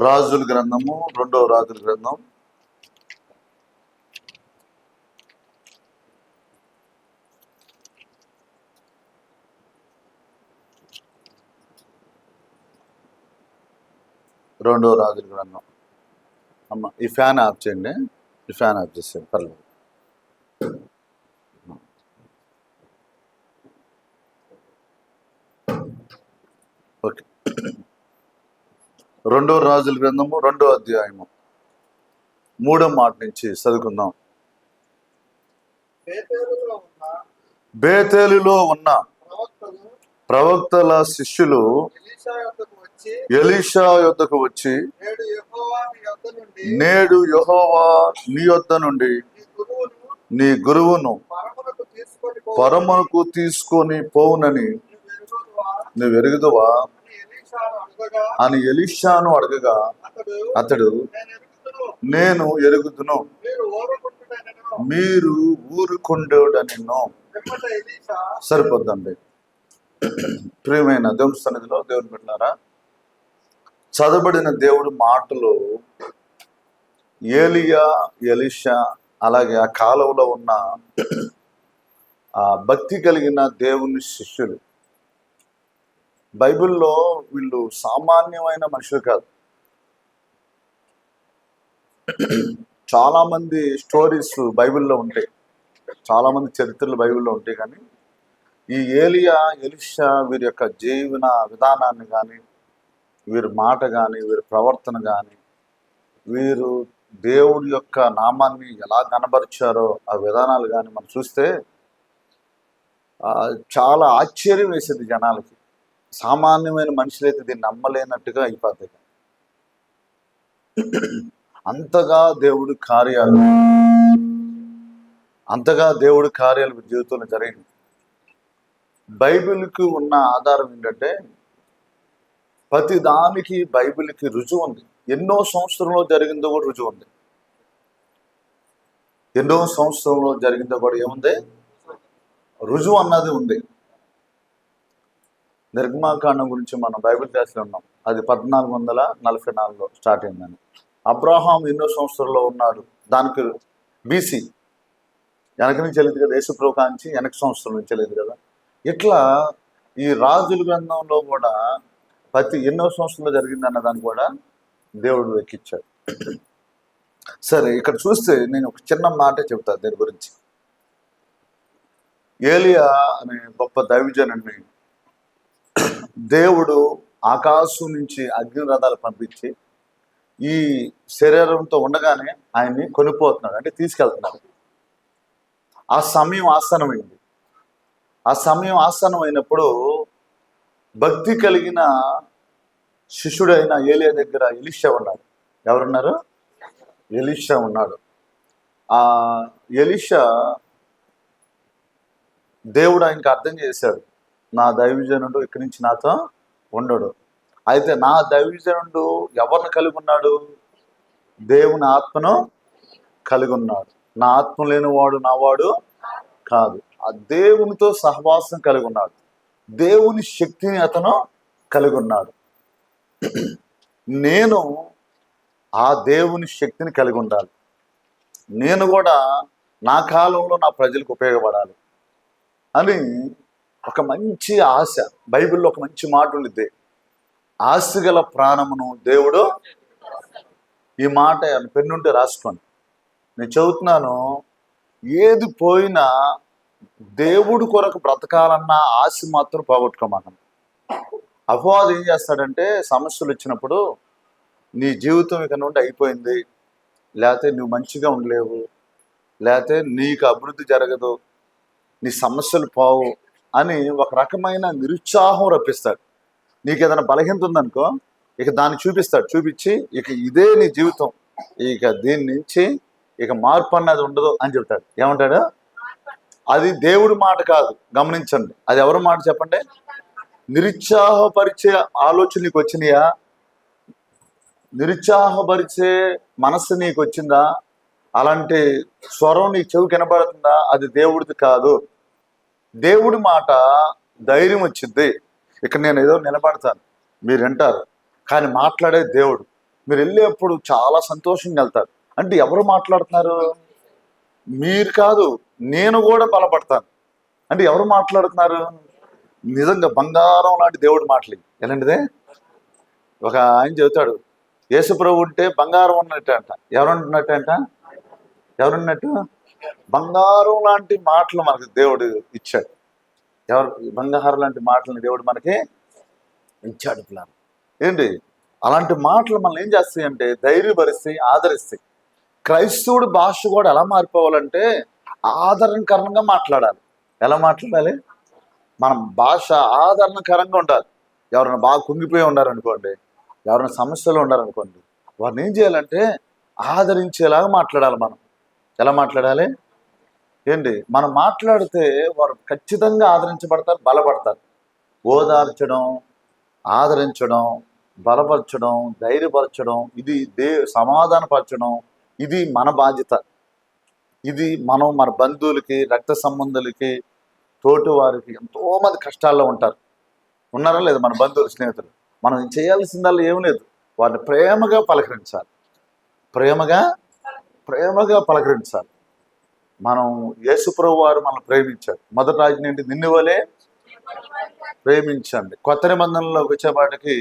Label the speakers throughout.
Speaker 1: రాజుల గ్రంథము, రెండవ రాజుల గ్రంథం, రెండవ రాజుల గ్రంథం. అమ్మ ఈ ఫ్యాన్ ఆఫ్ చేయండి, ఈ ఫ్యాన్ ఆఫ్ చేసేయండి, పర్లేదు. ఓకే. రెండవ రాజుల గ్రంథము, రెండో అధ్యాయము, 3వ మాట నుంచి చదువుకుందాం. బేతేలులో ఉన్న ప్రవక్తల శిష్యులు ఎలీషా యొద్దకు వచ్చి, నేడు యెహోవా నీ యొద్ద నుండి నీ గురువును పరమునకు తీసుకొని పోవునని నువ్వు ఎరుగుదువా అని ఎలీషాను అడగగా, అతడు, నేను ఎరుగుదును, మీరు ఊరుకుండేడనిను. సరిపోద్దండి. ప్రియమైన దేవుని సన్నిధిలో దేవుని బిడ్డలారా, చదవబడిన దేవుడి మాటలు ఏలియా, ఎలీషా, అలాగే ఆ కాలంలో ఉన్న ఆ భక్తి కలిగిన దేవుని శిష్యులు. బైబిల్లో వీళ్ళు సామాన్యమైన మనుషులు కాదు. చాలా మంది స్టోరీస్ బైబిల్లో ఉంటాయి, చాలా మంది చరిత్రలు బైబిల్లో ఉంటాయి. కానీ ఈ ఏలియా, ఎలీషా వీరి యొక్క జీవన విధానాన్ని కానీ, వీరి మాట కానీ, వీరి ప్రవర్తన కానీ, వీరు దేవుడి యొక్క నామాన్ని ఎలా కనబరిచారో ఆ విధానాలు కానీ మనం చూస్తే చాలా ఆశ్చర్యం వేసేది జనాలకి. సామాన్యమైన మనుషులైతే దీన్ని నమ్మలేనట్టుగా అయిపోతాయి. అంతగా దేవుడి కార్యాలు జీవితంలో జరిగింది. బైబిల్కి ఉన్న ఆధారం ఏంటంటే, ప్రతి దానికి బైబిల్కి రుజువు ఉంది. ఎన్నో సంవత్సరంలో జరిగిందో కూడా రుజువు ఉంది. ఎన్నో సంవత్సరంలో జరిగిందో కూడా ఏముంది, రుజువు అన్నది ఉంది. నిర్గమాకాండం గురించి మనం బైబిల్ క్లాస్లో ఉన్నాం. అది 1444లో స్టార్ట్ అయిందని. అబ్రహాం ఎన్నో సంవత్సరంలో ఉన్నాడు, దానికి బీసీ వెనక నుంచి వెళ్ళేది కదా, యేసుప్రభు కాంచి వెనక సంవత్సరం నుంచి వెళ్ళేది కదా. ఇట్లా ఈ రాజుల గ్రంథంలో కూడా ప్రతి ఎన్నో సంవత్సరంలో జరిగింది అన్న దాన్ని కూడా దేవుడు ఎక్కించాడు. సరే, ఇక్కడ చూస్తే నేను ఒక చిన్న మాట చెబుతాను దీని గురించి. ఏలియా అనే గొప్ప దైవజనుడిని దేవుడు ఆకాశం నుంచి అగ్ని రథాలు పంపించి ఈ శరీరంతో ఉండగానే ఆయన్ని కొనిపోతున్నాడు, అంటే తీసుకెళ్తున్నాడు. ఆ సమయం ఆసన్నమైంది. ఆ సమయం ఆసన్నమైనప్పుడు భక్తి కలిగిన శిష్యుడైన ఏలియా దగ్గర ఎలీషా ఉన్నాడు. ఎవరున్నారు? ఎలీషా ఉన్నాడు. ఆ ఎలీషా దేవుడు ఆయనకు అర్థం చేశాడు, నా దైవజనుడు ఇక్కడి నుంచి నాతో ఉండడు. అయితే నా దైవజనుడు ఎవరిని కలిగి ఉన్నాడు? దేవుని ఆత్మను కలిగి ఉన్నాడు. నా ఆత్మ లేనివాడు నావాడు కాదు. ఆ దేవునితో సహవాసం కలిగి ఉన్నాడు. దేవుని శక్తిని అతను కలిగి ఉన్నాడు. నేను ఆ దేవుని శక్తిని కలిగి ఉండాలి. నేను కూడా నా కాలంలో నా ప్రజలకు ఉపయోగపడాలి అని ఒక మంచి ఆశ. బైబిల్లో ఒక మంచి మాట ఉండిద్ది, ఆశ గల ప్రాణమును దేవుడు. ఈ మాట పెన్నుంటే రాసుకోండి, నేను చెబుతున్నాను. ఏది పోయినా దేవుడి కొరకు బ్రతకాలన్న ఆశ మాత్రం పోగొట్టుకోమాకండి. అపవాది ఏం చేస్తాడంటే, సమస్యలు వచ్చినప్పుడు నీ జీవితం ఇక నుండి అయిపోయింది, లేకపోతే నువ్వు మంచిగా ఉండలేవు, లేకపోతే నీకు అభివృద్ధి జరగదు, నీ సమస్యలు పోవు అని ఒక రకమైన నిరుత్సాహం రప్పిస్తాడు. నీకు ఏదైనా బలహీనత ఉందనుకో, ఇక దాన్ని చూపిస్తాడు. చూపించి ఇక ఇదే నీ జీవితం, ఇక దీని నుంచి ఇక మార్పు అన్నది ఉండదు అని చెప్తాడు. ఏమంటాడు? అది దేవుడి మాట కాదు, గమనించండి. అది ఎవరి మాట చెప్పండి? నిరుత్సాహపరిచే ఆలోచన నీకు వచ్చినాయా? నిరుత్సాహపరిచే మనస్సు నీకు వచ్చిందా? అలాంటి స్వరం నీ చెవి కనబడుతుందా? అది దేవుడిది కాదు. దేవుడి మాట ధైర్యం వచ్చింది. ఇక్కడ నేను ఏదో నిలబడతాను, మీరు వింటారు, కానీ మాట్లాడే దేవుడు. మీరు వెళ్ళేప్పుడు చాలా సంతోషంగా వెళ్తారు. అంటే ఎవరు మాట్లాడుతున్నారు? మీరు కాదు, నేను కూడా బలపడతాను. అంటే ఎవరు మాట్లాడుతున్నారు? నిజంగా బంగారం లాంటి దేవుడు మాటలు ఎలాంటిదే. ఒక ఆయన చెబుతాడు, యేసుప్రభు ఉంటే బంగారం ఉన్నట్టు అంట. ఎవరున్నట్టు అంట? ఎవరున్నట్టు? బంగారం లాంటి మాటలు మనకు దేవుడు ఇచ్చాడు. ఎవరు బంగారం లాంటి మాటలని దేవుడు మనకి ఇచ్చాడు. ప్లాన్ ఏంటి? అలాంటి మాటలు మనల్ని ఏం చేస్తాయి అంటే ధైర్యపరిస్తాయి, ఆదరిస్తాయి. క్రైస్తవుడి భాష కూడా ఎలా మారిపోవాలంటే ఆదరణకరంగా మాట్లాడాలి. ఎలా మాట్లాడాలి? మన భాష ఆదరణకరంగా ఉండాలి. ఎవరైనా బాగా కుంగిపోయి ఉన్నారనుకోండి, ఎవరైనా సమస్యలు ఉన్నారనుకోండి, వారిని ఏం చేయాలంటే ఆదరించేలాగా మాట్లాడాలి. మనం ఎలా మాట్లాడాలి? ఏంటి? మనం మాట్లాడితే వారు ఖచ్చితంగా ఆదరించబడతారు, బలపడతారు. ఓదార్చడం, ఆదరించడం, బలపరచడం, ధైర్యపరచడం, ఇది సమాధానపరచడం, ఇది మన బాధ్యత. ఇది మనం మన బంధువులకి, రక్త సంబంధులకి, తోటి వారికి ఎంతోమంది కష్టాల్లో ఉన్నారా లేదా మన బంధువులు, స్నేహితులు? మనం చేయాల్సిందల్లా ఏం లేదు, వారిని ప్రేమగా పలకరించాలి. ప్రేమగా పలకరించాలి. మనం యేసుప్రభు వారు మనల్ని ప్రేమించారు. మొదటి ఆజ్ఞ ఏంటి? నిన్ను వలే ప్రేమించండి. కొత్త నిబంధనలోకి వచ్చేపాటికి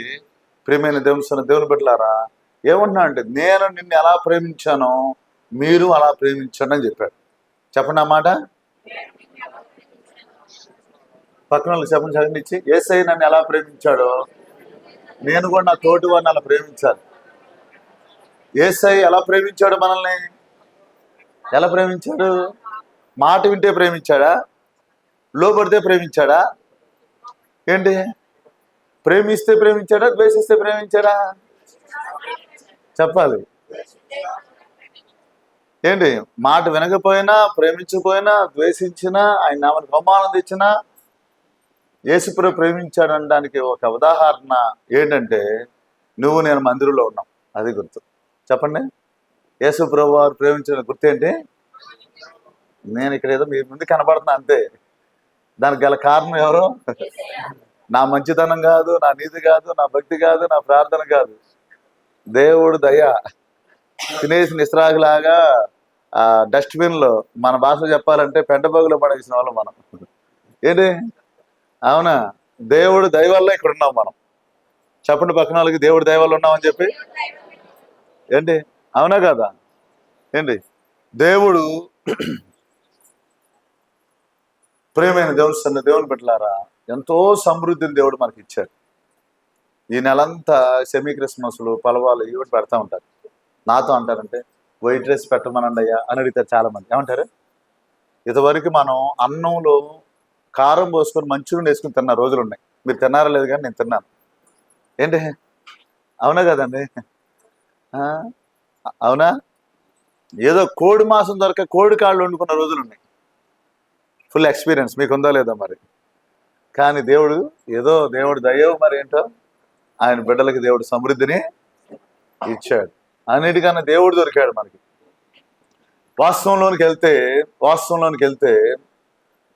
Speaker 1: ప్రియమైన దేవుని బిడ్డలారా ఏమంటున్నా అంటే, నేను నిన్ను ఎలా ప్రేమించానో మీరు అలా ప్రేమించండి అని చెప్పాడు. చెప్పండి అన్నమాట. పక్కన వాళ్ళకి చెప్పండి, చదివించి, యేసయ్య నన్ను ఎలా ప్రేమించాడో నేను కూడా నా తోటి వారిని అలా ప్రేమించాలి. యేసయ్య ఎలా ప్రేమించాడు మనల్ని? ఎలా ప్రేమించాడు? మాట వింటే ప్రేమించాడా? లోబడితే ప్రేమించాడా? ఏంటి? ప్రేమిస్తే ప్రేమించాడా? ద్వేషిస్తే ప్రేమించాడా? చెప్పాలి. ఏంటి? మాట వినకపోయినా, ప్రేమించకపోయినా, ద్వేషించినా, ఆయన నామనికి అవమానం తెచ్చినా యేసుప్రభు ప్రేమించాడు అనడానికి ఒక ఉదాహరణ ఏంటంటే, నువ్వు నేను మందిరంలో ఉన్నాం, అది గుర్తు. చెప్పండి. యేసుప్రభు వారు ప్రేమించిన గుర్తేంటి? నేను ఇక్కడ ఏదో మీ ముందు కనబడుతున్నా అంతే. దానికి గల కారణం ఎవరు? నా మంచితనం కాదు, నా నీతి కాదు, నా భక్తి కాదు, నా ప్రార్థన కాదు. దేవుడు దయ. తినేసి నిస్రాగులాగా డస్ట్బిన్లో, మన భాషలో చెప్పాలంటే పెంటబోగులో పడేసిన వాళ్ళు మనం. ఏంటి? అవునా? దేవుడు దయ వల్ల ఇక్కడ ఉన్నాం మనం. చెప్పండి పక్కన వాళ్ళకి, దేవుడు దయ వల్ల ఉన్నామని చెప్పి. ఏంటి? అవునా కదా? ఏంటి? దేవుడు ప్రేమైన దేవుని బిడ్డలారా ఎంతో సమృద్ధిని దేవుడు మనకి ఇచ్చాడు. ఈ నెలంతా సెమీ క్రిస్మస్లు, పలవాలు ఇవి పెడతా ఉంటారు. నాతో అంటారంటే, వైట్ రైస్ పెట్టమనండి అయ్యా అని అడుగుతారు చాలా మంది. ఏమంటారు? ఇదివరకు మనం అన్నంలో కారం పోసుకొని మంచిగా వేసుకుని తిన్న రోజులు ఉన్నాయి. మీరు తిన్నారా లేదు కానీ నేను తిన్నాను. ఏంటి? అవునా కదండి? అవునా? ఏదో కోడి మాంసం దొరక కోడి కాళ్ళు వండుకున్న రోజులు ఉన్నాయి. ఫుల్ ఎక్స్పీరియన్స్ మీకు ఉందో లేదో మరి. కానీ దేవుడు దయ్యో మరి ఏంటో, ఆయన బిడ్డలకి దేవుడు సమృద్ధిని ఇచ్చాడు. అన్నిటికన్నా దేవుడు దొరికాడు మనకి. వాస్తవంలోనికి వెళ్తే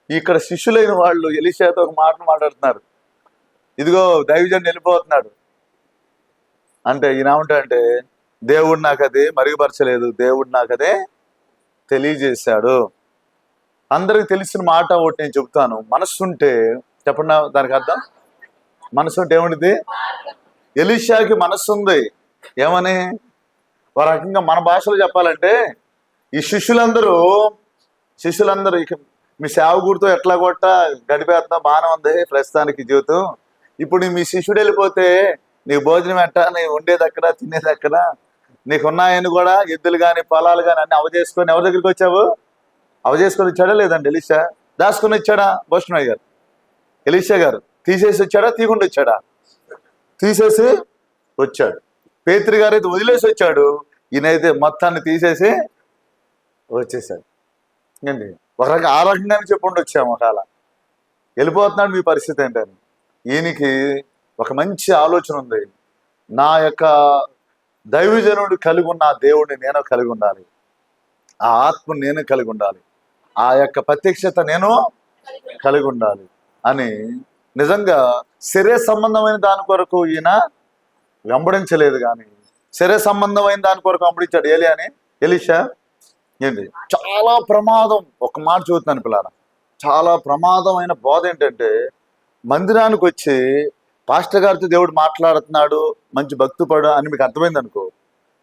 Speaker 1: ఇక్కడ శిష్యులైన వాళ్ళు ఎలీషాతో ఒక మాట మాట్లాడుతున్నారు. ఇదిగో దైవజనుడు వెళ్ళిపోతున్నాడు అంటే ఈయన ఏమంటాడంటే, దేవుడు నాకు అదే మరుగుపరచలేదు, దేవుడు నాకు అదే తెలియజేశాడు. అందరికి తెలిసిన మాట ఒకటి నేను చెబుతాను. మనస్సుంటే, చెప్పండి దానికి అర్థం. మనసు ఉంటే ఏముంటుంది? ఎలీషాకి మనస్సు ఉంది. ఏమని? ఒక రకంగా మన భాషలో చెప్పాలంటే, ఈ శిష్యులందరూ ఇక మీ సేవకుడితో ఎట్లా కొట్ట గడిపేస్తా బాగానే ఉంది ప్రస్తుతానికి జీవితం. ఇప్పుడు మీ శిష్యుడు వెళ్ళిపోతే నీకు భోజనం ఎట్టా, నీకు ఉండేది అక్కడ, తినేది అక్కడ, నీకున్నాయని కూడా ఎద్దులు కానీ పొలాలు కానీ అన్ని అవజేసుకొని ఎవరి దగ్గరికి వచ్చావు? అవజేసుకొని వచ్చాడా లేదండి? ఎలీషా దాచుకొని వచ్చాడా? భూషణయ్య గారు, ఎలీషా గారు తీసేసి వచ్చాడా, తీయకుండా వచ్చాడా? తీసేసి వచ్చాడు. పేతురు గారు అయితే వదిలేసి వచ్చాడు, ఈయనైతే మొత్తాన్ని తీసేసి వచ్చేసాడు. ఏంటి? ఒక రకంగా ఆ రకంగానే చెప్పుకుంటూ వచ్చాము. ఒకవేళ వెళ్ళిపోతున్నాడు, మీ పరిస్థితి ఏంటని. ఈయనకి ఒక మంచి ఆలోచన ఉంది. నా యొక్క దైవజనుడు కలిగి ఉన్న ఆ దేవుడిని నేను కలిగి ఉండాలి, ఆ ఆత్మను నేను కలిగి ఉండాలి, ఆ యొక్క ప్రత్యక్షత నేను కలిగి ఉండాలి అని నిజంగా శరీర సంబంధమైన దాని కొరకు ఈయన వెంబడించలేదు. కానీ శరీర సంబంధమైన దాని కొరకు పంపించాడు ఏలియాని, ఎలీషా. ఏంటి చాలా ప్రమాదం. ఒక మాట చూస్తున్నాను పిల్లరా, చాలా ప్రమాదమైన బోధ ఏంటంటే, మందిరానికి వచ్చి పాస్టర్ గారితో దేవుడు మాట్లాడుతున్నాడు, మంచి భక్తిపడు అని మీకు అర్థమైంది అనుకో,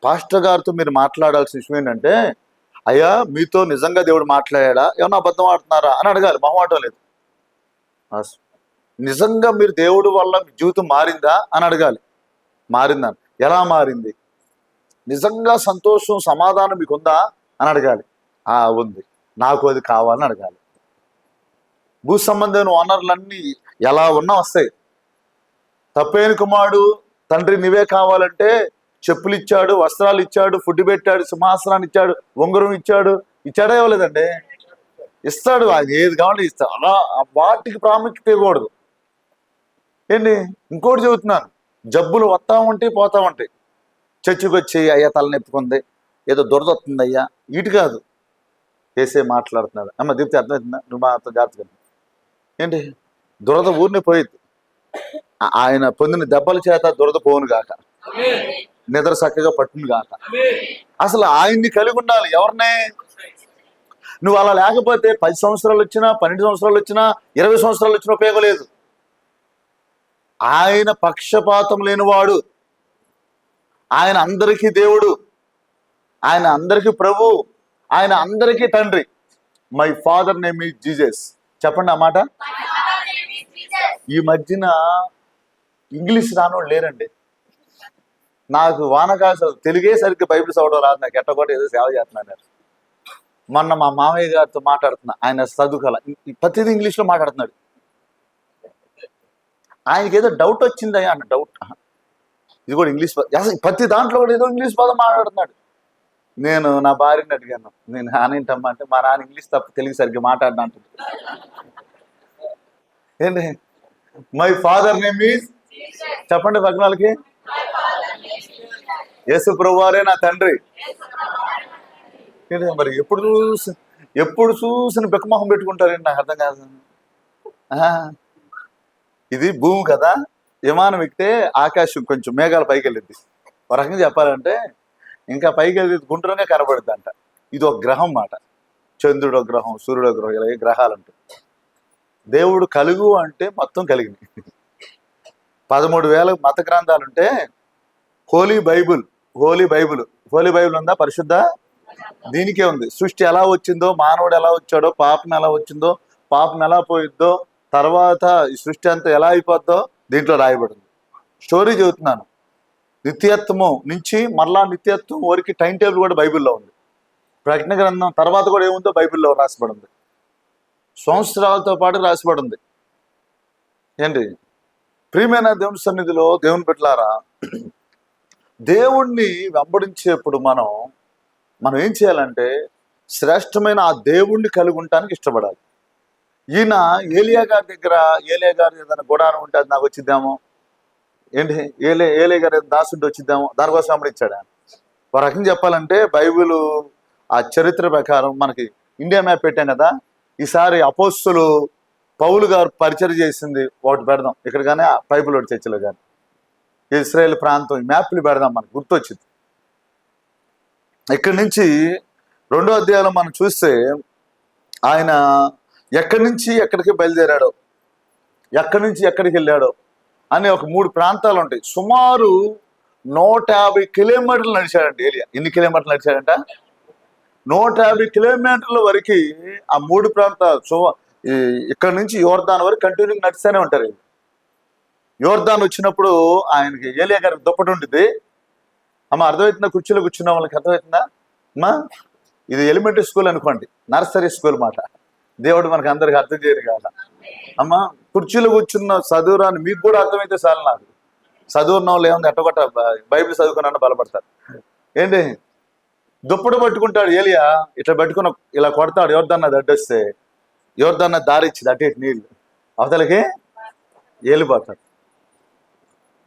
Speaker 1: పాస్టర్ గారితో మీరు మాట్లాడాల్సిన విషయం ఏంటంటే, అయ్యా మీతో నిజంగా దేవుడు మాట్లాడా, ఏమన్నా అబద్ధం ఆడుతున్నారా అని అడగాలి. మొహమాటం లేదు. నిజంగా మీరు దేవుడు వల్ల మీ జీవితం మారిందా అని అడగాలి. మారిందని, ఎలా మారింది, నిజంగా సంతోషం సమాధానం మీకు ఉందా అని అడగాలి. ఉంది, నాకు అది కావాలని అడగాలి. భూ సంబంధమైన వనరులన్నీ ఎలా ఉన్నా వస్తాయి. తప్పైన కుమారుడు తండ్రి నీవే కావాలంటే చెప్పులు ఇచ్చాడు, వస్త్రాలు ఇచ్చాడు, ఫుడ్ పెట్టాడు, సింహాసనాన్ని ఇచ్చాడు, ఉంగరం ఇచ్చాడు. ఇచ్చాడా ఇవ్వలేదండి? ఇస్తాడు. అది ఏది కావాలంటే ఇస్తాడు. అలా వాటికి ప్రాముఖ్యత ఇవ్వకూడదు. ఏంటి ఇంకోటి చెబుతున్నాను, జబ్బులు వస్తా ఉంటాయి పోతా ఉంటాయి. చర్చికి వచ్చి అయ్యా తలనొప్పుకుంది, ఏదో దురద వస్తుంది అయ్యా, ఇటు కాదు. వేసే మాట్లాడుతున్నాడు. అమ్మ దీప్తి అర్థమవుతుందా? నువ్వు మాతో జాగ్రత్తగా. ఏంటి దురద ఊరిని పోయిద్ది. ఆయన పొందిన దెబ్బల చేత దురద పోను గాక, నిద్ర చక్కగా పట్టును గాక. అసలు ఆయన్ని కలిగి ఉండాలి. ఎవరినే? నువ్వు అలా లేకపోతే 10 సంవత్సరాలు వచ్చినా, 12 సంవత్సరాలు వచ్చినా, 20 సంవత్సరాలు వచ్చినా ఉపయోగం లేదు. ఆయన పక్షపాతం లేనివాడు, ఆయన అందరికీ దేవుడు, ఆయన అందరికీ ప్రభు, ఆయన అందరికీ తండ్రి. My father name is Jesus. చెప్పండి ఆ మాట. ఈ మధ్యన ఇంగ్లీష్ రానోళ్ళు లేరండి. నాకు వానకాశ తెలుగే సరిగ్గా బైబిల్ చదవడం రాదు. నాకు ఎట్టగొట్ట ఏదో సేవ చేస్తున్నాను. మొన్న మా మామయ్య గారితో మాట్లాడుతున్నా, ఆయన చదువుకల ప్రతిదీ ఇంగ్లీష్లో మాట్లాడుతున్నాడు. ఆయనకి ఏదో డౌట్ వచ్చిందయ్యా అన్న. డౌట్ ఇది కూడా ఇంగ్లీష్ అసలు ప్రతి దాంట్లో కూడా ఏదో ఇంగ్లీష్ పదం మాట్లాడుతున్నాడు. నేను నా భార్యని అడిగాను, నేను నానేంటమ్మా అంటే, మా నాన్న ఇంగ్లీష్ తప్ప తెలుగు సరిగ్గా మాట్లాడినా అంటుంది. ఏంటి మై ఫాదర్ నేమ్ ఈజ్, చెప్పండి భగ్నాలకి, యేసు ప్రభువారే నా తండ్రి. మరి ఎప్పుడు చూసిన బెక్కమొహం పెట్టుకుంటారండి, నాకు అర్థం కాదు. ఇది భూమి కదా, విమానం ఎక్కితే ఆకాశం కొంచెం మేఘాల పైకి వెళ్ళిద్ది. ఒక రకంగా చెప్పాలంటే ఇంకా పైకి వెళ్ళి గుండ్రంగా కనబడుద్ది అంట. ఇది ఒక గ్రహం మాట. చంద్రుడో గ్రహం, సూర్యుడో గ్రహం, ఇలాగే గ్రహాలు అంటారు. దేవుడు కలుగు అంటే మొత్తం కలిగింది. 13,000 మత గ్రంథాలుంటే హోలీ బైబుల్ ఉందా? పరిశుద్ధ దీనికే ఉంది. సృష్టి ఎలా వచ్చిందో, మానవుడు ఎలా వచ్చాడో, పాపం ఎలా వచ్చిందో, పాపం ఎలా పోయిద్దో, తర్వాత ఈ సృష్టి అంతా ఎలా అయిపోద్దో దీంట్లో రాయబడింది. స్టోరీ చెబుతున్నాను. నిత్యత్వము నుంచి మరలా నిత్యత్వం వరకు టైం టేబుల్ కూడా బైబిల్లో ఉంది. ప్రకటన గ్రంథం తర్వాత కూడా ఏముందో బైబిల్లో రాసిపడింది. సంవత్సరాలతో పాటు రాసిపడింది. ఏంటి ప్రియమైన దేవుని సన్నిధిలో దేవుని బిడ్డలారా, దేవుణ్ణి వెంబడించేప్పుడు మనం ఏం చేయాలంటే శ్రేష్టమైన ఆ దేవుణ్ణి కలిగి ఉండటానికి ఇష్టపడాలి. ఈయన ఏలియా గారి ఏదైనా గుడారం ఉంటే అది నాకు వచ్చిద్దామో, ఏంటి ఏలియా గారు ఏదైనా దాసుంటే వచ్చిద్దామో, దానికోసం వెంబడించాడు. ఒక రకంగా చెప్పాలంటే బైబిల్ ఆ చరిత్ర ప్రకారం మనకి ఇండియా మ్యాప్ పెట్టాం కదా, ఈసారి అపోస్తులు పౌలు గారు పరిచయం చేసింది ఒకటి పెడదాం ఇక్కడ కానీ, బైబిల్ ఒకటి చర్చలో కానీ, ఇజ్రాయేల్ ప్రాంతం ఈ మ్యాప్లు పెడదాం, మనకు గుర్తొచ్చింది. ఇక్కడి నుంచి 2వ అధ్యాయంలో మనం చూస్తే ఆయన ఎక్కడి నుంచి ఎక్కడికి బయలుదేరాడో, ఎక్కడి నుంచి ఎక్కడికి వెళ్ళాడో అని ఒక 3 ప్రాంతాలు ఉంటాయి. సుమారు 150 కిలోమీటర్లు నడిచాడంట ఏలియా. ఎన్ని కిలోమీటర్లు నడిచాడంట? 150 కిలోమీటర్ల వరకు ఆ 3 ప్రాంతాలు. ఇక్కడ నుంచి యోర్దాన్ వరకు కంటిన్యూ నడుస్తూనే ఉంటారు. యోర్దాన్ వచ్చినప్పుడు ఆయనకి ఏలియా గారికి దుప్పటి ఉంటుంది. అమ్మ అర్థమవుతుందా? కుర్చీలో కూర్చున్న వాళ్ళకి అర్థమవుతుందా అమ్మా? ఇది ఎలిమెంటరీ స్కూల్ అనుకోండి, నర్సరీ స్కూల్ మాట. దేవుడు మనకు అందరికి అర్థం చేయరు కదా అమ్మ. కుర్చీలో కూర్చున్న చదువురాని మీకు కూడా అర్థమైతే చాలు. నాకు చదువున్న వాళ్ళు ఏముంది, ఎట్టగొట్ట బైబిల్ చదువుకున్నా బలపడతారు. ఏంటి దుప్పటి పట్టుకుంటాడు ఏలియా, ఇట్లా పట్టుకుని ఇలా కొడతాడు. యోర్దాన్ నది అడ్డొస్తే యోర్దాన్ నది దారి ఇచ్చింది, అటు ఇటు నీళ్ళు అవతలకి ఏలిపోతాడు.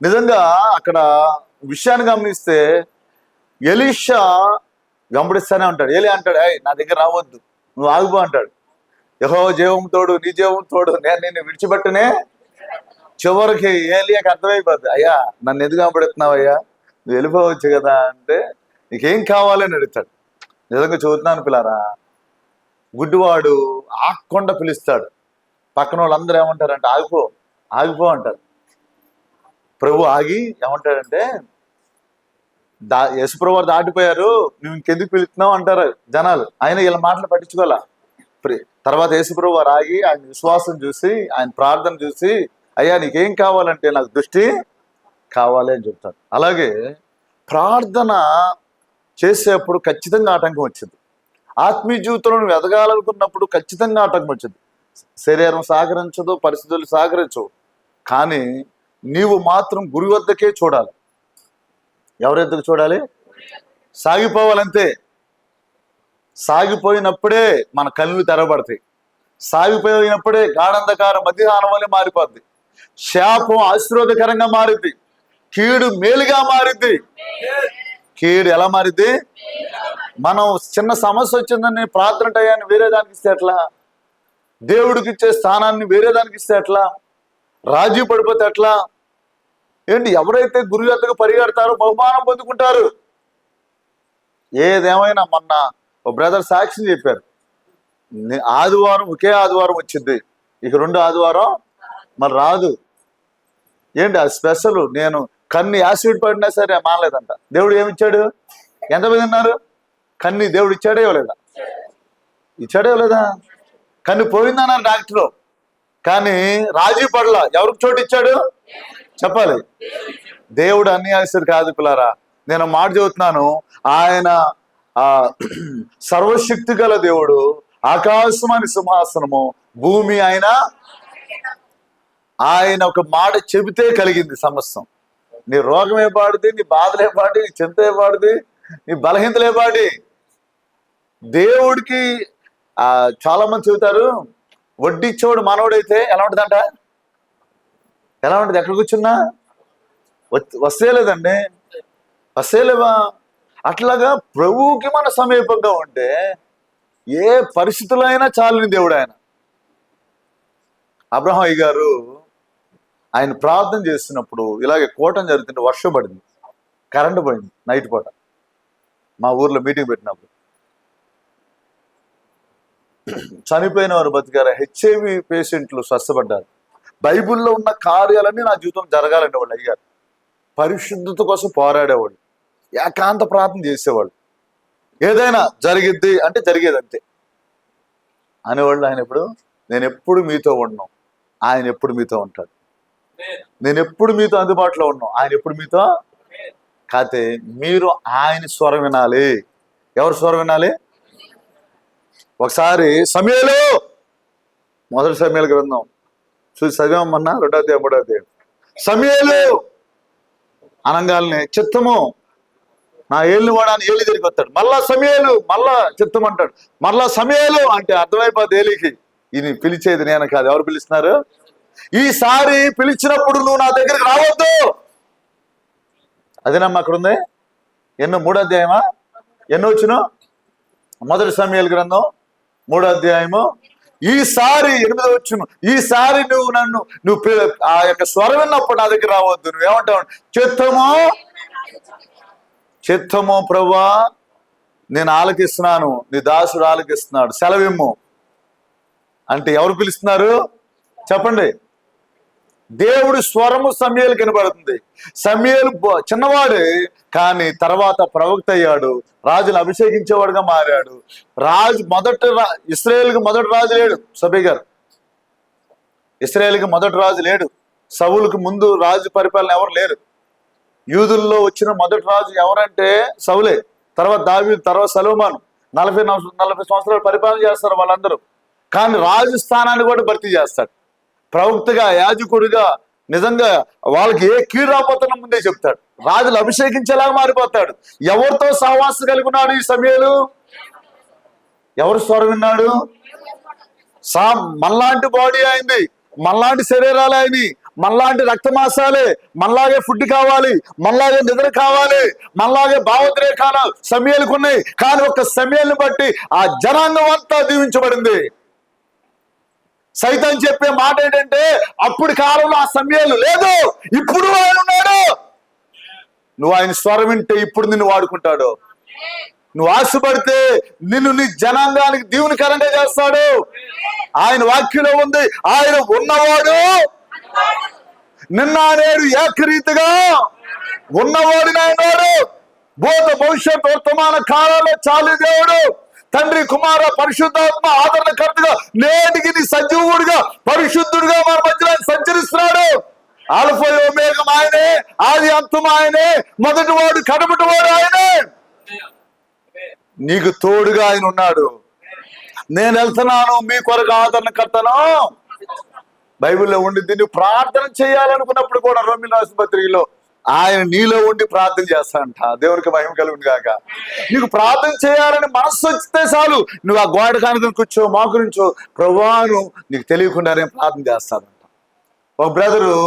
Speaker 1: నిజంగా అక్కడ విషయాన్ని గమనిస్తే ఎలీషా వెంబడిస్తూనే ఉంటాడు. ఏలియా అంటాడు, నా దగ్గర రావద్దు, నువ్వు ఆగిపో అంటాడు. యెహోవా జీవం తోడు, నీ జీవం తోడు, నేను నిన్ను విడిచిపెట్టనే. చివరికి ఏలియాకి అర్థమైపోద్ది, అయ్యా నన్ను ఎందుకు వెంబడుతున్నావు అయ్యా, నువ్వు వెళ్ళిపోవచ్చు కదా అంటే నీకేం కావాలని అడుగుతాడు. నిజంగా చదువుతున్నాను పిల్లారా, గుడ్డివాడు ఆగకుండా పిలుస్తాడు. పక్కన వాళ్ళందరూ ఏమంటారంటే ఆగిపో ఆగిపో అంటారు. ప్రభు ఆగి ఏమంటాడంటే యేసుప్రభు వారు దాటిపోయారు, నువ్వు ఇంకెందుకు పిలుస్తున్నావు అంటారు జనాలు. ఆయన ఇలా మాటలు పట్టించుకోవాలా. తర్వాత యేసుప్రభు వారు ఆగి ఆయన విశ్వాసం చూసి, ఆయన ప్రార్థన చూసి, అయ్యా నీకేం కావాలంటే నాకు దృష్టి కావాలి అని చెప్తాడు. అలాగే ప్రార్థన చేసేప్పుడు ఖచ్చితంగా ఆటంకం వచ్చింది. ఆత్మీయ జీవితంలో నువ్వు ఎదగాలనుకున్నప్పుడు ఖచ్చితంగా ఆటంకం వచ్చింది. శరీరం సహకరించదు, పరిస్థితులు సహకరించవు, కానీ నీవు మాత్రం గురి వద్దకే చూడాలి. ఎవరెద్దకు చూడాలి? సాగిపోవాలంతే. సాగిపోయినప్పుడే మన కళ్ళు తెరబడతాయి. సాగిపోయినప్పుడే గాఢంధకారం మధ్యాహ్నం వల్ల మారిపోద్ది. శాపం ఆశీర్వాదకరంగా మారిద్ది. కీడు మేలుగా మారిద్ది. కీడు ఎలా మారిద్ది? మనం చిన్న సమస్య వచ్చిందని ప్రార్థన టయాన్ని వేరే దానికి ఇస్తే ఎట్లా? దేవుడికి ఇచ్చే స్థానాన్ని వేరే దానికి ఇస్తే ఎట్లా? రాజీ పడిపోతే ఎట్లా? ఏంటి, ఎవరైతే గురువు వద్దకు పరిగెడతారో బహుమానం పొందుకుంటారు. ఏదేమైనా మొన్న ఒక బ్రదర్ సాక్ష్యం చెప్పారు, ఆదివారం ఒకే ఆదివారం వచ్చింది, ఇక 2 ఆదివారం మరి రాదు. ఏంటి అది స్పెషల్. నేను కన్ను యాసిడ్ పడినా సరే మానలేదంట. దేవుడు ఏమిచ్చాడు? ఎంతమంది ఉన్నారు? కన్ను దేవుడు ఇచ్చాడే ఇవ్వలేదా? ఇచ్చాడే ఇవ్వలేదా? కన్ను పోయిందన్నారు డాక్టరు, కానీ రాజీ పడలా. ఎవరికి చోటు ఇచ్చాడు చెప్పాలి. దేవుడు అన్యాయస్తుడు కాదు పిల్లారా. నేను మాట చెబుతున్నాను, ఆయన సర్వశక్తి గల దేవుడు. ఆకాశమని సింహాసనము, భూమి ఆయన ఒక మాట చెబితే కలిగింది సమస్తం. నీ రోగమే పాడిది, నీ బాధలే పాడి, నీ చింతే పాడిది, నీ బలహీనతలే పాడి. దేవుడికి చాలా మంది చెబుతారు, వడ్డిచ్చేవాడు మనవడైతే ఎలా ఉంటుందంట? ఎలా ఉంటుంది? ఎక్కడ కూర్చున్నా వస్తే లేదండి, వస్తే లేవా? అట్లాగా ప్రభువుకి మన సమీపంగా ఉంటే ఏ పరిస్థితుల్లో అయినా చాలని దేవుడు ఆయన. అబ్రహాం గారు ఆయన ప్రార్థన చేస్తున్నప్పుడు ఇలాగే కూటం జరుగుతుంటే వర్షం పడింది, కరెంటు పోయింది నైట్ పూట. మా ఊర్లో మీటింగ్ పెట్టినప్పుడు చనిపోయిన వారు బతికారు, హెచ్ఐవి పేషెంట్లు స్వస్థపడ్డారు. బైబిల్లో ఉన్న కార్యాలన్నీ నా జీవితం జరగాలంటే వాళ్ళు అయ్యారు. పరిశుద్ధత కోసం పోరాడేవాళ్ళు, ఏకాంత ప్రార్థన చేసేవాళ్ళు. ఏదైనా జరిగిద్ది అంటే జరిగేది అంతే అనేవాళ్ళు. ఆయన ఎప్పుడు, నేను ఎప్పుడు మీతో ఉన్నాం, ఆయన ఎప్పుడు మీతో ఉంటాడు. నేను ఎప్పుడు మీతో అందుబాటులో ఉన్నాం, ఆయన ఎప్పుడు మీతో. కాతే మీరు ఆయన స్వరం వినాలి. ఎవరు స్వరం వినాలి? ఒకసారి సమూయేలు, మొదటి సమూయేలు గ్రంథం చూసి చదివామన్నా 2వ అధ్యాయం 3వ అధ్యాయం. సమూయేలు అనంగాల్ని చిత్తము నా ఏళ్ళు వాడాన్ని ఏళ్ళు తిరిగి వస్తాడు. మళ్ళా సమూయేలు, మళ్ళా చిత్తం అంటాడు. మళ్ళా సమూయేలు అంటే అర్థమైపోద్ది ఏలికి, ఈయన పిలిచేది నేను కాదు, ఎవరు పిలుస్తున్నారు? ఈసారి పిలిచినప్పుడు నువ్వు నా దగ్గరికి రావద్దు. అదేనమ్మా అక్కడ ఉంది. 3వ అధ్యాయమా ఎన్నో వచ్చిన? మొదటి సమూయేలు గ్రంథం 3వ అధ్యాయము. ఈసారి 8వ వచ్చును. ఈసారి నువ్వు ఆ యొక్క స్వరం విన్నప్పుడు నా దగ్గర రావద్దు. నువ్వేమంటావు? చిత్తము ప్రభువా, నేను ఆలకిస్తున్నాను, నీ దాసుడు ఆలకిస్తున్నాడు, సెలవిమ్ము అంటే ఎవరు పిలుస్తున్నారు చెప్పండి? దేవుడి స్వరము సమూయేలు కనబడుతుంది. సమూయేలు చిన్నవాడే, కానీ తర్వాత ప్రవక్త అయ్యాడు, రాజును అభిషేకించేవాడుగా మారాడు. ఇశ్రాయేలుకి మొదటి రాజు లేడు. సభ్య గారు, ఇశ్రాయేలుకి మొదటి రాజు లేడు. సౌలుకి ముందు రాజు పరిపాలన ఎవరు లేరు. యూదుల్లో వచ్చిన మొదటి రాజు ఎవరంటే సౌలే. తర్వాత దావీదు, తర్వాత సొలొమోను. 40 సంవత్సరాలు పరిపాలన చేస్తారు వాళ్ళందరూ. కానీ రాజు స్థానాన్ని కూడా భర్తీ చేస్తాడు. ప్రవక్తగా, యాజకుడిగా నిజంగా వాళ్ళకి ఏ కీడు రాబోతున్నా ముందే చెప్తాడు. రాజులు అభిషేకించేలాగా మారిపోతాడు. ఎవరితో సహవాసం కలిగి ఉన్నాడు ఈ సమూయేలు? ఎవరు స్వరం విన్నాడు? మనలాంటి బాడీ అయింది, మనలాంటి శరీరాలు అయినాయి, మనలాంటి రక్తమాసాలే, మనలాగే ఫుడ్ కావాలి, మనలాగే నిద్ర కావాలి, మనలాగే భావోద్రేకాలు సమూయేలుకు ఉన్నాయి. కానీ ఒక సమూయేలుని బట్టి ఆ జనాంగం అంతా దీవించబడింది. సైతాన్ చెప్పే మాట ఏంటంటే అప్పుడు కాలంలో ఆ సమూయేలు లేదు, ఇప్పుడు ఆయన ఉన్నాడు. నువ్వు ఆయన స్వరం వింటే ఇప్పుడు నిన్ను వాడుకుంటాడు. నువ్వు ఆశపడితే నిన్ను నీ జనాంగానికి దీవునికరంగా చేస్తాడు. ఆయన వాక్యంలో ఉంది, ఆయన ఉన్నవాడు నిన్న నేడు ఏకరీతిగా ఉన్నవాడు నాయనాడు. భూత భవిష్యత్ వర్తమాన కాలంలో చాలు దేవుడు తండ్రి కుమార పరిశుద్ధాత్మ ఆదరణకర్తగా నేటికి నీ సజీవుడిగా పరిశుద్ధుడిగా మన మధ్యలో సంచరిస్తున్నాడు. ఆల్ఫా ఓమేగం ఆయనే, ఆది అంతం ఆయనే, మొదటి వాడు కడపటి వాడు ఆయనే. నీకు తోడుగా ఆయన ఉన్నాడు. నేను వెళ్తున్నాను మీ కొరకు ఆదరణకర్తను. బైబిల్లో ఉండి నువ్వు ప్రార్థన చేయాలనుకున్నప్పుడు కూడా రోమీయుల రాసిన పత్రికలో ఆయన నీలో ఉండి ప్రార్థన చేస్తాడంట. దేవునికి మహిమ కలుగును గాక. నీకు ప్రార్థన చేయాలని మనస్సు వచ్చితే చాలు, నువ్వు ఆ గోడ కానుకొని కూర్చో, మోకరించో, ప్రభువాను నీకు తెలియకుండానే ప్రార్థన చేస్తాడంట. ఒక బ్రదరు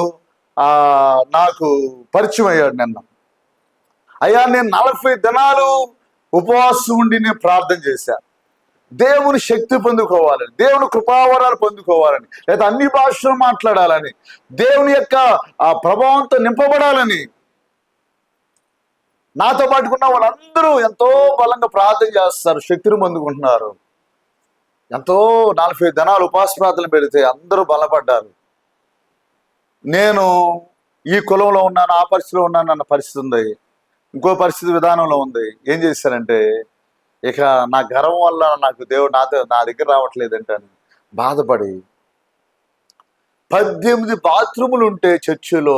Speaker 1: నాకు పరిచయం అయ్యాడు నిన్న. అయ్యా నేను 40 దినాలు ఉపవాసం ఉండి నేను ప్రార్థన చేశాను, దేవుని శక్తి పొందుకోవాలని, దేవుని కృపావరాలు పొందుకోవాలని, లేదా అన్ని భాషలు మాట్లాడాలని, దేవుని యొక్క ఆ ప్రభావంతో నింపబడాలని. నాతో పాటుకున్న వాళ్ళందరూ ఎంతో బలంగా ప్రార్థన చేస్తారు, శక్తిని పొందుకుంటున్నారు. ఎంతో 40 దినాలు ఉపవాస ప్రార్థన పెడితే అందరూ బలపడ్డారు. నేను ఈ కులంలో ఉన్నాను, ఆ పరిస్థితిలో ఉన్నాను అన్న పరిస్థితి ఉంది, ఇంకో పరిస్థితి విధానంలో ఉంది. ఏం చేశారంటే, ఇక నా గర్వం వల్ల నాకు దేవుడు నా దగ్గర రావట్లేదంటే అని బాధపడి 18 బాత్రూములు ఉంటే చర్చిలో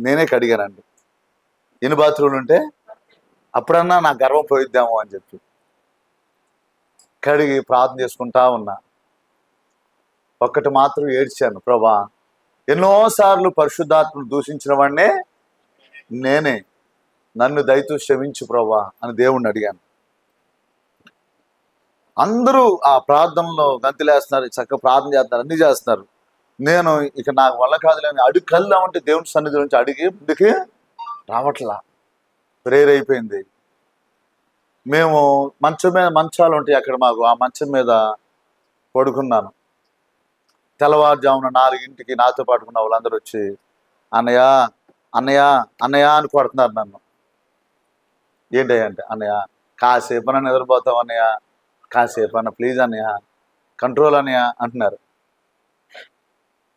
Speaker 1: నేనే కడిగానండి. ఎన్ని బాత్రూములు ఉంటే అప్పుడన్నా నా గర్వం పోయిద్దాము అని చెప్పి కడిగి ప్రార్థన చేసుకుంటా ఉన్నా. ఒక్కటి మాత్రం ఏడ్చాను, ప్రభా ఎన్నోసార్లు పరిశుద్ధాత్మను దూషించిన వాడినే నేనే, నన్ను దయతో క్షమించు ప్రభా అని దేవుణ్ణి అడిగాను. అందరూ ఆ ప్రార్థనలో గంతులేస్తున్నారు, చక్కగా ప్రార్థన చేస్తున్నారు, అన్ని చేస్తున్నారు. నేను ఇక నాకు వల్ల కాదులేని అడుగు కల్లామంటే దేవుని సన్నిధి నుంచి అడిగి ముందుకి రావట్లా, ప్రేయర్ అయిపోయింది. మేము మంచం మీద మంచాలు ఉంటాయి అక్కడ మాకు, ఆ మంచం మీద పడుకున్నాను. తెల్లవారుజామున 4ంటికి నాతో పాటుకున్న వాళ్ళందరూ వచ్చి అన్నయ్య అన్నయ్య అన్నయ్య అని కొడుతున్నారు నన్ను. ఏంటయ్య అంటే, అన్నయ్య కాసేపు అన్న నిద్రపోతావు అన్నయ్య, కాసేపు అన్న ప్లీజ్ అన్నయ్య, కంట్రోల్ అన్నయ్య అంటున్నారు.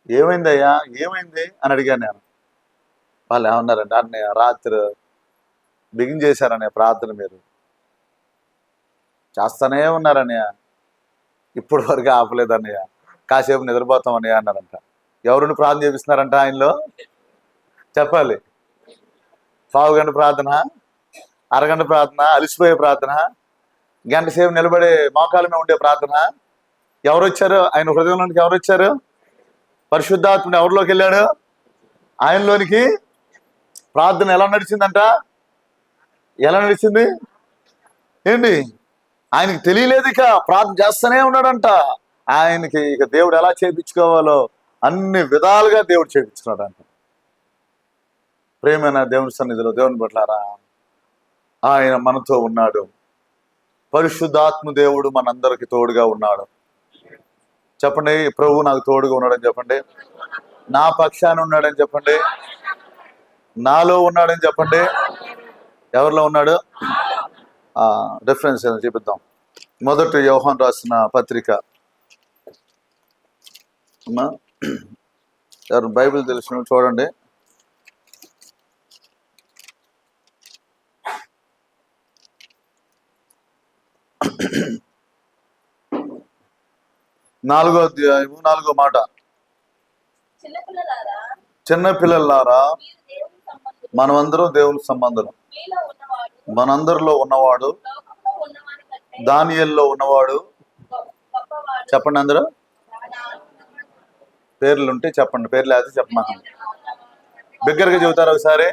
Speaker 1: ఏమైందయ్యా ఏమైంది అని అడిగాను నేను. వాళ్ళు ఏమన్నారంటే, అన్నయ్య రాత్రి బిగిన్ చేశారన్నయ్య ప్రార్థన, మీరు చేస్తానే ఉన్నారన్నయ్య, ఇప్పుడు వరకు ఆపలేదు అన్నయ్య, కాసేపు నిద్రపోతాం అన్నయ్య అన్నారంట. ఎవరిని ప్రార్థన చేపిస్తున్నారంట ఆయనలో చెప్పాలి. పావుగంట ప్రార్థన, అరగంట ప్రార్థన, అలిసిపోయే ప్రార్థన, గంట సేపు నిలబడే మోకాల మీద ఉండే ప్రార్థన. ఎవరు వచ్చారు ఆయన హృదయంలోనికి? ఎవరు వచ్చారు? పరిశుద్ధాత్ముడు ఎవరిలోకి వెళ్ళాడు? ఆయనలోనికి. ప్రార్థన ఎలా నడిచిందంట? ఎలా నడిచింది ఏంటి? ఆయనకి తెలియలేదు, ఇక ప్రార్థన చేస్తూనే ఉన్నాడంట. ఆయనకి ఇక దేవుడు ఎలా చేయించుకోవాలో అన్ని విధాలుగా దేవుడు చేయించుకున్నాడంట. ప్రేమైన దేవుని సన్నిధిలో దేవుని పట్లారా, ఆయన మనతో ఉన్నాడు. పరిశుద్ధాత్మ దేవుడు మనందరికి తోడుగా ఉన్నాడు. చెప్పండి, ప్రభు నాకు తోడుగా ఉన్నాడని చెప్పండి, నా పక్షాన ఉన్నాడని చెప్పండి, నాలో ఉన్నాడని చెప్పండి. ఎవరిలో ఉన్నాడు? రెఫరెన్స్ చూపిద్దాం. మొదటి యోహాను రాసిన పత్రిక, ఎవరు బైబిల్ తెలిసిన చూడండి. నాలుగో అధ్యాయము 4వ మాట. చిన్న పిల్లలారా మనమందరం దేవుని సంబంధం. మనందరిలో ఉన్నవాడు, దానియేలులో ఉన్నవాడు. చెప్పండి అందరూ పేర్లు ఉంటే చెప్పండి, పేర్లు లేకపోతే చెప్పమన్నా. బిగ్గరగా చెబుతారు ఒకసారి.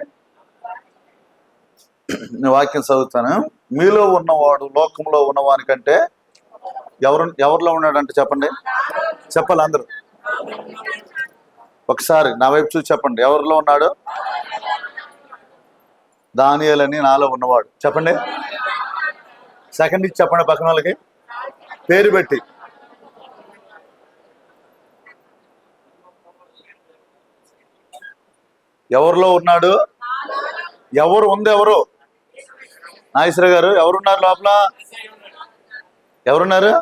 Speaker 1: నేను వాక్యం చదువుతాను. మీలో ఉన్నవాడు లోకంలో ఉన్నవాని కంటే ఎవరిలో ఉన్నాడంటే చెప్పండి, చెప్పాలి అందరూ. ఒకసారి నా వైపు చూసి చెప్పండి, ఎవరిలో ఉన్నాడు? దానియేలు అని నాలో ఉన్నవాడు. చెప్పండి. సెకండ్ ఇచ్చి చెప్పండి పక్కన వాళ్ళకి పేరు పెట్టి. ఎవరిలో ఉన్నాడు? ఎవరు ఉంది? ఎవరు? నాగేశ్వర గారు, ఎవరున్నారు లోపల? ఎవరున్నారు?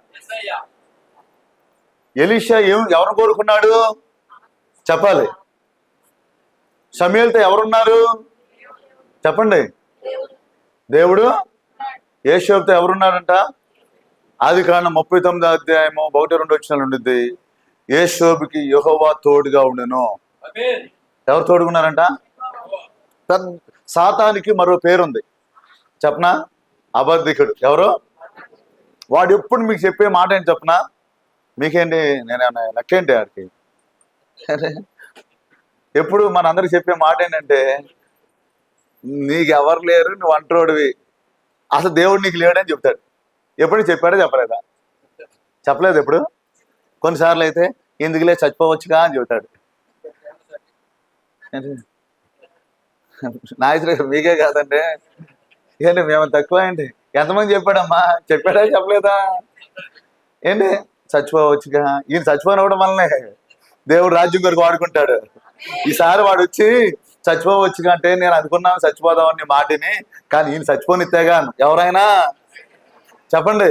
Speaker 1: ఎలీషా ఎవరు కోరుకున్నాడు చెప్పాలి. సమూయేలుతో ఎవరున్నారు చెప్పండి? దేవుడు. యేషూతో ఎవరున్నారంట? ఆదికాండం 39వ అధ్యాయము 1-2 వచనాలు ఉండిద్ది. యేషూకి యెహోవా తోడుగా ఉండెను. ఎవరు తోడుకున్నారంట? సాతానికి మరో పేరుంది చెప్పనా? అబద్ధికుడు. ఎవరు వాడు? ఎప్పుడు మీకు చెప్పే మాట ఏంటి చెప్పనా? మీకేంటి, నేనేమన్నా లెక్కేంటి ఆడికి? ఎప్పుడు మనందరికి చెప్పే మాట ఏంటంటే, నీకు ఎవరు లేరు, నువ్వు అంటోడివి, అసలు దేవుడు నీకు లేడని చెప్తాడు. ఎప్పుడు చెప్పాడో చెప్పలేదా? చెప్పలేదు ఎప్పుడు. కొన్నిసార్లు అయితే ఎందుకులే చచ్చిపోవచ్చుగా అని చెబుతాడు. నాయకుడు మీకే కాదండి, ఏంటి మేము తక్కువ ఏంటి? ఎంతమంది చెప్పాడమ్మా? చెప్పాడా చెప్పలేదా? ఏంటి చచ్చిపోవచ్చుగా? ఈయన చచ్చిపోయినవడం వల్లనే దేవుడు రాజ్యం కొరకు వాడుకుంటాడు. ఈసారి వాడు వచ్చి చచ్చిపోవచ్చుగా అంటే నేను అనుకున్నాను చచ్చిపోదామని మాటిని, కానీ ఈయన చచ్చిపోనిస్తేగా. ఎవరైనా చెప్పండి,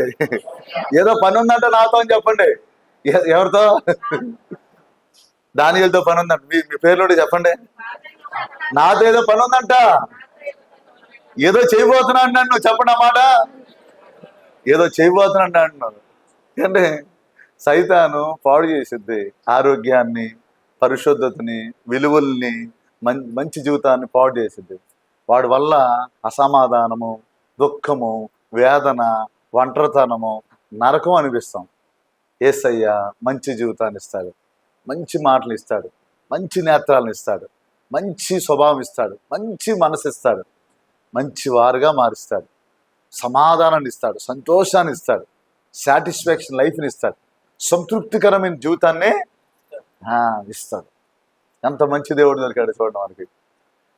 Speaker 1: ఏదో పని ఉందంట నాతో అని చెప్పండి. ఎవరితో? దానియేలుతో పని ఉందంట. మీ పేర్లోనే చెప్పండి. నాతో ఏదో పని ఉందంట, ఏదో చేయబోతున్నా అంటున్నాను. నువ్వు చెప్పండి అన్నమాట. ఏదో చేయబోతున్నా అంటున్నాను. అంటే సైతాను పాడు చేసిద్ది ఆరోగ్యాన్ని, పరిశుద్ధతని, విలువల్ని, మంచి జీవితాన్ని పాడు చేసిద్ది. వాడి వల్ల అసమాధానము, దుఃఖము, వేదన, ఒంటరితనము, నరకం అనిపిస్తాం. యేసయ్య మంచి జీవితాన్ని ఇస్తాడు, మంచి మాటలు ఇస్తాడు, మంచి నేత్రాలను ఇస్తాడు, మంచి స్వభావం ఇస్తాడు, మంచి మనసు ఇస్తాడు, మంచి వారుగా మారుస్తాడు, సమాధానాన్ని ఇస్తాడు, సంతోషాన్ని ఇస్తాడు, సాటిస్ఫాక్షన్ లైఫ్ని ఇస్తాడు, సంతృప్తికరమైన జీవితాన్ని ఇస్తాడు. ఎంత మంచి దేవుడు దొరికాడు చూడడం మనకి.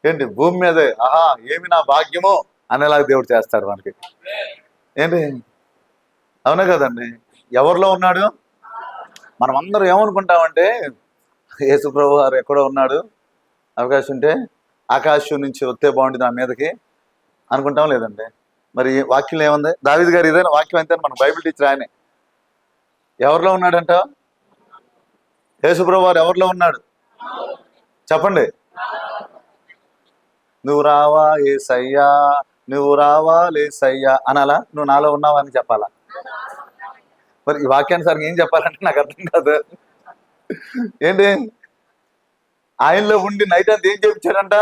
Speaker 1: ఏంటి భూమి మీదే ఆహా ఏమి నా భాగ్యమో అనేలాగా దేవుడు చేస్తాడు మనకి. ఏంటి అవునా కదండి? ఎవరిలో ఉన్నాడు? మనం అందరం ఏమనుకుంటామంటే యేసు ప్రభు వారు ఎక్కడో ఉన్నాడు, అవకాశం ఉంటే ఆకాశం నుంచి వస్తే బాగుంటుంది నా మీదకి అనుకుంటాం లేదండి. మరి వాక్యం ఏముంది? దావీదు గారు ఇదేనా వాక్యం అంతే. మన బైబిల్ టీచర్ ఆయనే. ఎవరిలో ఉన్నాడంట? యేసు ప్రభు వారు ఎవరిలో ఉన్నాడు చెప్పండి? నువ్వు రావా యేసయ్యా, నువ్వు రావా యేసయ్యా అనాలా? నువ్వు నాలో ఉన్నావా అని చెప్పాలా? మరి ఈ వాక్యానుసారం ఏం చెప్పాలంటే నాకు అర్థం కాదు. ఏంటి ఆయనలో ఉండి నైట్ అంతా ఏం చెప్పించాడంట?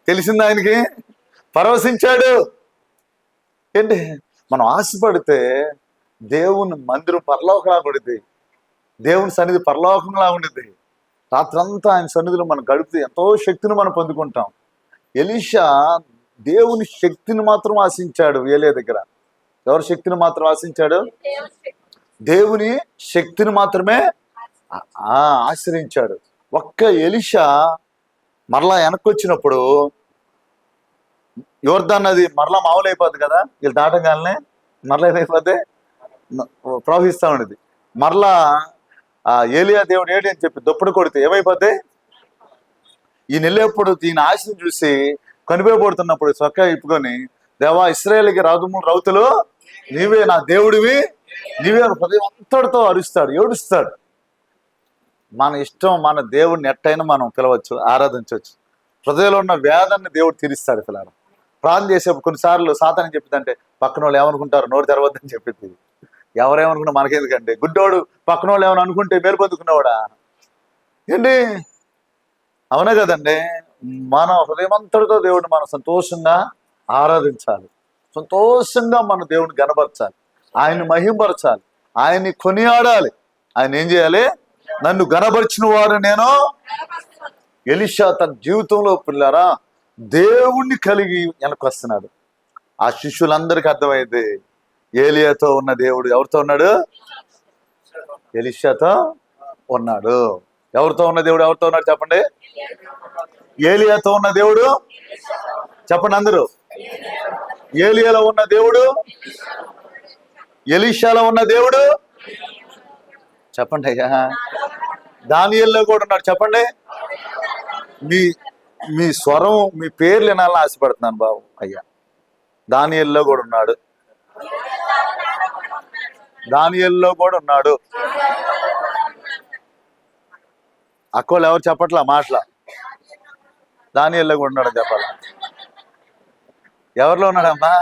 Speaker 1: తెలిసింది ఆయనకి, పరవశించాడు. ఏంటి మనం ఆశపడితే దేవుని మందిరం పరలోకంలా ఉండిద్ది, దేవుని సన్నిధి పరలోకంలా ఉండిద్ది. రాత్రంతా ఆయన సన్నిధిలో మనం గడిపితే ఎంతో శక్తిని మనం పొందుకుంటాం. ఎలీషా దేవుని శక్తిని మాత్రం ఆశించాడు. ఏలియా దగ్గర ఎవరి శక్తిని మాత్రం ఆశించాడు? దేవుని శక్తిని మాత్రమే ఆశ్రయించాడు. ఒక్క ఎలీషా మరలా వెనక్కి వచ్చినప్పుడు యోర్దాన్ నది మరలా మామూలు అయిపోద్ది కదా, వీళ్ళు దాటగానే మరలా ఏదైపోద్ది, ప్రవహిస్తా ఉండేది. మరలా ఏలియా దేవుడు ఏంటి అని చెప్పి దుప్పటి కొడితే ఏమైపోద్ది? ఈయన వెళ్ళేప్పుడు ఈయన ఆశను చూసి కనిపోబడుతున్నప్పుడు చొక్కా ఇప్పుకొని, దేవా ఇశ్రాయేలుకి రౌతులు నీవే, నా దేవుడివి నీవే హృదయం అంతటితో అరుస్తాడు, ఏడుస్తాడు. మన ఇష్టం, మన దేవుడిని ఎట్టయినా మనం పిలవచ్చు, ఆరాధించవచ్చు. హృదయంలో ఉన్న వేదన్ని దేవుడు తీరుస్తాడు. పిల్లలు ప్రార్థన చేసేప్పుడు కొన్నిసార్లు సాతాను చెప్పిందంటే పక్కన వాళ్ళు ఏమనుకుంటారు, నోరు తెరవద్దని చెప్పింది. ఎవరేమనుకున్నా మనకెందుకంటే, గుడ్డోడు పక్కన వాళ్ళు ఏమైనా అనుకుంటే మేలు పొందుకున్నవాడా ఏంటి? అవునా కదండి? మన హృదయమంతటితో దేవుడిని మనం సంతోషంగా ఆరాధించాలి, సంతోషంగా మన దేవుడిని గనపరచాలి, ఆయన్ని మహింపరచాలి, ఆయన్ని కొనియాడాలి. ఆయన ఏం చేయాలి? నన్ను గనపరిచిన వారు నేను. ఎలీషా తన జీవితంలో పిల్లరా దేవుణ్ణి కలిగి వెనకొస్తున్నాడు. ఆ శిష్యులందరికీ అర్థమైంది, ఏలియాతో ఉన్న దేవుడు ఎవరితో ఉన్నాడు? ఎలీషాతో ఉన్నాడు. ఎవరితో ఉన్న దేవుడు ఎవరితో ఉన్నాడు చెప్పండి? ఏలియాతో ఉన్న దేవుడు చెప్పండి అందరూ. ఏలియాలో ఉన్న దేవుడు, ఎలీషాలో ఉన్న దేవుడు చెప్పండి అయ్యా. దానియేలులో కూడా ఉన్నాడు చెప్పండి. మీ స్వరం, మీ పేర్లు వినాలని ఆశపడుతున్నాను బాబు అయ్యా. దానియేలులో కూడా ఉన్నాడు, దానియేలులో కూడా ఉన్నాడు. అక్కోళ్ళు ఎవరు చెప్పట్లా మాటల, దానియేలులో కూడా ఉన్నాడు చెప్పాలి. ఎవరిలో ఉన్నాడమ్మా?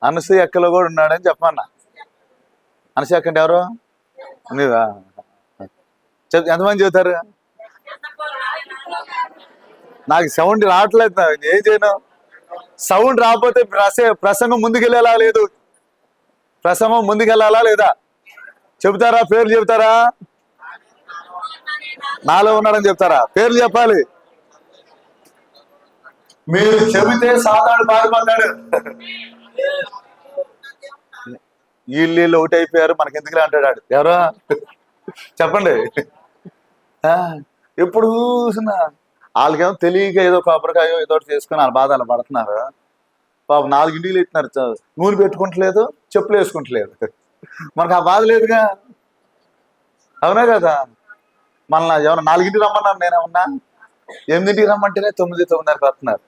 Speaker 1: అనసూయ అక్కలో కూడా ఉన్నాడని చెప్పమన్నా. అనసూయ అక్క అంటే ఎవరు? నీవా? ఎంతమంది చెబుతారు? నాకు సౌండ్ రావట్లేదు, ఏం చేయను. సౌండ్ రాకపోతే ప్రసంగం ముందుకెళ్ళాలా లేదు? ప్రసంగం ముందుకెళ్ళాలా లేదా? చెబుతారా? పేర్లు చెబుతారా? నాలో ఉన్నాడని చెప్తారా? పేర్లు చెప్పాలి. మీరు చెబితే సాతాడు పారిపోతాడు. వీళ్ళు ఒకటి అయిపోయారు, మనకి ఎందుకులే అంటాడు. ఎవరో చెప్పండి. ఎప్పుడు చూసినా వాళ్ళకేమో తెలియక ఏదో కొబ్బరికాయో ఏదో చేసుకుని వాళ్ళ బాధలు పడుతున్నారు. పాపం 4 ఇంటికి ఎత్తున్నారు, నూనె పెట్టుకుంటలేదు, చెప్పులు వేసుకుంటలేదు. మనకు ఆ బాధ లేదుగా, అవునా కదా? మన ఎవరు 4 రమ్మన్నారు, నేనేమన్నా 8 రమ్మంటేనే 9-9:30 వస్తున్నారు.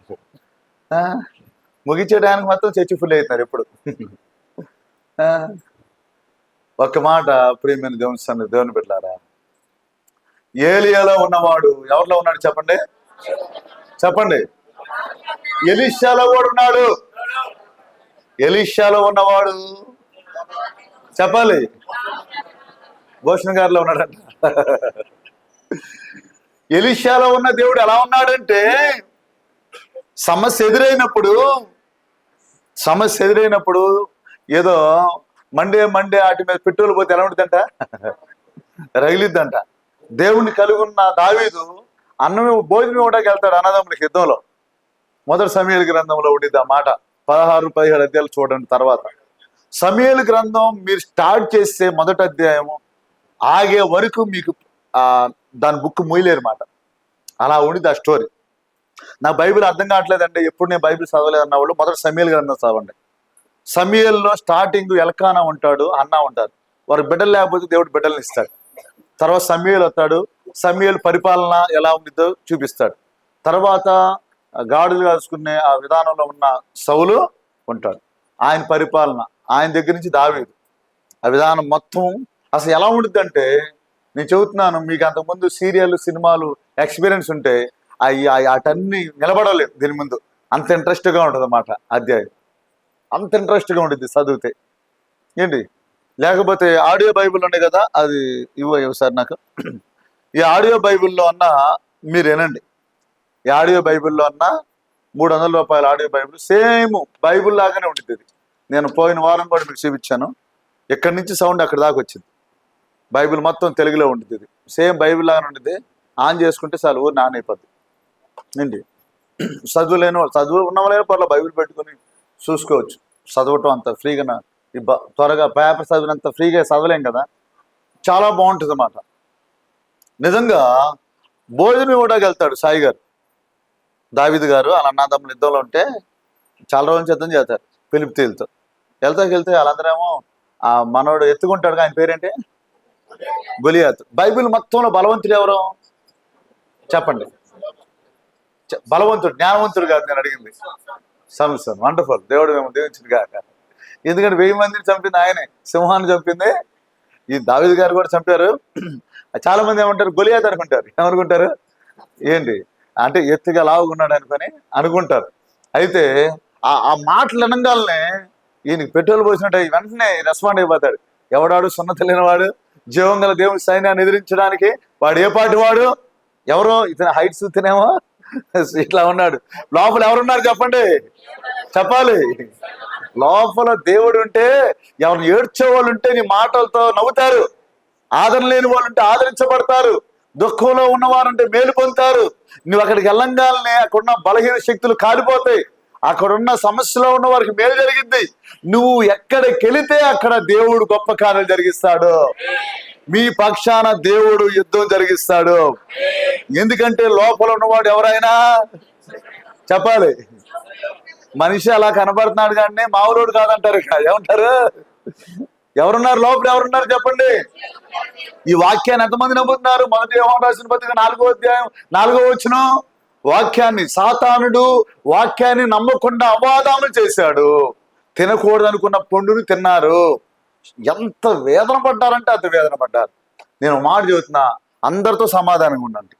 Speaker 1: ముగించేయడానికి మొత్తం చర్చి ఫుల్ అవుతున్నారు ఎప్పుడు. ఒక్క మాట ప్రియమైన దేవుని బిడ్డలారా, ఏలియాలో ఉన్నవాడు ఎవరిలో ఉన్నాడు చెప్పండి? చెప్పండి. ఎలీషాలో కూడా ఉన్నాడు. ఎలీషాలో ఉన్నవాడు చెప్పాలి. భూషణ్ గారిలో ఉన్నాడంట. ఎలీషాలో ఉన్న దేవుడు ఎలా ఉన్నాడంటే, సమస్య ఎదురైనప్పుడు ఏదో మండే వాటి మీద పెట్రోల్ పోతే ఎలా ఉంటుందంట? రగిలిద్దంట. దేవుణ్ణి కలిగి ఉన్న దావీదు భోజనం ఇవ్వడానికి వెళ్తాడు అన్నదమ్ములకి యుద్ధంలో. 1 సమూయేలు గ్రంథంలో ఉండిద్ది ఆ మాట. 16-17 అధ్యాయాలు చూడండి. తర్వాత సమూయేలు గ్రంథం మీరు స్టార్ట్ చేస్తే మొదటి అధ్యాయము ఆగే వరకు మీకు దాని బుక్ మూయలేరు మాట. అలా ఉండిద్ది ఆ స్టోరీ. నాకు బైబిల్ అర్థం కావట్లేదంటే, ఎప్పుడు నేను బైబిల్ చదవలేదన్న వాళ్ళు 1 సమూయేలు గ్రంథం చదవండి. సమూయేలులో స్టార్టింగ్ ఎల్కానా ఉంటాడు, అన్నా ఉంటారు. వారు బిడ్డలు లేకపోతే దేవుడు బిడ్డలను ఇస్తాడు. తర్వాత సమూయేలు వస్తాడు, సమూయేలు పరిపాలన ఎలా ఉండిద్దో చూపిస్తాడు. తర్వాత గాడులు కాసుకునే ఆ విధానంలో ఉన్న సౌలు ఉంటాడు, ఆయన పరిపాలన, ఆయన దగ్గర నుంచి దావీదు, ఆ విధానం మొత్తం అసలు ఎలా ఉండిద్ది అంటే, నేను చెబుతున్నాను మీకు, అంతకుముందు సీరియల్ సినిమాలు ఎక్స్పీరియన్స్ ఉంటే వాటన్ని నిలబడలేదు దీని ముందు. అంత ఇంట్రెస్ట్గా ఉంటుంది అన్నమాట అధ్యాయం, అంత ఇంట్రెస్ట్గా ఉంటుంది చదివితే. ఏంటి లేకపోతే ఆడియో బైబిల్ ఉన్నాయి కదా, అది ఇవ్వవు సార్ నాకు. ఈ ఆడియో బైబిల్లో అన్నా మీరు వినండి. ఈ ఆడియో బైబిల్లో అన్నా ₹300 ఆడియో బైబిల్, సేమ్ బైబిల్ లాగానే ఉంటుంది ఇది. నేను పోయిన వారం కూడా మీకు చూపించాను. ఇక్కడి నుంచి సౌండ్ అక్కడ దాకా వచ్చింది. బైబిల్ మొత్తం తెలుగులో ఉంటుంది ఇది, సేమ్ బైబిల్ లాగానే ఉంటుంది. ఆన్ చేసుకుంటే చాలు ఊరు నాన్ అయిపోద్ది. ఏంటి చదువు ఉన్న వాళ్ళే పర్లేదు, బైబిల్ పెట్టుకుని చూసుకోవచ్చు. చదవటం అంత ఫ్రీగా, త్వరగా పేపర్ చదివినంత ఫ్రీగా చదవలేం కదా. చాలా బాగుంటుంది అన్నమాట. నిజంగా భోజనం ఇవ్వడానికి వెళ్తాడు సాయి గారు, దావీదు గారు. వాళ్ళ అన్నదమ్ములు యుద్ధంలో ఉంటే చాలా రోజులు సిద్ధం చేస్తారు ఫిలిష్తీయులతో. వెళ్తే వాళ్ళందరేమో ఆ మనోడు ఎత్తుకుంటాడు, ఆయన పేరేంటి? గొలియాతు. బైబిల్ మొత్తంలో బలవంతుడు ఎవరు చెప్పండి? బలవంతుడు, జ్ఞానవంతుడు కాదు నేను అడిగింది. సంవత్సరం వండర్ఫుల్. దేవుడు మేము దీవించింది కాక. ఎందుకంటే 1000 మందిని చంపింది ఆయనే, సింహాన్ని చంపింది. ఈ దావీదు గారు కూడా చంపారు. చాలా మంది ఏమంటారు? గొలియాతు అనుకుంటారు. ఏమనుకుంటారు? ఏంటి అంటే ఎత్తుగా లావుకున్నాడు అనుకుంటారు. అయితే ఆ మాటలు అనగానే ఈయనకి పెట్రోల్ పోసినట్టు వెంటనే రెస్పాండ్ అయిపోతాడు. ఎవడాడు సున్నతి లేనివాడు, జీవం గల దేవుని సైన్యాన్ని ఎదిరించడానికి వాడు ఏ పాటి వాడు? ఎవరో ఇతని హైట్ చూస్తేనేమో ఇట్లా ఉన్నాడు. లోపల ఎవరున్నారు చెప్పండి? చెప్పాలి. లోపల దేవుడు ఉంటే, ఎవరు ఏడ్చే వాళ్ళు ఉంటే నీ మాటలతో నవ్వుతారు, ఆదరణ లేని వాళ్ళు ఉంటే ఆదరించబడతారు, దుఃఖంలో ఉన్నవారంటే మేలు పొందుతారు. నువ్వు అక్కడికి వెళ్ళంగానే అక్కడున్న బలహీన శక్తులు కాలిపోతాయి, అక్కడున్న సమస్యలో ఉన్న వారికి మేలు జరిగింది. నువ్వు ఎక్కడికి వెళితే అక్కడ దేవుడు గొప్ప కార్యాలు జరిగిస్తాడు. మీ పక్షాన దేవుడు యుద్ధం జరిగిస్తాడు. ఎందుకంటే లోపల ఉన్నవాడు ఎవరైనా చెప్పాలి. మనిషి అలా కనబడుతున్నాడు కానీ మామూలుడు కాదంటారు. ఏమంటారు? ఎవరున్నారు లోపల? ఎవరున్నారు చెప్పండి. ఈ వాక్యాన్ని ఎంతమంది నమ్ముతున్నారు? 1 యోహాను రాసిన పత్రిక 4వ అధ్యాయం 4వ వచనం. వాక్యాన్ని సాతానుడు వాక్యాన్ని నమ్మకుండా అవాదాములు చేశాడు. తినకూడదు అనుకున్న పండుని తిన్నారు. ఎంత వేదన పడ్డారంటే అంత వేదన పడ్డారు. నేను మాట చెబుతున్నా, అందరితో సమాధానంగా ఉండండి.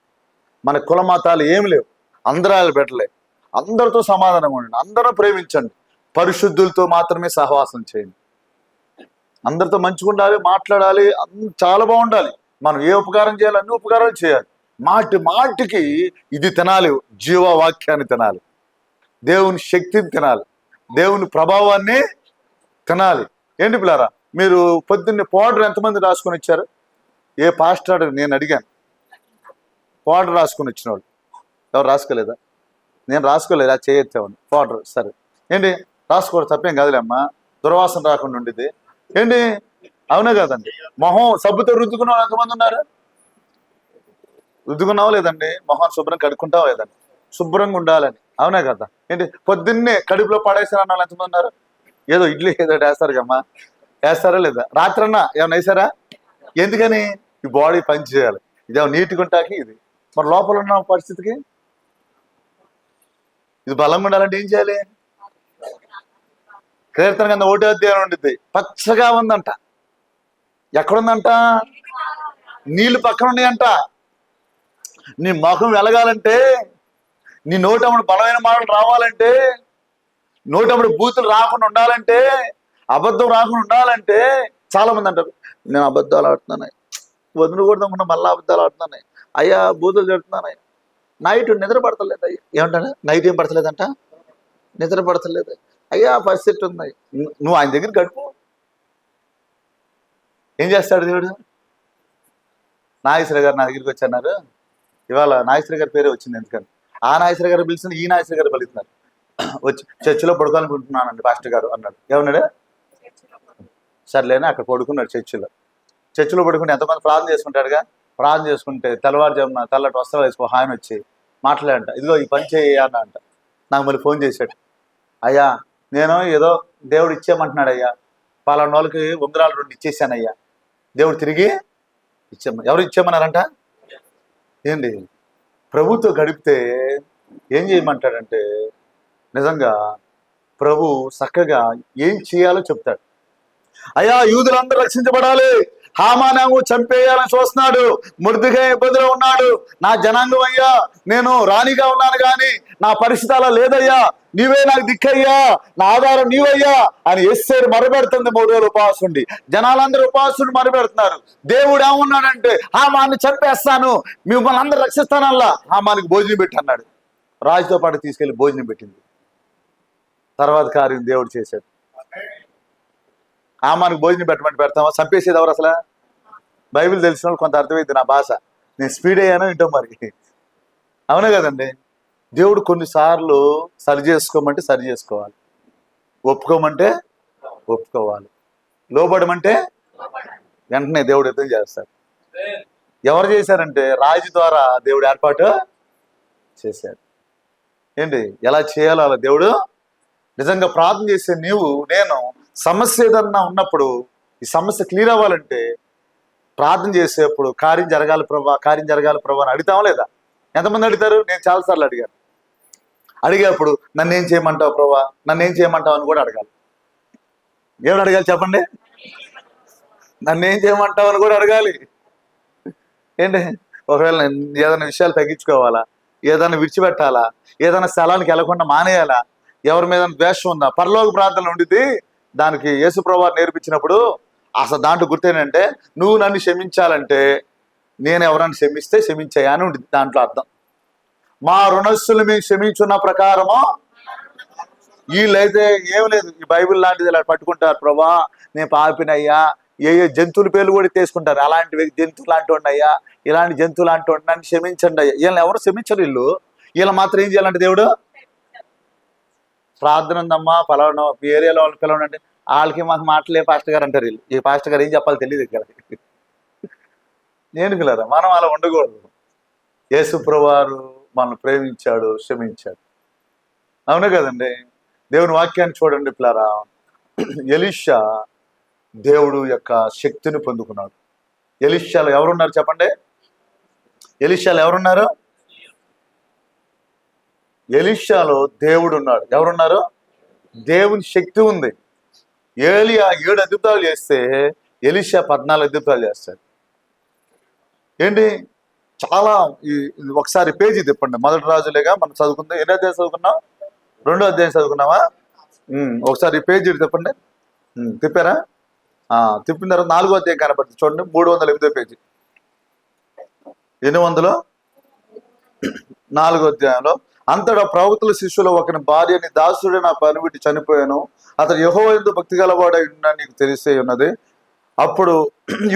Speaker 1: మన కుల మతాలు ఏమి లేవు, అందరాలు పెట్టలే. అందరితో సమాధానంగా ఉండండి, అందరూ ప్రేమించండి, పరిశుద్ధులతో మాత్రమే సహవాసం చేయండి. అందరితో మంచిగా ఉండాలి, మాట్లాడాలి, చాలా బాగుండాలి. మనం ఏ ఉపకారం చేయాలి, అన్ని ఉపకారాలు చేయాలి. మాటి మాటికి ఇది తినాలి, జీవవాక్యాన్ని తినాలి, దేవుని శక్తిని తినాలి, దేవుని ప్రభావాన్ని తినాలి. ఏంటి పిల్లారా, మీరు పొద్దున్నే పౌడర్ ఎంతమంది రాసుకొని ఇచ్చారు? ఏ పాస్టర్ నేను అడిగాను, పౌడర్ రాసుకొని వచ్చిన వాళ్ళు ఎవరు రాసుకోలేదా? నేను రాసుకోలేదా? చేయొచ్చామని పౌడర్. సరే ఏంటి రాసుకోవడం తప్పేం కాదులే అమ్మా, దుర్వాసన రాకుండా ఉండేది ఏంటి? అవునా కదండి. మొహం సబ్బుతో రుద్దుకున్న వాళ్ళు ఎంతమంది ఉన్నారు? రుద్దుకున్నావా లేదండి? మొహం శుభ్రం కడుక్కుంటావా లేదండి? శుభ్రంగా ఉండాలని. అవునా కదా? ఏంటి పొద్దున్నే కడుపులో పడేసారు అన్న వాళ్ళు ఎంతమంది ఉన్నారు? ఏదో ఇడ్లీ ఏదో వేస్తారు కమ్మా, వేస్తారా లేదా? రాత్రన్నా ఏమన్నా వేసారా? ఎందుకని? ఈ బాడీ పని చేయాలి, ఇదేమో నీట్గా ఉంటాకి. ఇది మరి లోపల ఉన్న పరిస్థితికి ఇది బలంగా ఉండాలంటే ఏం చేయాలి? కీర్తన కింద 1వ అధ్యాయం ఉండిద్ది, పచ్చగా ఉందంట. ఎక్కడుందంట? నీళ్లు పక్కన ఉన్నాయంట. నీ ముఖం వెలగాలంటే, నీ నోటముడు బలమైన మాటలు రావాలంటే, నోటముడు బూతులు రాకుండా ఉండాలంటే, అబద్ధం రాకుండా ఉండాలంటే, చాలా మంది అంటారు నేను అబద్ధాలు ఆడుతున్నాను, వదిలికూడదనుకున్నా మళ్ళీ అబద్ధాలు ఆడుతున్నాను, అయ్యా బూతులు చెడుతున్నాను, నైట్ నిద్ర పడతలేదు. అయ్యా ఏమంటాను? నైట్ ఏం పడతలేదంట, నిద్ర పడతలేదు. అయ్యా పరిస్థితి ఉంది. నువ్వు ఆయన దగ్గర గడుపు. ఏం చేస్తాడు దేవుడు? నాగేశ్వర గారు నా దగ్గరికి వచ్చన్నారు. ఇవాళ నాగేశ్వర గారి పేరే వచ్చింది. ఎందుకని? ఆ నాగేశ్వర గారు పిలిచిన ఈ నాగేశ్వర గారు పలుకుతున్నారు. వచ్చి చర్చిలో పడుకోవాలనుకుంటున్నానండి పాస్టర్ గారు అన్నాడు. ఏమన్నాడు? సర్లేని అక్కడ పడుకున్నాడు చర్చిలో పడుకుంటే ఎంతమంది ప్రార్థన చేసుకుంటాడుగా. ప్రార్థన చేసుకుంటే తెల్లవారుజామున తెల్లటి వస్త్రాలు వేసుకో హామీ వచ్చి మాట్లాడంట, ఇదిగో ఈ పని చేయాలన్న అంట. నాకు మళ్ళీ ఫోన్ చేశాడు, అయ్యా నేను ఏదో దేవుడు ఇచ్చేయమంటున్నాడు అయ్యా, పలానా వాళ్ళకి ఉంగరాలు 2 ఇచ్చేసానయ్యా, దేవుడు తిరిగి ఎవరు ఇచ్చేయమన్నారంట? ఏంటి? ప్రభుతో గడిపితే ఏం చేయమంటాడంటే, నిజంగా ప్రభు చక్కగా ఏం చేయాలో చెప్తాడు. అయ్యా యూదులందరూ రక్షించబడాలి, హామానేమో చంపేయాలని చూస్తున్నాడు, మొర్దెకై ఇబ్బందిలో ఉన్నాడు, నా జనాంగం అయ్యా, నేను రాణిగా ఉన్నాను కానీ నా పరిస్థితి అలా లేదయ్యా, నీవే నాకు దిక్కయ్యా, నా ఆధారం నీవయ్యా అని ఎస్తేరు మొరబెడుతుంది. 3 రోజులు ఉపవాసం ఉండి జనాలందరూ ఉపవాసం మొరబెడుతున్నారు. దేవుడు ఏమన్నాడంటే, హామాన్ని చంపేస్తాను, మిమ్మల్ని అందరూ రక్షిస్తానల్లా. హామానికి భోజనం పెట్టి అన్నాడు. రాజుతో పాటు తీసుకెళ్లి భోజనం పెట్టింది. తర్వాత కార్యం దేవుడు చేశాడు. హామానికి భోజనం పెట్టమంటే పెడతామా? చంపేసేది ఎవరు అసలు? బైబిల్ తెలిసిన వాళ్ళు కొంత అర్థమైంది నా భాష, నేను స్పీడ్ అయ్యానో ఏంటో మరి. అవునా కదండి? దేవుడు కొన్నిసార్లు సరి చేసుకోమంటే సరి చేసుకోవాలి, ఒప్పుకోమంటే ఒప్పుకోవాలి, లోబడమంటే వెంటనే దేవుడు యుద్ధం చేస్తాడు. ఎవరు చేశారంటే రాజు ద్వారా దేవుడు ఏర్పాటు చేశాడు. ఏంటి ఎలా చేయాలో అలా దేవుడు. నిజంగా ప్రార్థన చేసే నీవు నేను సమస్య ఏదన్నా ఉన్నప్పుడు ఈ సమస్య క్లియర్ అవ్వాలంటే ప్రార్థన చేసేప్పుడు కార్యం జరగాలి ప్రభా, కార్యం జరగాలి ప్రభా అని అడుగుతావా లేదా? ఎంతమంది అడుగుతారు? నేను చాలాసార్లు అడిగాను. అడిగేప్పుడు నన్ను ఏం చేయమంటావు ప్రభా, నన్ను ఏం చేయమంటావు అని కూడా అడగాలి. ఏమని అడగాలి చెప్పండి? నన్ను ఏం చేయమంటావు అని కూడా అడగాలి. ఏంటి? ఒకవేళ ఏదైనా విషయాలు తగ్గించుకోవాలా, ఏదైనా విడిచిపెట్టాలా, ఏదైనా స్థలానికి వెళ్లకుండా మానేయాలా, ఎవరి మీద ద్వేషం ఉందా, పరలోక ప్రార్థన ఉండిద్ది. దానికి యేసు ప్రభువు నేర్పించినప్పుడు అసలు దాంట్లో గుర్తేనంటే, నువ్వు నన్ను క్షమించాలంటే నేను ఎవరైనా క్షమిస్తే క్షమించాయా అని ఉండిద్ది దాంట్లో అర్థం. మా రుణస్సులు మేము క్షమించున్న ప్రకారము. వీళ్ళైతే ఏం లేదు, ఈ బైబిల్ లాంటిది ఇలా పట్టుకుంటారు, ప్రభా నేను పాపినయ్యా, ఏ జంతువుల పేర్లు కూడా తీసుకుంటారు, అలాంటి జంతువు లాంటి ఉన్నాయ్యా, ఇలాంటి జంతువు లాంటి నన్ను క్షమించండి అయ్యా. వీళ్ళని ఎవరు క్షమించరు. వీళ్ళు మాత్రం ఏం చేయాలంటే దేవుడు ప్రార్థన ఉందమ్మా పలానా ఏరియాలో వాళ్ళు పిలవనంటే వాళ్ళకి మాకు మాటలే పాస్టర్ గారు అంటారు. వీళ్ళు ఈ పాస్టర్ గారు ఏం చెప్పాలి తెలియదు ఇక్కడ. నేను పిల్లరా మనం అలా ఉండకూడదు. యేసు ప్రభువారు మనల్ని ప్రేమించాడు, క్షమించాడు. అవును కదండి? దేవుని వాక్యాన్ని చూడండి పిల్లరా. ఎలీషా దేవుడు యొక్క శక్తిని పొందుకున్నాడు. ఎలీషాలో ఎవరున్నారు చెప్పండి? ఎలీషాలో ఎవరున్నారు? ఎలీషాలో దేవుడు ఉన్నాడు. ఎవరున్నారు? దేవుని శక్తి ఉంది. ఏలియా 7 అద్భుతాలు చేస్తే ఎలీషా 14 అద్భుతాలు చేస్తాడు. ఏంటి చాలా ఒకసారి పేజీ తిప్పండి. మొదటి రాజులేగా మనం చదువుకుందాం. ఎన్ని అధ్యాయం చదువుకున్నాం? 2వ అధ్యాయం చదువుకున్నావా? ఒకసారి పేజీ తిప్పండి. తిప్పారా? తిప్పిన తర్వాత 4వ అధ్యాయం కనపడుతుంది చూడండి. 308వ పేజీ. 804వ అధ్యాయంలో అంతటా ప్రవక్తల శిష్యులు ఒకని భార్యని దాసుడే నా పనివిటి చనిపోయాను, అతడు యెహోవా యందు భక్తి గలవాడై ఉన్నాడని నీకు తెలిసే ఉన్నది.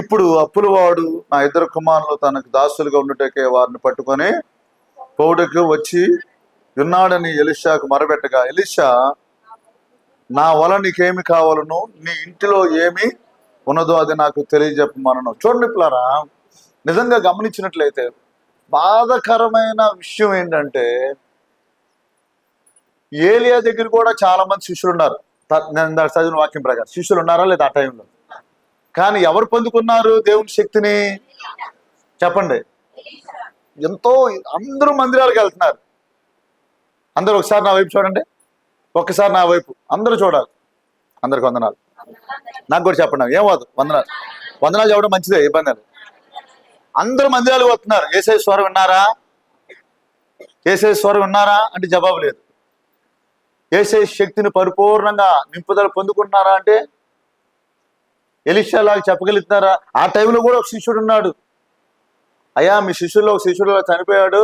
Speaker 1: ఇప్పుడు అప్పుల వాడు నా 2 కుమారులు తనకు దాసులుగా ఉండుటకే వారిని పట్టుకొని పౌడకు వచ్చి ఉన్నాడని ఎలీషాకు మొరబెట్టగా, ఎలీషా నా వల్ల నీకేమి కావాలను, నీ ఇంటిలో ఏమి ఉన్నదో అది నాకు తెలియజెప్పమనను. చూడండి పిల్లరా, నిజంగా గమనించినట్లయితే బాధాకరమైన విషయం ఏంటంటే ఏలియా దగ్గర కూడా చాలా మంది శిష్యులు ఉన్నారు. నేను చదివిన వాక్యం ప్రకారం శిష్యులు ఉన్నారా లేదా ఆ టైంలో? కానీ ఎవరు పొందుకున్నారు దేవుని శక్తిని చెప్పండి? ఎంతో అందరూ మందిరాలకు వెళ్తున్నారు. అందరూ ఒకసారి నా వైపు చూడండి, ఒక్కసారి నా వైపు అందరూ చూడాలి. అందరికి వందనాలు. నాకు కూడా చెప్పండి, ఏం వద్దు, వందనాలు చెప్పడం మంచిదే, ఇబ్బంది లేదు. అందరూ మందిరాలకు వస్తున్నారు. యేసయ్య స్వరం విన్నారా? యేసయ్య స్వరం విన్నారా అంటే జవాబు లేదు. యేసయ్య శక్తిని పరిపూర్ణంగా నింపుదల పొందుకుంటున్నారా అంటే ఎలీషా లాగా చెప్పగలుగుతున్నారా? ఆ టైంలో కూడా ఒక శిష్యుడు ఉన్నాడు. అయ్యా మీ శిష్యుల్లో ఒక శిష్యుడు చనిపోయాడు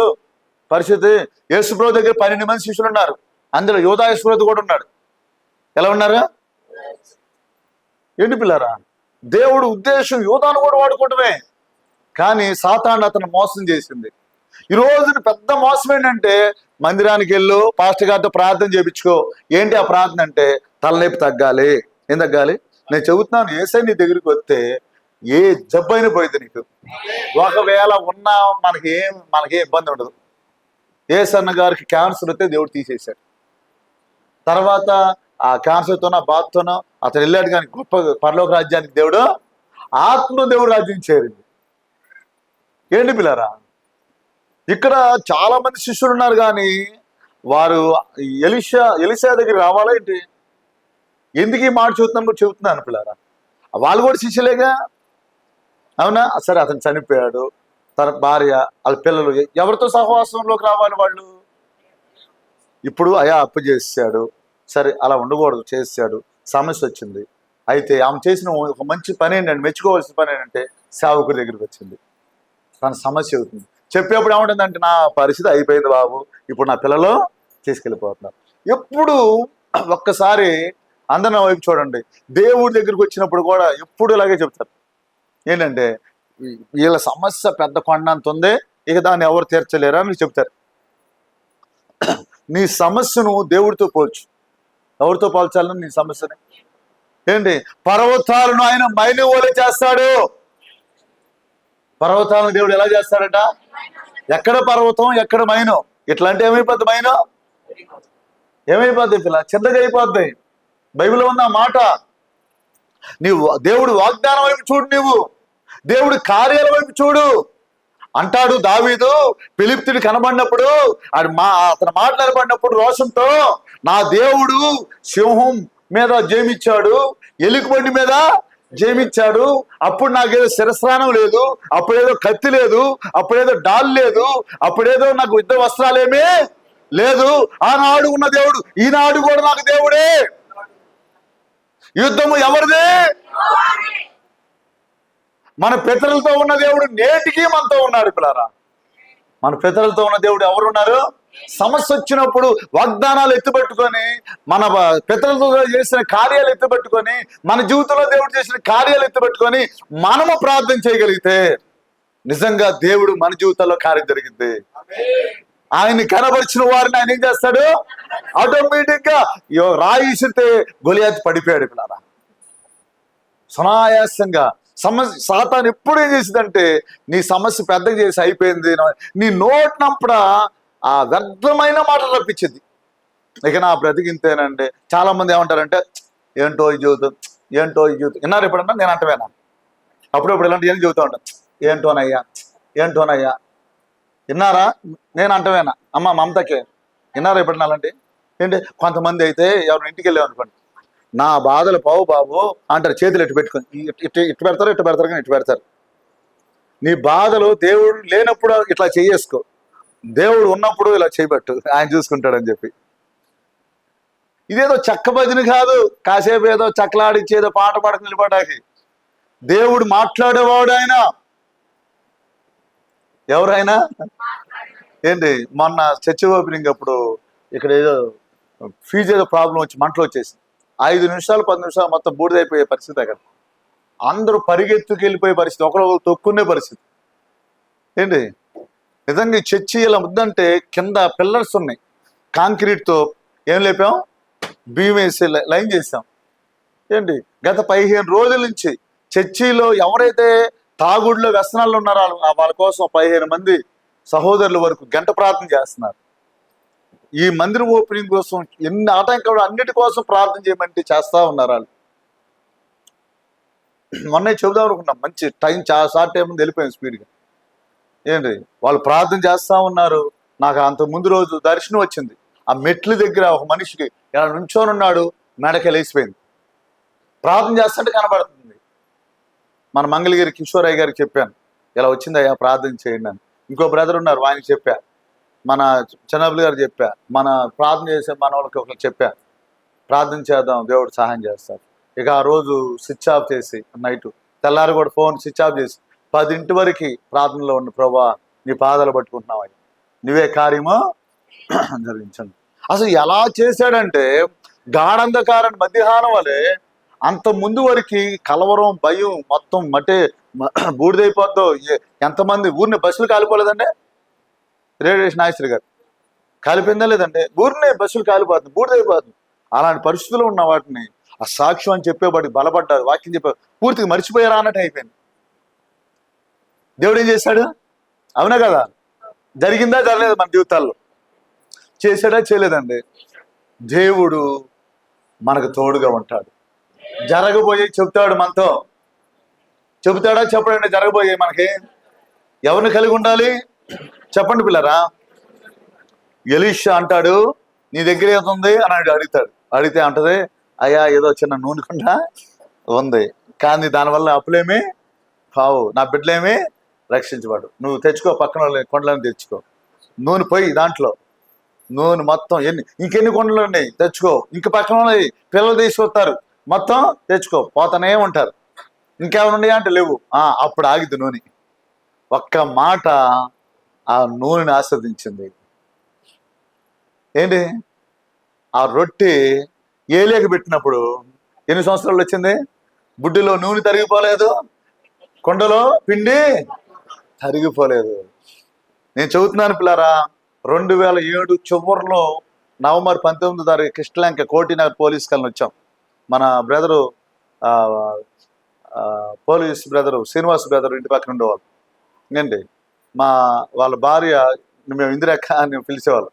Speaker 1: పరిస్థితి. యేసుప్రభు దగ్గర 12 మంది శిష్యులు ఉన్నారు. అందులో యోధా యేసుప్రభు కూడా ఉన్నాడు. ఎలా ఉన్నారు? ఏంటి పిల్లరా, దేవుడు ఉద్దేశం యోధాను కూడా వాడుకోవటమే. కానీ సాతాను అతను మోసం చేసింది. ఈ రోజున పెద్ద మోసం ఏంటంటే మందిరానికి వెళ్ళు, పాస్టర్ గారితో ప్రార్థన చేయించుకో. ఏంటి ఆ ప్రార్థన అంటే తలనొప్పి తగ్గాలి. ఏం తగ్గాలి? నేను చెబుతున్నాను, యేసయ్య నీ దగ్గరికి వస్తే ఏ జబ్బైనా పోయింది నీకు. ఒకవేళ ఉన్నా మనకే ఇబ్బంది ఉండదు. యేసన్న గారికి క్యాన్సర్ వస్తే దేవుడు తీసేశాడు. తర్వాత ఆ క్యాన్సర్తోనో బాధతోనో అతను వెళ్ళాడు. కానీ గొప్ప పరలోక రాజ్యానికి దేవుడు దేవుడు రాజ్యం చేరింది. ఏంటి పిల్లరా, ఇక్కడ చాలా మంది శిష్యులు ఉన్నారు. కానీ వారు ఎలీషా దగ్గర రావాలా ఏంటి? ఎందుకు ఈ మాట చెబుతున్నాను పిల్లరా, వాళ్ళు కూడా శిష్యులేగా. అవునా? సరే, అతను చనిపోయాడు, తన భార్య వాళ్ళ పిల్లలు ఎవరితో సహవాసంలోకి రావాలి వాళ్ళు? ఇప్పుడు అయా అప్పు చేసాడు, సరే అలా ఉండకూడదు, చేసాడు, సమస్య వచ్చింది. అయితే ఆమె చేసిన ఒక మంచి పని ఏంటంటే, మెచ్చుకోవాల్సిన పని ఏంటంటే సేవకుడి దగ్గరికి వచ్చింది. తన సమస్య అవుతుంది. చెప్పేప్పుడు ఏముంటుందంటే నా పరిస్థితి అయిపోయింది బాబు, ఇప్పుడు నా పిల్లలు తీసుకెళ్ళిపోతున్నారు. ఎప్పుడు ఒక్కసారి అందరి వైపు చూడండి. దేవుడి దగ్గరికి వచ్చినప్పుడు కూడా ఎప్పుడు ఇలాగే చెప్తారు. ఏంటంటే వీళ్ళ సమస్య పెద్ద కొండంత ఉంది, ఇక దాన్ని ఎవరు తీర్చలేరా అని చెప్తారు. నీ సమస్యను దేవుడితో పోల్చు. ఎవరితో పోల్చాలని నీ సమస్యని? ఏంటి? పర్వతాలను ఆయన మైని ఓలే చేస్తాడు. పర్వతాలను దేవుడు ఎలా చేస్తాడట? ఎక్కడ పర్వతం ఎక్కడ మైనం? ఇట్లా అంటే ఏమైపోద్ది? మైనం ఏమైపోద్ది పిల్ల? చిన్నగా అయిపోద్ది. బైబిల్లో ఉన్న మాట. నీవు దేవుడు వాగ్దానం వైపు చూడు, నీవు దేవుడి కార్యాల వైపు చూడు అంటాడు దావీదు. ఫిలిష్తీయుడు కనబడినప్పుడు అతను మాట్లాడబడినప్పుడు రోషంతో, నా దేవుడు సింహం మీద జయమిచ్చాడు, ఎలుగుబంటి మీద జయమిచ్చాడు. అప్పుడు నాకేదో శిరస్నానం లేదు, అప్పుడేదో కత్తి లేదు, అప్పుడేదో డాల్ లేదు, అప్పుడేదో నాకు యుద్ధ వస్త్రాలేమీ లేదు. ఆనాడు ఉన్న దేవుడు ఈనాడు కూడా నాకు దేవుడే. యుద్ధము ఎవరిదే? మన పితరులతో ఉన్న దేవుడు నేటికి మనతో ఉన్నాడు పిల్లరా. మన పితరులతో ఉన్న దేవుడు ఎవరున్నారు? సమస్య వచ్చినప్పుడు వాగ్దానాలు ఎత్తుపెట్టుకొని, మన పితరులతో చేసిన కార్యాలు ఎత్తుపెట్టుకొని, మన జీవితంలో దేవుడు చేసిన కార్యాలు ఎత్తుపెట్టుకొని మనము ప్రార్థన చేయగలిగితే నిజంగా దేవుడు మన జీవితంలో కార్యం జరిగింది. ఆయన్ని కనబరిచిన వారిని ఆయన ఏం చేస్తాడు? ఆటోమేటిక్ గా రాయి ఇసిరితే గొలియాతు పడిపోయాడు పిల్లరా. సునాయాసంగా సాతాను ఎప్పుడు ఏం చేసిందంటే నీ సమస్య పెద్దగా చేసి అయిపోయింది, నీ నోటినప్పుడ ఆ వ్యర్థమైన మాటలు రప్పించింది. ఇక నా బ్రతికింతేనంటే చాలా మంది ఏమంటారంటే, ఏంటో ఈ జీవితం, ఏంటో ఈ జీవితం విన్నారు ఎప్పుడన్నా? నేను అంటవేనా? అప్పుడప్పుడు ఇలాంటి ఏం చెబుతూ ఉంటాను, ఏంటోనయ్యా ఏంటోనయ్యా. విన్నారా? నేను అంటవేనా? అమ్మ మమతకే విన్నారా ఎప్పుడన్నా అలాంటి? ఏంటి కొంతమంది అయితే ఎవరి ఇంటికి వెళ్ళాం అనుకోండి, నా బాధలు పావు బాబు అంటారు, చేతులు ఎట్టు పెట్టుకొని ఇట్టు పెడతారు, ఇట్టు పెడతారు, కానీ ఇట్టు పెడతారు. నీ బాధలు దేవుడు లేనప్పుడు ఇట్లా చేసుకో, దేవుడు ఉన్నప్పుడు ఇలా చేయబట్టు, ఆయన చూసుకుంటాడని చెప్పి. ఇదేదో చెక్క భజన కాదు, కాసేపు ఏదో చక్కలాడిచ్చేదో పాట పాడక నిలబడాకి. దేవుడు మాట్లాడేవాడు ఆయన. ఎవరైనా ఏంటి మొన్న చర్చ్ ఓపెనింగ్ అప్పుడు ఇక్కడ ఏదో ఫీజు ఏదో ప్రాబ్లం వచ్చి మంటలు వచ్చేసి 5 నిమిషాలు 10 నిమిషాలు మొత్తం బూడిదైపోయే పరిస్థితి. అక్కడ అందరూ పరిగెత్తుకు వెళ్ళిపోయే పరిస్థితి, ఒకరు తొక్కునే పరిస్థితి. ఏంటి నిజంగా ఈ చర్చి ఇలా ముద్దంటే కింద పిల్లర్స్ ఉన్నాయి, కాంక్రీట్తో ఏం లేపాం, బియ్యం వేసి లైన్ చేసాం. ఏంటి గత 15 రోజుల నుంచి చర్చిలో ఎవరైతే తాగుడులో వ్యసనాలు ఉన్నారో వాళ్ళ కోసం 15 మంది సహోదరుల వరకు గంట ప్రార్థన చేస్తున్నారు. ఈ మందిరం ఓపెనింగ్ కోసం ఎన్ని ఆటంకాలు, అన్నిటి కోసం ప్రార్థన చేయమంటే చేస్తా ఉన్నారు వాళ్ళు. మొన్న చెబుదాం అనుకున్నాం, మంచి టైం చాలా షార్ట్ టైం ముందు వెళ్ళిపోయాం స్పీడ్గా. ఏంటి వాళ్ళు ప్రార్థన చేస్తా ఉన్నారు. నాకు అంత ముందు రోజు దర్శనం వచ్చింది. ఆ మెట్ల దగ్గర ఒక మనిషికి ఇలా నుంచొని ఉన్నాడు, మెడకే లేచిపోయింది. ప్రార్థన చేస్తుంటే కనబడుతుంది. మన మంగళగిరి కిషోరయ్య గారికి చెప్పాను, ఇలా వచ్చిందయ్యా ప్రార్థన చేయండి అని. ఇంకో బ్రదర్ ఉన్నారు, ఆయనకి చెప్పా. మన చిన్నబ్బులు గారు చెప్పా. మన ప్రార్థన చేసే మన వాళ్ళకి ఒకరికి చెప్పా, ప్రార్థన చేద్దాం, దేవుడు సహాయం చేస్తారు. ఇక ఆ రోజు స్విచ్ ఆఫ్ చేసి నైట్ తెల్లారి కూడా ఫోన్ స్విచ్ ఆఫ్ చేసి 10 వరకు ప్రార్థనలో ఉన్న, ప్రభా నీ పాదాలు పట్టుకుంటున్నావు, నువ్వే కార్యమో జరిగించండి. అసలు ఎలా చేశాడంటే గాఢంధకారాన్ని మధ్యాహ్నం వలె అంత ముందు వరకు కలవరం, భయం, మొత్తం బూడిదైపోద్దో. ఎంతమంది ఊరిని బస్సులు కాలిపోలేదండి, రేడియేషన్ నాయశ్రీ గారు కాలిపోయిందా లేదంటే, ఊరినే బస్సులు కాలిపోతుంది, బూడిదైపోతుంది. అలాంటి పరిస్థితులు ఉన్న వాటిని ఆ సాక్ష్యం అని చెప్పేవాడికి బలపడ్డారు, వాక్యం చెప్పారు, పూర్తిగా మర్చిపోయారా అన్నట్టు అయిపోయింది. దేవుడు ఏం చేశాడు? అవునా కదా? జరిగిందా జరగలేదు మన జీవితాల్లో? చేశాడా చేయలేదండి? దేవుడు మనకు తోడుగా ఉంటాడు. జరగబోయే చెప్తాడు మనతో. చెబుతాడా చెప్పడండి? జరగబోయే మనకి ఎవరిని కలిగి ఉండాలి చెప్పండి పిల్లరా? ఎలీషా అంటాడు, నీ దగ్గర ఏదుంది అని అడుగుతాడు. అడిగితే అంటది, అయ్యా ఏదో చిన్న నూనె కుండ ఉంది, కానీ దానివల్ల అప్పులేమి కావు, నా బిడ్డలేమి రక్షించబడు. నువ్వు తెచ్చుకో, పక్కన కొండలను తెచ్చుకో, నూనె పోయి దాంట్లో నూనె మొత్తం ఇంకెన్ని కొండలు ఉన్నాయి తెచ్చుకో, ఇంక పక్కన ఉన్నాయి, పిల్లలు తీసుకొస్తారు, మొత్తం తెచ్చుకో, పోతానే ఉంటారు. ఇంకేమైనా ఉన్నాయా అంటే లేవు. అప్పుడు ఆగిద్ది నూనె. ఒక్క మాట ఆ నూనెని ఆస్వాదించింది. ఏంటి ఆ రొట్టె ఏలియాకి పెట్టినప్పుడు ఎన్ని సంవత్సరాలు వచ్చింది? బుడ్డిలో నూనె తరిగిపోలేదు, కొండలో పిండి తరిగిపోలేదు. నేను చెబుతున్నాను పిల్లారా, 2007 చివరిలో నవంబర్ 19వ తారీఖు కృష్ణలంక కోటినగర్ పోలీస్ కాలనీ వచ్చాం. మన brother police brother Srinivas brother ఇంటి పక్కన ఉండేవాళ్ళు. ఏంటి వాళ్ళ భార్య మేము ఇందిరక్క అని పిలిచేవాళ్ళు,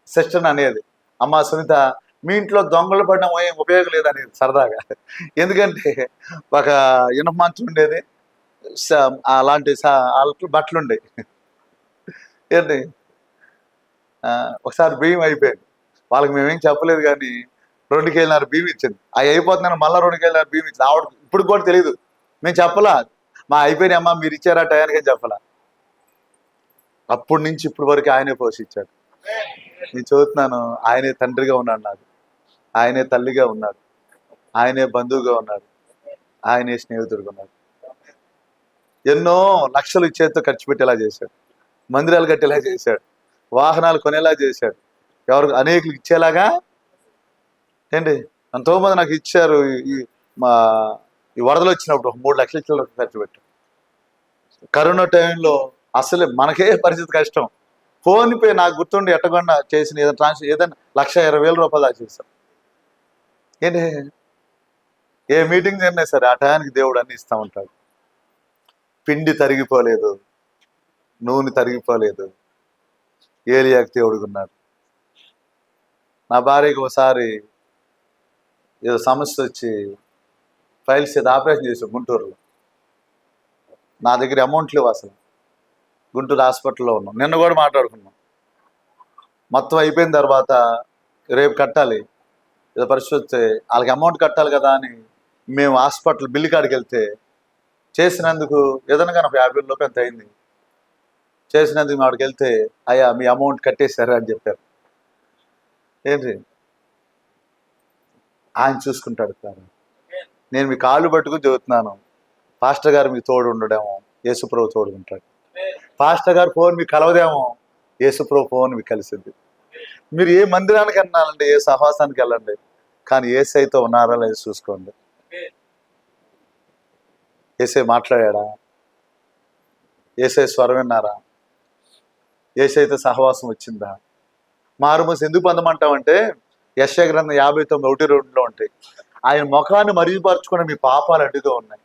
Speaker 1: సిస్టర్ అనేది. అమ్మ సునీత, మీ ఇంట్లో దొంగలు పడిన ఏం ఉపయోగం లేదనేది సరదాగా. ఎందుకంటే ఒక ఇనుప మంచం ఉండేది, అలాంటి బట్టలు ఉండేవి. ఏంటి ఒకసారి బియ్యం అయిపోయింది, వాళ్ళకి మేమేం చెప్పలేదు, కానీ 2 కేజీలన్నర బియ్యం ఇచ్చింది. అవి అయిపోతున్నాను, మళ్ళీ 2 కేజీలన్నర బియ్యం ఇచ్చింది. ఆవిడ ఇప్పుడు కూడా తెలియదు, మేము చెప్పలా, మా అయిపోయినాయి అమ్మ మీరు ఇచ్చారా టయానికేం చెప్పలా. అప్పటి నుంచి ఇప్పటి వరకు ఆయనే పోషించాడు. నేను చదువుతున్నాను, ఆయనే తండ్రిగా ఉన్నాడు నాకు, ఆయనే తల్లిగా ఉన్నాడు, ఆయనే బంధువుగా ఉన్నాడు, ఆయనే స్నేహితుడిగా ఉన్నాడు. ఎన్నో లక్షలు చేతితో ఖర్చు పెట్టేలా చేశాడు, మందిరాలు కట్టేలా చేశాడు, వాహనాలు కొనేలా చేశాడు, ఎవరికి అనేకులకు ఇచ్చేలాగా. ఏంటి ఎంతోమంది నాకు ఇచ్చారు. ఈ వరదలు వచ్చినప్పుడు 3 లక్షల చిల్లర ఖర్చు పెట్టాడు. కరోనా టైంలో అసలు మనకే పరిస్థితి కష్టం. ఫోన్పే నాకు గుర్తుండి ఎట్టకుండా చేసిన ఏదైనా ఏదైనా 1,20,000 రూపాయలు దాకా చేశాం. ఏంటి ఏ మీటింగ్ జరిగినా సరే ఆ టయానికి దేవుడు అన్ని ఇస్తూ ఉంటాడు. పిండి తరిగిపోలేదు, నూనె తరిగిపోలేదు, ఏలియాకి దేవుడుకున్నాడు. నా భార్యకి ఒకసారి ఏదో సమస్య వచ్చి ఫైల్స్ ఏదో ఆపరేషన్ చేసాం గుంటూరులో. నా దగ్గర అమౌంట్ లేవు అసలు. గుంటూరు హాస్పిటల్లో ఉన్నాం. నిన్న కూడా మాట్లాడుకున్నాం. మొత్తం అయిపోయిన తర్వాత రేపు కట్టాలి, ఏదో పరిస్థితి వస్తే వాళ్ళకి అమౌంట్ కట్టాలి కదా అని మేము హాస్పిటల్ బిల్లు కాడికి వెళ్తే చేసినందుకు ఏదైనా కానీ 50 లోపు ఎంత అయింది. చేసినందుకు మేము వాడికి వెళ్తే అయ్యా మీ అమౌంట్ కట్టేశారు అని చెప్పారు. ఏంటి ఆయన చూసుకుంటాడు సార్. నేను మీ కాళ్ళు పట్టుకుని చెబుతున్నాను, పాస్టర్ గారు మీకు తోడు ఉండడేమో, యేసుప్రభు తోడు ఉంటాడు. పాస్టర్ గారు ఫోన్ మీకు కలవదేమో, యేసుప్రభు ఫోన్ మీకు కలిసింది. మీరు ఏ మందిరానికి వెళ్ళాలండి, ఏ సహవాసానికి వెళ్ళండి, కానీ ఏసైతో ఉన్నారా లేదు చూసుకోండి. ఏసై మాట్లాడా, ఏసై స్వరం విన్నారా, ఏసైతో సహవాసం వచ్చిందా? మారుమూసి ఎందుకు పొందమంటామంటే యెషయా గ్రంథం 59:1-2 ఉంటాయి. ఆయన ముఖాన్ని మరుగుపరుచుకుని మీ పాపాలు అడ్డుగా ఉన్నాయి.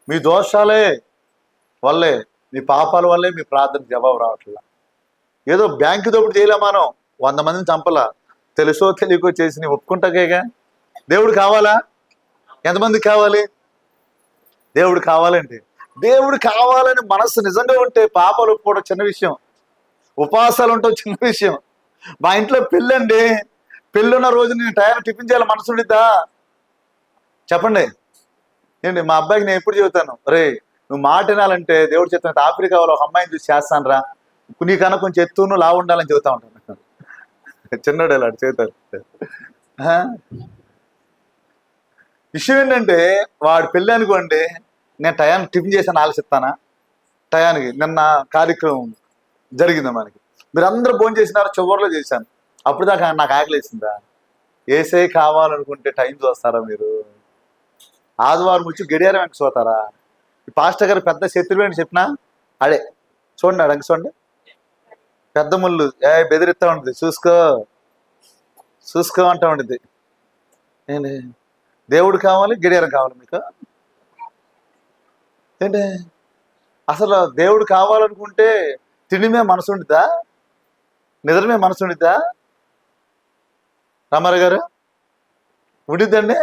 Speaker 1: మీ దోషాలే వల్లే, మీ పాపాల వల్లే మీ ప్రార్థన జవాబు రావట్లా. ఏదో బ్యాంకు దోపిడీ చేయలే, మనం 100 మందిని చంపలా, తెలుసో తెలియకో చేసి నీ ఒప్పుకుంటాకేగా. దేవుడు కావాలా? ఎంతమందికి కావాలి? దేవుడు కావాలండి. దేవుడు కావాలని మనసు నిజంగా ఉంటే పాపాలు ఒప్పుకోవడం చిన్న విషయం, ఉపవాసాలు ఉండటం చిన్న విషయం. మా ఇంట్లో పెళ్ళండి, పెళ్ళున్న రోజు నేను టైం టిఫిన్ చేయాలి మనసు ఉండిద్దా చెప్పండి? ఏంటి మా అబ్బాయికి నేను ఎప్పుడు చెబుతాను, రే నువ్వు మాట వినాలంటే దేవుడు చెప్తాను, ఆఫ్రికాలో ఒక అమ్మాయిని చూసి చేస్తాను రా, నీకన్నా కొంచెం ఎత్తును లావు ఉండాలని చెబుతా ఉంటాను. చిన్నడు అలాంటి చేతారు. విషయం ఏంటంటే వాడు పెళ్ళి అనుకోండి, నేను టయానికి టిఫిన్ చేశాను ఆలోచిస్తానా? టయానికి నిన్న కార్యక్రమం జరిగింది మనకి, మీరు అందరూ భోజనం చేసినారు, చివరిలో చేశాను. అప్పుడు దాకా నాకు ఆకలేసిందా? ఏసై కావాలనుకుంటే టైం చూస్తారా మీరు? ఆదివారం వచ్చి గడియారం వెంక చూస్తారా? ఈ పాస్టర్ గారు పెద్ద శత్రువు అని చెప్పినా అడే చూడండి, అడంక చూడండి, పెద్ద ముళ్ళు బెదిరిస్తా ఉంటుంది, చూసుకో అంటా ఉంటుంది. ఏంటి దేవుడు కావాలి, గడియారం కావాలి మీకు? ఏంటి అసలు దేవుడు కావాలనుకుంటే తిండిమే మనసు ఉండిద్దా, నిద్రమే మనసు ఉండిద్దా? రామారావు గారు ఉండిద్దండి.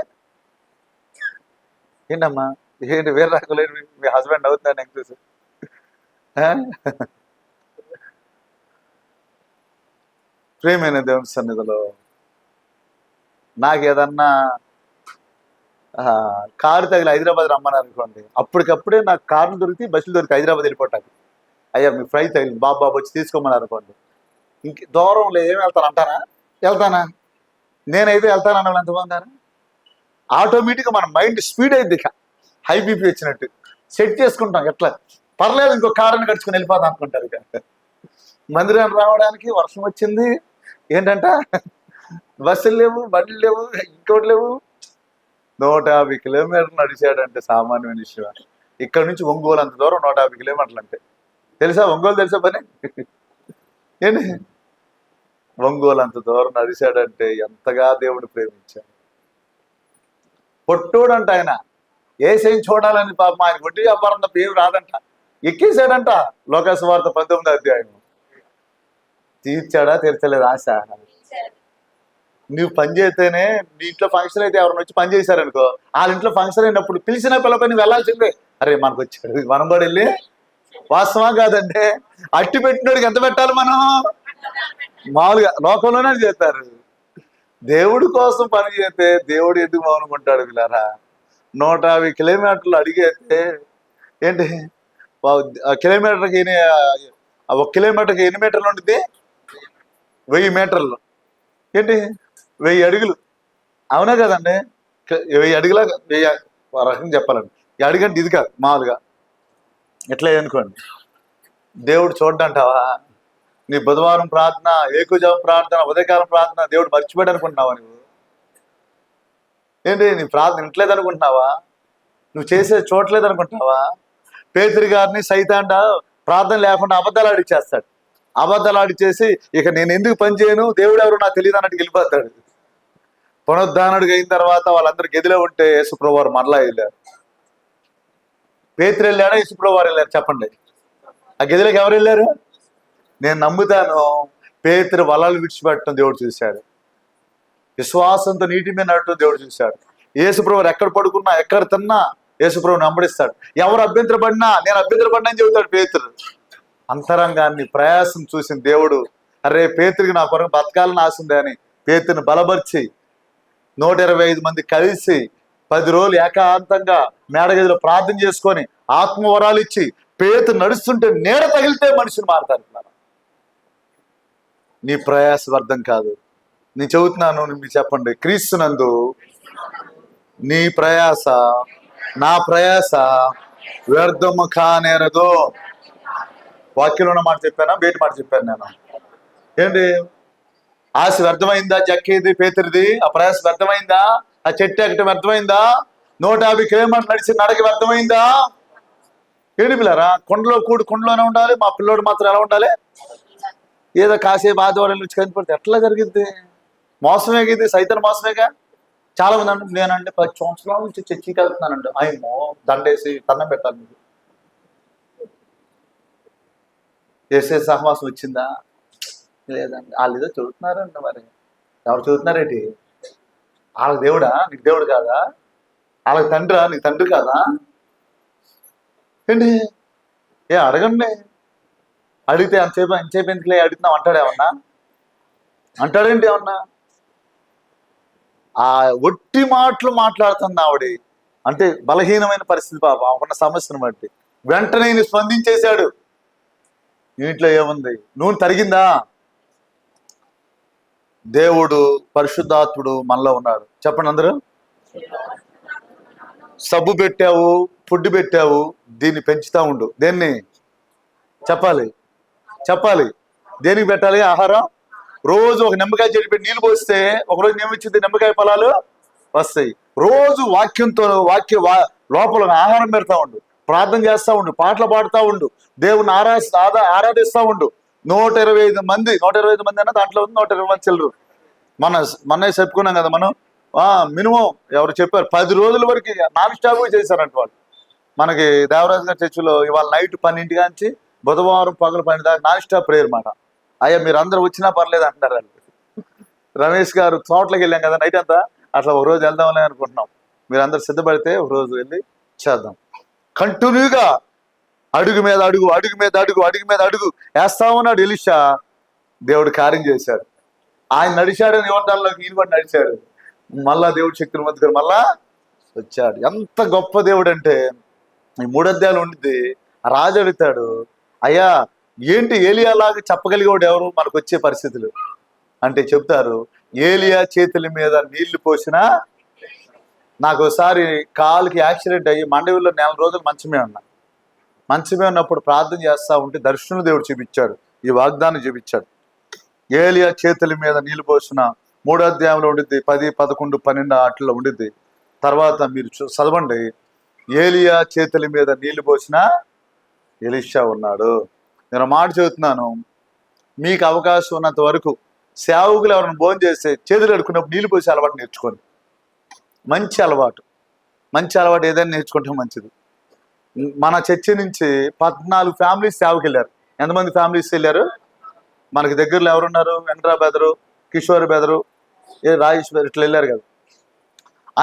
Speaker 1: ఏంటమ్మా ఏంటి వేరే రాకలేదు, మీ హస్బెండ్ అవుతుందని నాకు తెలుసు. ప్రేమైన దేవుని సన్నిధిలో నాకు ఏదన్నా కారు తగిలి హైదరాబాద్ రమ్మన్నారు అనుకోండి, అప్పటికప్పుడే నాకు కార్లు దొరికి బస్సులు దొరికి హైదరాబాద్ వెళ్ళిపోతాను. అయ్యా మీ ఫ్లైట్ తగిలి బాబు వచ్చి తీసుకోమన్నారు అనుకోండి, ఇంక దూరంలో ఏమి వెళ్తాను అంటానా? వెళ్తానా? నేనైతే వెళ్తానన్న ఎంతమంది? ఆటోమేటిక్గా మన మైండ్ స్పీడ్ అయింది, ఇక హై బీపీ వచ్చినట్టు సెట్ చేసుకుంటాం. ఎట్లా పర్లేదు ఇంకో కారుని గడుచుకుని వెళ్ళిపోతాం అనుకుంటారు. ఇక మందిరాన్ని రావడానికి వర్షం వచ్చింది, ఏంటంట బస్సులు లేవు, బండ్లు లేవు, ఇంకోటి లేవు. 150 కిలోమీటర్లు నడిచాడంటే సామాన్యమైన విషయం. ఇక్కడ నుంచి ఒంగోలు అంత దూరం 150 కిలోమీటర్లు అంటే తెలుసా? ఒంగోలు తెలుసా పని ఏంటి? ఒంగోలు అంత దూరం నడిచాడంటే ఎంతగా దేవుడు ప్రేమించాడు. పొట్టోడంట ఆయన, ఏసైని చూడాలని పాపం ఆయన వడ్డీ వ్యాపారం తప్ప ఏమి రాదంట, ఎక్కేసాడంట. లోకాసువార్త 19వ అధ్యాయం. తీర్చాడా? తీర్చలేదు ఆశ. నువ్వు పని చేస్తేనే, నీ ఇంట్లో ఫంక్షన్ అయితే ఎవరిని వచ్చి పని చేశారనుకో, వాళ్ళ ఇంట్లో ఫంక్షన్ అయినప్పుడు పిలిచిన పిల్లపై నువ్వు వెళ్ళాల్సిందే. అరే మనకు వచ్చాడు, మనం కూడా వెళ్ళి. వాస్తవా కాదంటే అట్టి పెట్టినోడికి ఎంత పెట్టాలి మనం? మామూలుగా లోకంలోనే చేస్తారు. దేవుడి కోసం పని చేస్తే దేవుడు ఎందుకు మౌనుకుంటాడు? వీళ్ళారా 150 కిలోమీటర్లు అడిగేస్తే ఏంటి, కిలోమీటర్కి 1 కిలోమీటర్కి ఎన్ని మీటర్లు ఉంటుంది? 1000 మీటర్లు. ఏంటి 1000 అడుగులు, అవునా కదండి? 1000 అడుగులా, 1000 రకంగా చెప్పాలండి. అడుగంటే ఇది కాదు, మామూలుగా ఎట్లా అనుకోండి. దేవుడు చూడంటావా? నీ బుధవారం ప్రార్థన, ఏకుజావం ప్రార్థన, ఉదయకాలం ప్రార్థన దేవుడు మర్చిపోయాడు అనుకుంటున్నావా? నువ్వు ఏంటి నీ ప్రార్థన వినట్లేదు అనుకుంటున్నావా? నువ్వు చేసే చూడలేదు అనుకుంటున్నావా? పేతురు గారిని సైతాండ ప్రార్థన లేకుండా అబద్ధాలు ఆడిచ్చేస్తాడు. అబద్ధాలు ఆడిచ్చేసి ఇక నేను ఎందుకు పని చేయను, దేవుడు ఎవరు నాకు తెలియదు అన్నట్టు వెళ్ళిపోతాడు. పునరుద్ధానుడికి అయిన తర్వాత వాళ్ళందరూ గదిలో ఉంటే యేసుప్రభువు వారు మరలా వెళ్ళారు. పేతురు వెళ్ళాడా, యేసుప్రభువు వారు వెళ్ళారు? చెప్పండి. ఆ గదిలోకి ఎవరు వెళ్ళారు? నేను నమ్ముతాను పేతురు వలలు విడిచిపెట్టడం దేవుడు చూశాడు. విశ్వాసంతో నీటి మీద నడవటం దేవుడు చూశాడు. యేసుప్రభు ఎక్కడ పడుకున్నా ఎక్కడ తిన్నా యేసుప్రభుని వెంబడిస్తాడు. ఎవరు అభ్యంతరపడినా నేను అభ్యంతరపడినా అని చెబుతాడు పేతురు. అంతరంగాన్ని ప్రయాసం చూసిన దేవుడు, అరే పేతురికి నా కొరకు బతకాలని ఆశ ఉంది అని పేతుని బలపరిచి 125 మంది కలిసి 10 రోజులు ఏకాంతంగా మేడగదిలో ప్రార్థన చేసుకొని ఆత్మవరాలు ఇచ్చి పేతురు నడుస్తుంటే నీడ తగిలితే మనిషిని మారుతారు. నీ ప్రయాస వ్యర్థం కాదు. నేను చెబుతున్నాను, మీరు చెప్పండి. క్రీస్తునందు నీ ప్రయాస నా ప్రయాస వ్యర్థము కానేరదు. వాక్యంలో ఉన్న మాట చెప్పానా, బయట మాట చెప్పాను నేను? ఏంటి, ఆశ వ్యర్థమైందా? జక్కేది పేతురిది ఆ ప్రయాస వ్యర్థమైందా? ఆ చెట్టు ఎక్కటం వ్యర్థమైందా? 150 కిలోమీటర్లు నడిచి నడక వ్యర్థమైందా? ఏంటి పిల్లరా, కొండలో కొండలోనే ఉండాలి. మా పిల్లోడు మాత్రం ఎలా ఉండాలి? ఏదో కాసేపు ఆదివారం నుంచి కనిపడితే ఎట్లా జరిగింది? మోసమే ఇది, సైతం మోసమేగా. చాలా మంది అంటే నేనంటే 10 సంవత్సరాల నుంచి చర్చికి వెళ్తున్నానండి. ఆయమ్మో దండేసి దండం పెట్టాలి. మీకు చేసే సహవాసం వచ్చిందా? లేదండి. వాళ్ళు ఏదో చదువుతున్నారండి. మరి ఎవరు చదువుతున్నారేంటి? వాళ్ళకి దేవుడా? నీకు దేవుడు కాదా? వాళ్ళకి తండ్రా? నీకు తండ్రి కాదా? ఏంటి అడగండి. అడిగితే ఎంతసేపు ఎందుకులే అడుగుతున్నావు అంటాడేమన్నా? అంటాడేంటి ఏమన్నా? ఆ ఒట్టి మాటలు మాట్లాడుతుంది ఆవిడ. అంటే బలహీనమైన పరిస్థితి పాప ఉన్న సమస్యను బట్టి వెంటనే ఈయన స్పందించేశాడు. ఇంట్లో ఏముంది? నూనె తరిగిందా? దేవుడు పరిశుద్ధాత్ముడు మనలో ఉన్నాడు. చెప్పండి అందరూ. సబ్బు పెట్టావు, ఫుడ్ పెట్టావు, దీన్ని పెంచుతా ఉండు. దేన్ని చెప్పాలి దేనికి పెట్టాలి? ఆహారం. రోజు ఒక నిమ్మకాయ చెట్టు పెట్టి నీళ్ళు పోస్తే ఒకరోజు నియమించింది నిమ్మకాయ ఫలాలు వస్తాయి. రోజు వాక్యంతో లోపల ఆహారం పెడతా ఉండు, ప్రార్థన చేస్తా ఉండు, పాటలు పాడుతూ ఉండు, దేవుని ఆరాధిస్తూ ఉండు. 125 మంది అన్న దాంట్లో ఉంది. 120 మంది చిల్లరు. మొన్న చెప్పుకున్నాం కదా మనం. మినిమం ఎవరు చెప్పారు 10 రోజుల వరకు నాన్ స్టాప్ చేశారంట వాళ్ళు. మనకి దేవరాజు గారి చర్చిలో ఇవాళ నైట్ 12 కాంచి బుధవారం పగలు 12 దాకా నాన్ స్టాప్ ప్రేయర్ మాట. అయ్యా మీరు అందరూ వచ్చినా పర్లేదు అంటున్నారు. రమేష్ గారు తోటలోకి వెళ్ళాం కదా నైట్ అంతా, అట్లా ఒక రోజు వెళ్దామని అనుకుంటున్నాం. మీరు అందరు సిద్ధపడితే ఒక రోజు వెళ్ళి చేద్దాం. కంటిన్యూగా అడుగు మీద అడుగు వేస్తా ఉన్నాడు ఎలీషా. దేవుడు కార్యం చేశాడు. ఆయన నడిచాడు యోర్దానులోకి, ఈయన కూడా నడిచాడు. మళ్ళా దేవుడు శక్తిని పొందుకొని మళ్ళా వచ్చాడు. ఎంత గొప్ప దేవుడు అంటే, ఈ 3 అధ్యాయాలు ఉండిద్ది. రాజు అడుగుతాడు, అయ్యా ఏంటి ఏలియాలాగా చెప్పగలిగేవాడు ఎవరు మనకు వచ్చే పరిస్థితులు అంటే? చెప్తారు, ఏలియా చేతుల మీద నీళ్లు పోసినా. నాకు ఒకసారి కాలుకి యాక్సిడెంట్ అయ్యి మండవిలో 4 రోజులు మంచమే ఉన్నప్పుడు ప్రార్థన చేస్తా ఉంటే దర్శనం దేవుడు చూపించాడు, ఈ వాగ్దానం చూపించాడు. ఏలియా చేతుల మీద నీళ్లు పోసిన 3వ అధ్యాయంలో ఉండిద్ది. 10, 11, 12 ఆటల్లో ఉండిద్ది. తర్వాత మీరు చదవండి. ఏలియా చేతుల మీద నీళ్లు పోసిన ఎలీషా ఉన్నాడు. నేను మాట చెబుతున్నాను, మీకు అవకాశం ఉన్నంత వరకు సేవకులు ఎవరైనా భోజనం చేస్తే చేతులు కడుక్కున్నప్పుడు నీళ్ళు పోసే అలవాటు నేర్చుకోండి. మంచి అలవాటు ఏదైనా నేర్చుకుంటే మంచిది. మన చర్చి నుంచి 14 ఫ్యామిలీస్ సేవకి వెళ్ళారు. ఎంతమంది ఫ్యామిలీస్ వెళ్ళారు? మనకి దగ్గరలో ఎవరున్నారు? వెండ్రా బెదరు, కిషోర్ బెదరు, రాజేష్ బెదరు, ఇట్లా వెళ్ళారు కదా.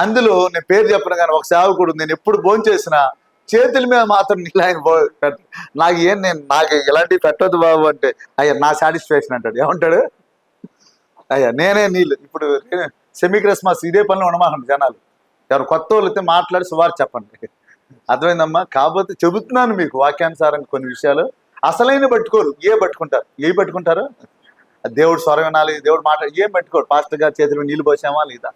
Speaker 1: అందులో నేను పేరు చెప్పను కానీ ఒక సేవకుడు నేను ఎప్పుడు భోజనం చేసినా చేతుల మీద మాత్రం నీళ్ళు ఆయన నాకు ఇలాంటివి పెట్టొద్దు బాబు అంటే, అయ్యా నా సాటిస్ఫాక్షన్ అంటాడు. ఏమంటాడు? అయ్యా నేనే నీళ్ళు. ఇప్పుడు సెమీ క్రిస్మస్ ఇదే పనిలో ఉండమాకండి జనాలు. ఎవరు కొత్త వాళ్ళు అయితే మాట్లాడి సువారు చెప్పండి. అర్థమైందమ్మా? కాకపోతే చెబుతున్నాను మీకు వాక్యానుసారంగా కొన్ని విషయాలు. అసలైన పట్టుకోరు, పట్టుకుంటారు దేవుడు స్వరం వినాలి, దేవుడు మాట్లాడి ఏం పట్టుకోరు. పాస్టర్ గారి చేతిలో నీళ్ళు పోసామా లేదా,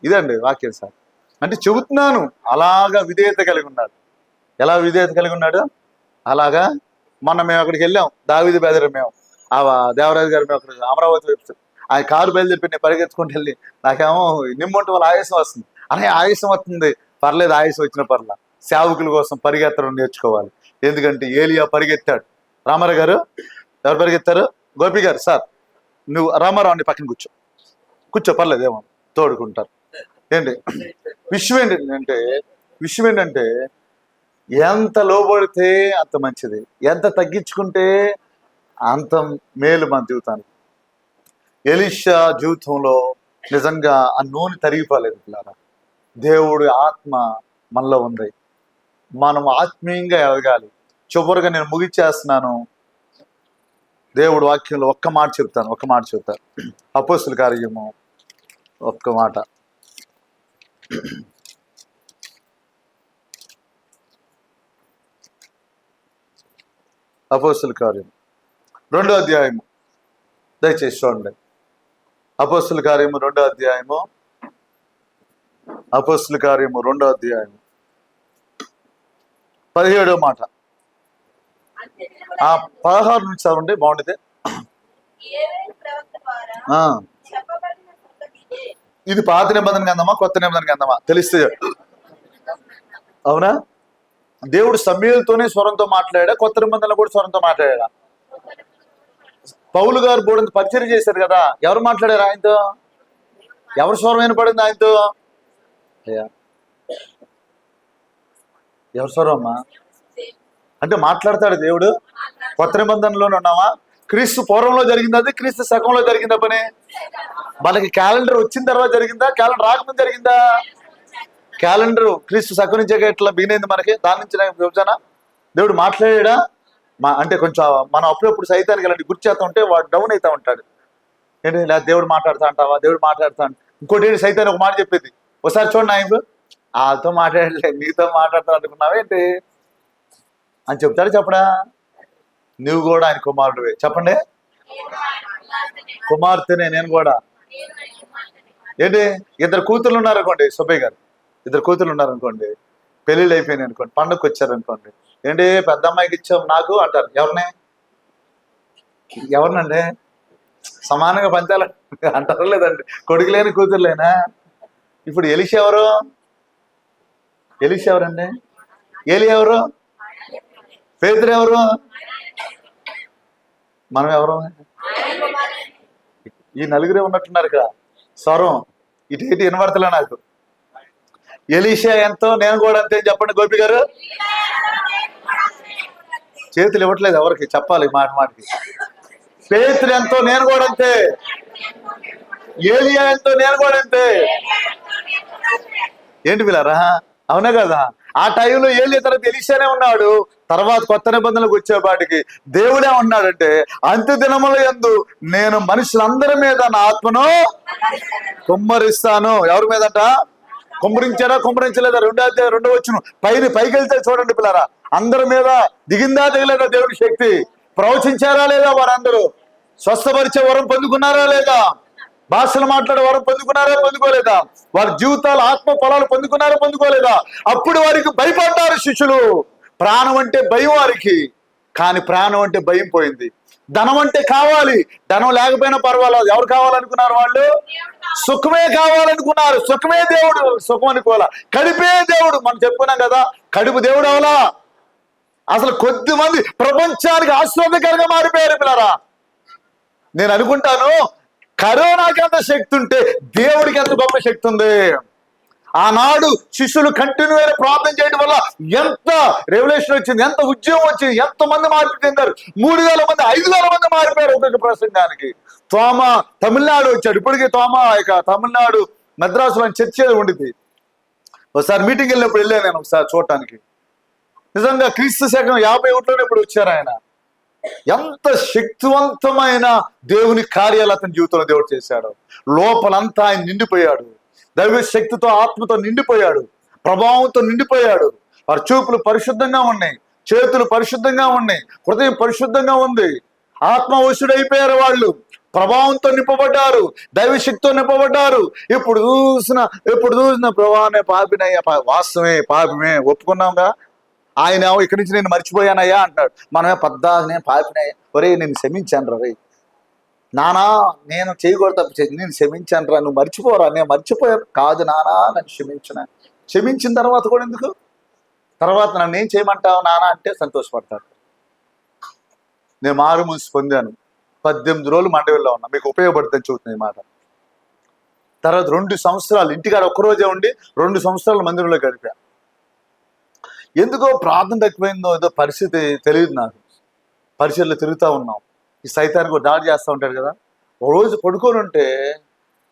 Speaker 1: ఇదండి వాక్యం సార్. అంటే చెబుతున్నాను, అలాగా విధేయత కలిగి ఉన్నాడు. ఎలా విధేయత కలిగి ఉన్నాడు? అలాగా మొన్న మేము అక్కడికి వెళ్ళాం, దావీదు బెదరు. మేము దేవరాజు గారు మేము అక్కడ అమరావతి వైపు ఆయన కారు బయలుదేరి నేను పరిగెత్తుకుంటూ వెళ్ళి, నాకేమో నిమ్మంటే వాళ్ళ ఆయాసం వస్తుంది. అనే ఆయాసం వస్తుంది, పర్లేదు ఆయాసం వచ్చిన పర్లా. సేవకుల కోసం పరిగెత్తడం నేర్చుకోవాలి. ఎందుకంటే ఏలియా పరిగెత్తాడు. రామారావు గారు ఎవరు పరిగెత్తారు? గోపి గారు, సార్ నువ్వు రామారావుని పక్కన కూర్చో పర్లేదు, ఏమో తోడుకుంటారు. ఏంటి విషయం ఏంటంటే ఎంత లోబడితే అంత మంచిది, ఎంత తగ్గించుకుంటే అంత మేలు మన జీవితానికి. ఎలీషా జీవితంలో నిజంగా ఆ నూనె తరిగిపోలేదు పిల్లారా. దేవుడి ఆత్మ మనలో ఉంది. మనం ఆత్మీయంగా ఎదగాలి. చివరిగా నేను ముగిచ్చేస్తున్నాను. దేవుడు వాక్యంలో ఒక్క మాట చెప్తాను. అపోస్తుల కార్యము ఒక్క మాట. అపోస్తుల కార్యం 2వ అధ్యాయము, దయచేసి చూడండి. అపోస్తుల కార్యము 2వ అధ్యాయము, 17వ మాట. 16 నుంచి చదవండి, బాగుంటుంది. ఇది పాత నిబంధన గ్రంథమా కొత్త నిబంధన గ్రంథమా తెలిస్తే అవునా? దేవుడు సమూయేలుతోనే స్వరంతో మాట్లాడా, కొత్త నిబంధనలో కూడా స్వరంతో మాట్లాడా? పౌలు గారు బోడంత పరిచయం చేశారు కదా, ఎవరు మాట్లాడారు ఆయనతో? ఎవరు స్వరం వినపడింది ఆయనతో? ఎవరు స్వరం అమ్మా? అంటే మాట్లాడతాడు దేవుడు. కొత్త నిబంధనలోనే ఉన్నావా? క్రీస్తు పూర్వంలో జరిగిందా అది? క్రీస్తు శకంలో జరిగిందా పని? మనకి క్యాలెండర్ వచ్చిన తర్వాత జరిగిందా? క్యాలెండర్ రాకముందు జరిగిందా? క్యాలెండర్ క్రీస్తు శకం నుంచే ఇట్లా బిగినైంది మనకి. దాని నుంచి నాకు విభజన. దేవుడు మాట్లాడా? అంటే కొంచెం మనం అప్పుడప్పుడు సైతానికి ఇలాంటి గుర్తు చేస్తూ ఉంటే వాడు డౌన్ అవుతా ఉంటాడు. ఏంటి లేదా దేవుడు మాట్లాడుతా అంటావా? దేవుడు మాట్లాడుతా అంట. ఇంకోటి ఏంటి, సైతాన్ని ఒక మాట చెప్పేది. ఒకసారి చూడండి, ఆయన వాళ్ళతో మాట్లాడలే నీతో మాట్లాడతా అనుకున్నావేంటి అని చెప్తాడు. చెప్పడా? నువ్వు కూడా ఆయన కుమారుడువే. చెప్పండి, కుమార్తెనే నేను కూడా. ఏంటి, ఇద్దరు కూతుర్లు ఉన్నారనుకోండి, సుబ్బయ్య గారు ఇద్దరు కూతుర్లు ఉన్నారనుకోండి, పెళ్ళిళ్ళు అయిపోయినాయి అనుకోండి, పండుగకి వచ్చారనుకోండి, ఏంటి పెద్ద అమ్మాయికి ఇచ్చావు నాకు అంటారు. ఎవరినండి సమానంగా పంచాల అంటారు లేదండి? కొడుకు లేని కూతురులేనా? ఇప్పుడు ఎలిష ఎవరండి? ఏలి ఎవరు? పేతురు ఎవరు? మనం ఎవరు? ఈ నలుగురే ఉన్నట్టున్నారు ఇక్కడ. స్వరం ఇటు వినబడతలే నాకు. ఎలీషా ఎంతో నేను కూడా అంతే చెప్పండి గోపి గారు. చేతులు ఇవ్వట్లేదు ఎవరికి, చెప్పాలి మాటికి. పేతురు ఎంతో నేను కూడా అంతే. ఏలియా ఎంతో నేను కూడా అంతే. ఏంటి పిల్లరా, అవునా కదా? ఆ టైంలో ఏలియా తర్వాత ఎలీషానే ఉన్నాడు. తర్వాత కొత్త నిబంధనలకు వచ్చేపాటికి దేవుడే ఉన్నాడంటే, అంత్య దినముల యందు నేను మనుషులందరి మీద నా ఆత్మను కుమ్మరిస్తాను. ఎవరి మీదట? కుమ్మరించాడా కుమ్మరించలేదా? 2వ వచనం పైకి వెళ్తే చూడండి పిల్లరా, అందరి మీద దిగిందా దిగలేదా దేవుని శక్తి? ప్రవచించారా లేదా వారందరూ? స్వస్థపరిచే వరం పొందుకున్నారా లేదా? భాషలు మాట్లాడే వరం పొందుకున్నారా పొందుకోలేదా? వారి జీవితాలు ఆత్మ ఫలాలు పొందుకున్నారా పొందుకోలేదా? అప్పుడు వారికి భయపడ్డారు శిష్యులు. ప్రాణం అంటే భయం వారికి, కానీ ప్రాణం అంటే భయం పోయింది. ధనం అంటే కావాలి, ధనం లేకపోయినా పర్వాలేదు. ఎవరు కావాలనుకున్నారు వాళ్ళు? సుఖమే కావాలనుకున్నారు. సుఖమే దేవుడు, సుఖం అనుకోవాలా. కడుపే దేవుడు. మనం చెప్పుకున్నాం కదా, కడుపు దేవుడు అవలా. అసలు కొద్ది మంది ప్రపంచానికి ఆశ్వాదకరంగా మారిపోయారు పిల్లరా. నేను అనుకుంటాను, కరోనాకి ఎంత శక్తి ఉంటే దేవుడికి ఎంత గొప్ప శక్తి ఉంది. ఆనాడు శిష్యులు కంటిన్యూ అయిన ప్రార్థన చేయడం వల్ల ఎంత రెవల్యూషన్ వచ్చింది, ఎంత ఉద్యోగం వచ్చింది, ఎంత మంది మార్పు చెందారు. 3000 మంది 5000 మంది మారిపోయారు ఒక్కొక్క ప్రసంగానికి. తోమ తమిళనాడు వచ్చాడు. ఇప్పటికీ తోమ ఇక తమిళనాడు మద్రాసులో చర్చ ఉండింది. ఒకసారి మీటింగ్ వెళ్ళినప్పుడు వెళ్ళాను నేను ఒకసారి చూడటానికి. నిజంగా క్రీస్తు శకం 51లోనే ఇప్పుడు వచ్చారు ఆయన. ఎంత శక్తివంతమైన దేవుని కార్యాలు అతని జీవితంలో దేవుడు చేశాడు. లోపలంతా ఆయన నిండిపోయాడు. దైవ శక్తితో ఆత్మతో నిండిపోయాడు. ప్రభావంతో నిండిపోయాడు. వారి చూపులు పరిశుద్ధంగా ఉన్నాయి, చేతులు పరిశుద్ధంగా ఉన్నాయి, హృదయం పరిశుద్ధంగా ఉంది. ఆత్మవశుడైపోయారు వాళ్ళు. ప్రభావంతో నింపబడ్డారు, దైవ శక్తితో నింపబడ్డారు. ఇప్పుడు చూసిన ప్రభావమే పాపినయ్యా, వాస్తవమే పాపమే ఒప్పుకున్నాంగా. ఆయన ఇక్కడి నుంచి నేను మర్చిపోయానయ్యా అంటాడు. మనమే నేను పాపినయ్యా, ఒరే నేను క్షమించాను రా, నానా నేను చేయకూడదు తప్పు నేను క్షమించాను రా, నువ్వు మర్చిపోరా. నేను మర్చిపోయాను కాదు నానా, నన్ను క్షమించిన తర్వాత కూడా ఎందుకు తర్వాత నన్ను ఏం చేయమంటావు నానా అంటే సంతోషపడతాడు. నేను మారు మూసి పొందాను, 18 రోజులు మండవిలో ఉన్నా, మీకు ఉపయోగపడుతుంది చూస్తుంది ఈ మాట. తర్వాత 2 సంవత్సరాలు ఇంటికాడ ఒక్కరోజే ఉండి 2 సంవత్సరాలు మందిరంలో గడిపా. ఎందుకో ప్రార్థన తగ్గిపోయిందో ఏదో పరిస్థితి తెలియదు నాకు. పరిచయలో తిరుగుతూ ఉన్నాం, ఈ సైతానికి దాడి చేస్తూ ఉంటాడు కదా. ఓ రోజు పడుకొని ఉంటే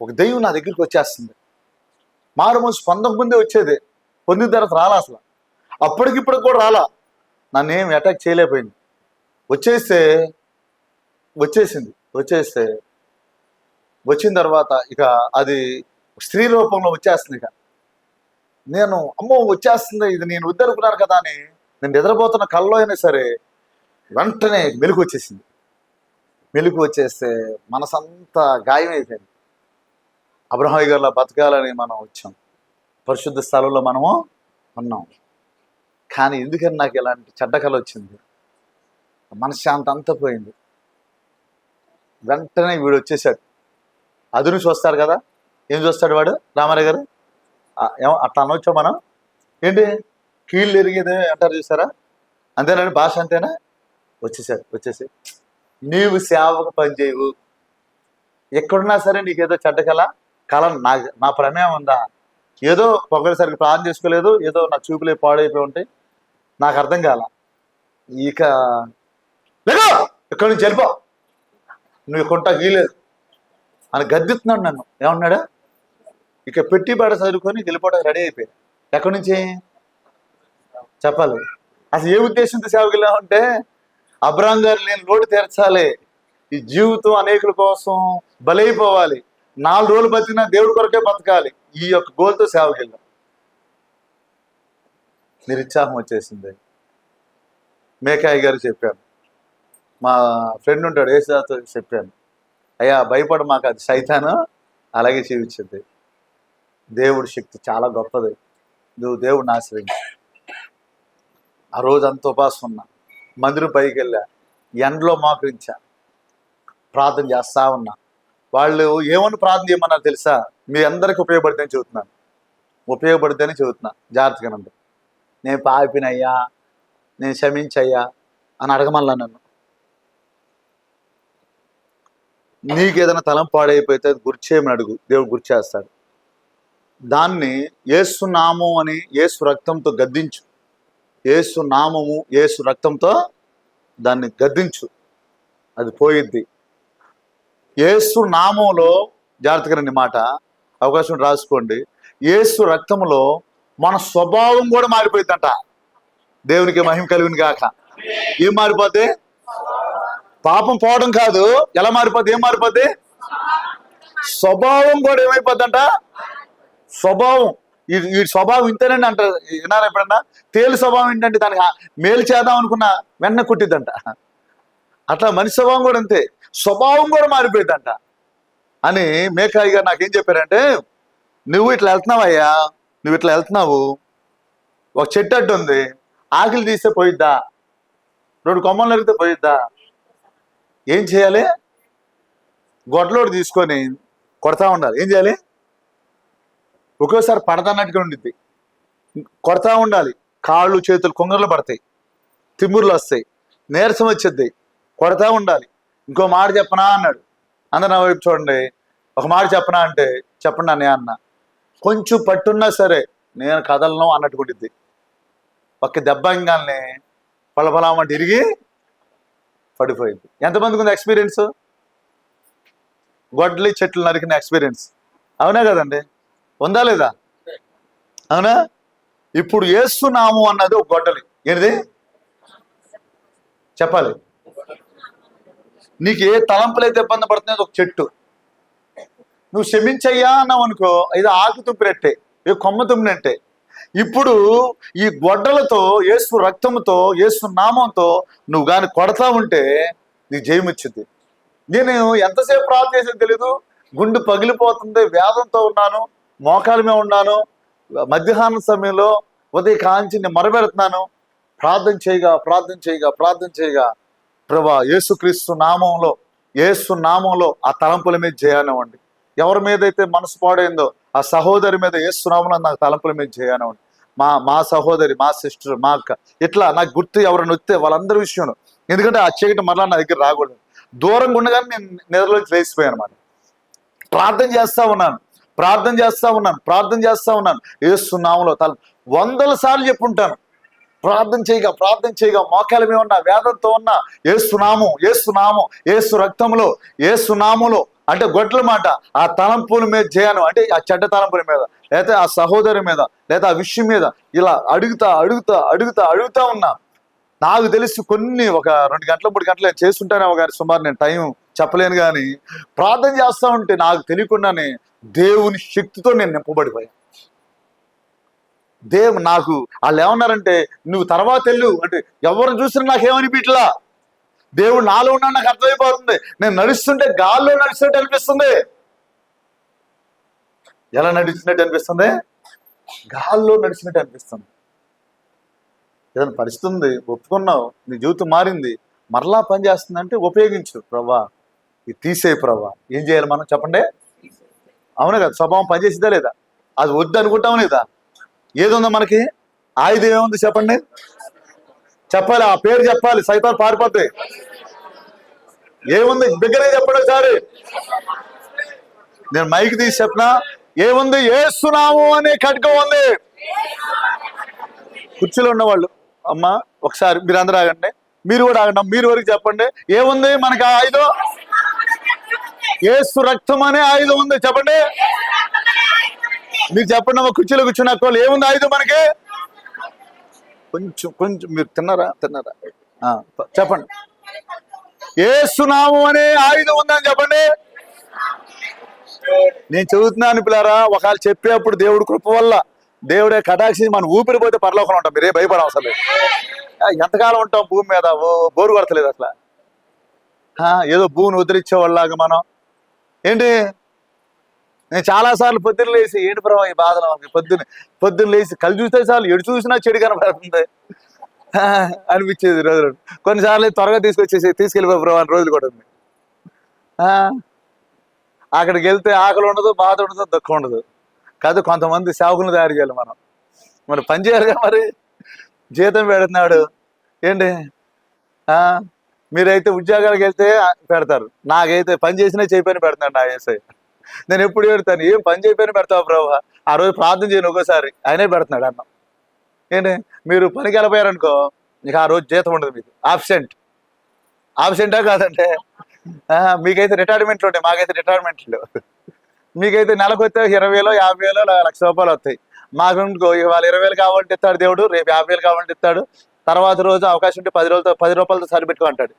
Speaker 1: ఒక దెయ్యం నా దగ్గరికి వచ్చేస్తుంది. మారు మనసు పొందకముందే వచ్చేది, పొందిన తర్వాత రాలా, అసలు అప్పటికిప్పుడు కూడా రాలా, నన్ను ఏం అటాక్ చేయలేకపోయింది. వచ్చేస్తే వచ్చిన తర్వాత ఇక అది స్త్రీ రూపంలో వచ్చేస్తుంది. ఇక నేను అమ్మో వచ్చేస్తుంది, ఇది నేను వద్దనుకున్నాను కదా అని నేను నిద్రపోతున్న కల్లో అయినా సరే వెంటనే మెలుగు వచ్చేసింది. మెలుగు వచ్చేస్తే మనసంతా గాయం అయిపోయింది. అబ్రహాయి గారిలో బతకాలని మనం వచ్చాం, పరిశుద్ధ స్థలంలో మనము ఉన్నాం. కానీ ఎందుకని నాకు ఇలాంటి చెడ్డ కళ వచ్చింది, మనశ్శాంతి అంతా పోయింది. వెంటనే వీడు వచ్చేసాడు. అదును చూస్తాడు కదా, ఏం చూస్తాడు వాడు, రామారావు గారు ఏమో అట్లా అనొచ్చా మనం, ఏంటి కీళ్ళు ఎరిగేదే అంటారు చూసారా, అంతేనండి భాష, అంతేనా. వచ్చేసి నీవు సేవకు పనిచేయవు, ఎక్కడున్నా సరే నీకేదో చెడ్డ కళ నా ప్రమేయం ఉందా, ఏదో ఒకరిసరికి ప్రార్థన చేసుకోలేదు, ఏదో నా చూపులే పాడైపోయి ఉంటాయి, నాకు అర్థం కాల. ఇక లేదో ఇక్కడి నుంచి వెళ్ళిపో, నువ్వు కొంటా గీలేదు అని గద్దిస్తున్నాడు నన్ను. ఏమన్నాడు, ఇక పెట్టి బడ చదువుకొని వెళ్ళిపోవడానికి రెడీ అయిపోయాడు. ఎక్కడి నుంచి చెప్పాలి, అసలు ఏ ఉద్దేశంతో సేవకి వెళ్ళామంటే అబ్రాహం గారు నేను లోటు తీర్చాలి, ఈ జీవితం అనేకుల కోసం బలైపోవాలి, 4 రోజులు బతికినా దేవుడి కొరకే బతకాలి, ఈ యొక్క గోల్తో సేవకి వెళ్ళాం. నిరుత్సాహం వచ్చేసింది. మేకాయ గారు చెప్పాను, మా ఫ్రెండ్ ఉంటాడు ఏసాతో చెప్పాను, అయ్యా భయపడ మాకు, అది సైతాను అలాగే జీవించింది. దేవుడి శక్తి చాలా గొప్పది, నువ్వు దేవుడిని ఆశ్రయించు. ఆ రోజు అంత ఉపాసం ఉన్నా, మందిరం పైకి వెళ్ళా, ఎండలో మోకరించా, ప్రార్థన చేస్తా ఉన్నా. వాళ్ళు ఏమని ప్రార్థన చేయమన్నారు తెలుసా, మీ అందరికి ఉపయోగపడితేనే చెబుతున్నా, జాగ్రత్తగానండి. నేను పాపినయ్యా, నేను క్షమించయ్యా అని అడగమల్లా నన్ను. నీకేదైనా తలం పాడైపోతే అది గుర్చేయమని అడుగు, దేవుడు గుర్చేస్తాడు. దాన్ని యేసు నామం అని యేసు రక్తంతో గద్దించు, యేసు నామము యేసు రక్తంతో దాన్ని గద్దించు, అది పోయిద్ది. యేసు నామంలో, జాగ్రత్తగా రండి మాట, అవకాశం రాసుకోండి, యేసు రక్తంలో మన స్వభావం కూడా మారిపోయిందంట. దేవునికి మహిమ కలుగును గాక. ఏం మారిపోతే, పాపం పోవడం కాదు, ఎలా మారిపోద్ది, ఏం మారిపోద్ది, స్వభావం కూడా ఏమైపోద్దంట, స్వభావం. ఈ స్వభావం ఇంతేనండి అంటారు, విన్నారా ఎప్పుడన్నా, తేలి స్వభావం ఏంటంటే దానికి మేలు చేద్దాం అనుకున్నా వెంటనే కుట్టిద్దంట. అట్లా మనిషి స్వభావం కూడా అంతే, స్వభావం కూడా మారిపోయిందంట అని మేకాయి గారు నాకేం చెప్పారంటే, నువ్వు ఇట్లా వెళ్తున్నావయ్యా, నువ్వు ఇట్లా వెళ్తున్నావు, ఒక చెట్టు అడ్డు ఉంది, ఆకులు తీస్తే పోయిద్దా, 2 కొమ్మలు నరిగితే పోయిద్దా, ఏం చేయాలి, గొడ్లోడు తీసుకొని కొడతా ఉండాలి. ఏం చేయాలి, ఒక్కోసారి పడదన్నట్టుగా ఉండిద్ది, కొడతా ఉండాలి, కాళ్ళు చేతులు కొంగర్లు పడతాయి, తిమ్ముర్లు వస్తాయి, నీరసం వచ్చిద్ది, కొడతా ఉండాలి. ఇంకో మాట చెప్పనా అన్నాడు. అందరు నా వైపు చూడండి, ఒక మాట చెప్పనా అంటే చెప్పండి అన్నయ్య అన్న, కొంచెం పట్టున్నా సరే నేను కదలను అన్నట్టు ఉండిద్ది. ఒక్క దెబ్బ ఇంగానే పలపలామంటే ఇరిగి పడిపోయింది. ఎంతమందికి ఉంది ఎక్స్పీరియన్స్, గొడ్లి చెట్లు నరికిన ఎక్స్పీరియన్స్, అవునా కదండి, ఉందా లేదా, అవునా. ఇప్పుడు యేసు నామం అన్నది ఒక గొడ్డలి, ఏంటిది చెప్పాలి, నీకు ఏ తలంపులైతే ఇబ్బంది పడుతున్నాయి ఒక చెట్టు, నువ్వు క్షమించయ్యా అన్నావు అనుకో, ఇది ఆకు తుప్పినట్టే, ఇది కొమ్మ తుమ్మినట్టే. ఇప్పుడు ఈ గొడ్డలతో, యేసు రక్తంతో, యేసు నామంతో నువ్వు కానీ కొడతా ఉంటే నీకు జయం వచ్చింది. నేను ఎంతసేపు ప్రార్థన చేసేది తెలీదు, గుండె పగిలిపోతుంది, వేదంతో ఉన్నాను, మోకాల మీద ఉన్నాను, మధ్యాహ్నం సమయంలో ఉదయ కాంచి నేను మొరబెడుతున్నాను, ప్రార్థన చేయగా ప్రభా యేసుక్రీస్తు నామంలో ఆ తలంపుల మీద జయానివ్వండి. ఎవరి మీద అయితే మనసు పాడైందో ఆ సహోదరి మీద యేసు నామంలో నాకు తలంపుల మీద జయానివ్వండి. మా సహోదరి, మా సిస్టర్, మా అక్క, ఇట్లా నాకు గుర్తు ఎవరైనా వస్తే వాళ్ళందరి విషయంలో, ఎందుకంటే ఆ చీకటి మరలా నా దగ్గర రాకూడదు. దూరంగా ఉండగానే నేను నిద్రలోంచి లేచిపోయాను అన్నమాట. ప్రార్థన చేస్తా ఉన్నాను, యేసు నామంలో 100 సార్లు చెప్పుంటాను. ప్రార్థన చేయగా మోకాల మీద ఉన్న వేదంతో ఉన్న ఏసునామం ఏసునామం ఏసు రక్తంలో ఏసునాములో అంటే గొడ్ల మాట ఆ తలంపుల మీద చేయను అంటే ఆ చెడ్డ తలంపుల మీద లేదా ఆ సహోదరు మీద లేదా ఆ విషయం మీద ఇలా అడుగుతా ఉన్నా. నాకు తెలిసి కొన్ని ఒక 2 గంటలు 3 గంటలు చేస్తుంటానేమో గారి సుమారు, నేను టైం చెప్పలేను. కానీ ప్రార్థన చేస్తా ఉంటే నాకు తెలియకుండానే దేవుని శక్తితో నేను నింపబడిపోయాను. నాకు వాళ్ళు ఏమన్నారంటే నువ్వు తర్వాత వెళ్ళు అంటే ఎవరిని చూసినా నాకేమనిపించలా. దేవుడు నాలో ఉన్నాడు నాకు అర్థమైపోతుంది. నేను నడుస్తుంటే గాల్లో నడిచినట్టు అనిపిస్తుంది. ఎలా నడిచినట్టు అనిపిస్తుంది? గాల్లో నడిచినట్టు అనిపిస్తుంది. ఏదైనా పరిస్థితి ఉంది, ఒప్పుకున్నావు, నీ జీవితం మారింది, మరలా పని చేస్తుందంటే ఉపయోగించు. ప్రభా ఇది తీసేయి ప్రభా. ఏం చేయాలి మనం చెప్పండి? అవును కదా, స్వభావం పనిచేసిందా లేదా? అది వద్దు అనుకుంటాం లేదా? ఏదుందో మనకి ఆయుధం ఏముంది చెప్పండి? చెప్పాలి, ఆ పేరు చెప్పాలి, సైతాన్ పారిపోద్ది. ఏముంది బిగ్గరగా చెప్పండి ఒకసారి. నేను మైక్ తీసి చెప్పినా ఏముంది? యేసునామము అనే ఖడ్గం ఉంది. కుర్చీలో ఉన్నవాళ్ళు అమ్మా ఒకసారి మీరు అందరూ ఆగండి, మీరు కూడా ఆగండి, మీరు వరకు చెప్పండి. ఏముంది మనకి ఆ ఆయుధం? యేసు రక్తం అనే ఆయుధం ఉంది. చెప్పండి, మీరు చెప్పండి అమ్మా. కుర్చీలో కూర్చున్న వాళ్ళు ఏముంది ఆయుధం మనకి? కొంచెం మీరు తిన్నారా చెప్పండి. యేసునామం అనే ఆయుధం ఉందని చెప్పండి. నేను చదువుతున్నాను పిల్లారా. ఒకవేళ చెప్పేప్పుడు దేవుడు కృప వల్ల దేవుడే కటాక్షి మన ఊపిరి పోతే పరలోకం ఉంటాం. మీరే భయపడం అవసరం లేదు. ఎంతకాలం ఉంటాం భూమి మీద? బోరు కొడతలేదు అసలు. ఏదో భూమిని ఉద్ధరించేవాళ్ళలాగా మనం ఏంటి? నేను చాలాసార్లు పొద్దున్న లేచి ఏంటి ప్రభావ ఈ బాధలు మనకి, పొద్దున్న లేచి కళ్ళు చూస్తే చాలు ఎడు చూసినా చెడు కనపడుతుంది అనిపించేది రోజులు. కొన్నిసార్లు త్వరగా తీసుకెళ్ళిపోయి ప్రభావ అని రోజులు కూడా ఉంది. అక్కడికి వెళ్తే ఆకలి ఉండదు, బాధ ఉండదు, దుఃఖం ఉండదు. కాదు కొంతమంది సేవకులను తయారు చేయాలి మనం. మరి పని చేయాలిగా, మరి జీతం పెడుతున్నాడు ఏంటి? మీరైతే ఉద్యోగాలకు వెళ్తే పెడతారు, నాకైతే పని చేసినా చేయపని పెడతాడు నా ఏసై. నేను ఎప్పుడు పెడతాను, ఏం పని చేయపని పెడతావు ప్రభు, ఆ రోజు ప్రార్థన చేయను ఒక్కోసారి, ఆయనే పెడుతున్నాడు అన్నం. ఏంటి మీరు పనికి వెళ్ళిపోయారనుకో, మీకు ఆ రోజు జీతం ఉండదు, మీకు ఆబ్సెంటా కాదంటే మీకైతే రిటైర్మెంట్లు ఉంటాయి, మాకైతే రిటైర్మెంట్లు. మీకైతే నెలకు వస్తే 20,000 50,000 1,00,000 వస్తాయి. మాకు ఇవాళ 20,000 కావాలంటే ఇస్తాడు దేవుడు, రేపు 50,000 కావాలంటే ఇస్తాడు, తర్వాత రోజు అవకాశం ఉంటే 10 రూపాయలతో సరిపెట్టుకో అంటాడు.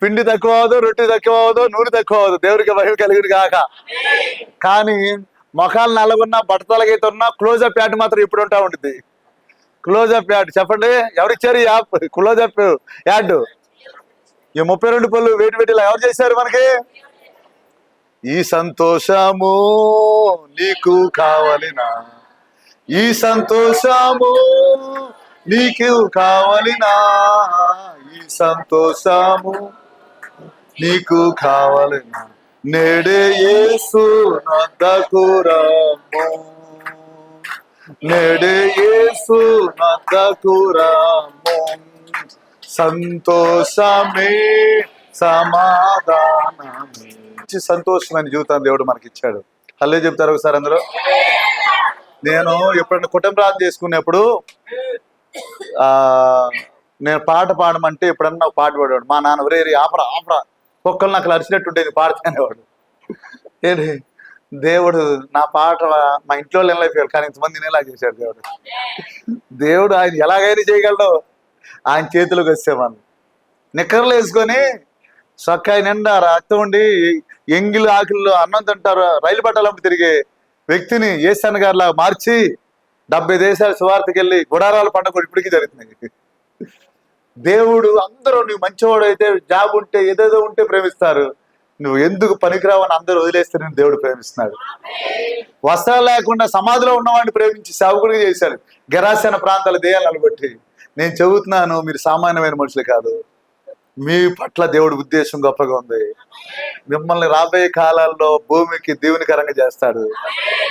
Speaker 1: పిండి తక్కువ అవదు, రొట్టె తక్కువ అవదు, నూనె తక్కువ అవదు, దేవుడికి భయం కలిగిన కాక. కానీ మొఖాలు నల్లగున్నా బట్టతలకైతే ఉన్నా క్లోజప్ యాడ్ మాత్రం ఇప్పుడు ఉంటా ఉంటుంది. క్లోజప్ యాడ్ చెప్పండి, ఎవరిచ్చారు ఈ యాప్? Closeup add. ఈ 32 పళ్ళు వేటిలా ఎవరు చేశారు మనకి? ఈ సంతోషము నీకు కావలినా, ఈ సంతోషము నీకు కావలినా, ఈ సంతోషము నీకు కావలినా, నేడే యేసు నొద్దకు రమ్ము, నేడే యేసు నొద్దకు రమ్ము, సంతోషమే సమాధానమే. సంతోషమైన జీవితాన్ని దేవుడు మనకి ఇచ్చాడు. హల్లే చెప్తారు ఒకసారి అందరూ. నేను ఎప్పుడన్నా కుటుంబ ప్రార్థన చేసుకునేప్పుడు నేను పాట పాడమంటే ఎప్పుడన్నా పాట పాడేవాడు మా నాన్న. ఒరే ఆపరా కుక్కలు నాకు అరిచినట్టు ఉండేది పాడుతానేవాడు. ఏంటి దేవుడు నా పాట మా ఇంట్లో వెళ్ళైపోయాడు, కానీ ఇంతమంది నేనేలా చేశాడు దేవుడు ఆయన ఎలాగైనా చేయగలడు. ఆయన చేతిలోకి వచ్చేవాళ్ళు నిక్కర్లు వేసుకొని సొక్కాయ నిండా రక్తం ఉండి ఎంగిలు ఆకుల్లో అన్నం తింటారు, రైలు పట్టాలంపు తిరిగే వ్యక్తిని ఏసన్ గారిలా మార్చి 70 దేశాలు సువార్తకి వెళ్ళి గుడారాలు పండుగ ఇప్పటికీ జరుగుతుంది. దేవుడు అందరూ నువ్వు మంచివాడు అయితే జాబ్ ఉంటే ఏదేదో ఉంటే ప్రేమిస్తారు, నువ్వు ఎందుకు పనికిరావని అందరూ వదిలేస్తే నేను దేవుడు ప్రేమిస్తున్నాడు. వస్త్రాలు లేకుండా సమాధిలో ఉన్నవాడిని ప్రేమించి సేవకుడిగా చేశాడు. గెరాసన ప్రాంతాల దేయాలను బట్టి నేను చెబుతున్నాను, మీరు సామాన్యమైన మనుషులు కాదు. మీ పట్ల దేవుడి ఉద్దేశం గొప్పగా ఉంది. మిమ్మల్ని రాబోయే కాలాల్లో భూమికి దీవెనకరంగా చేస్తాడు,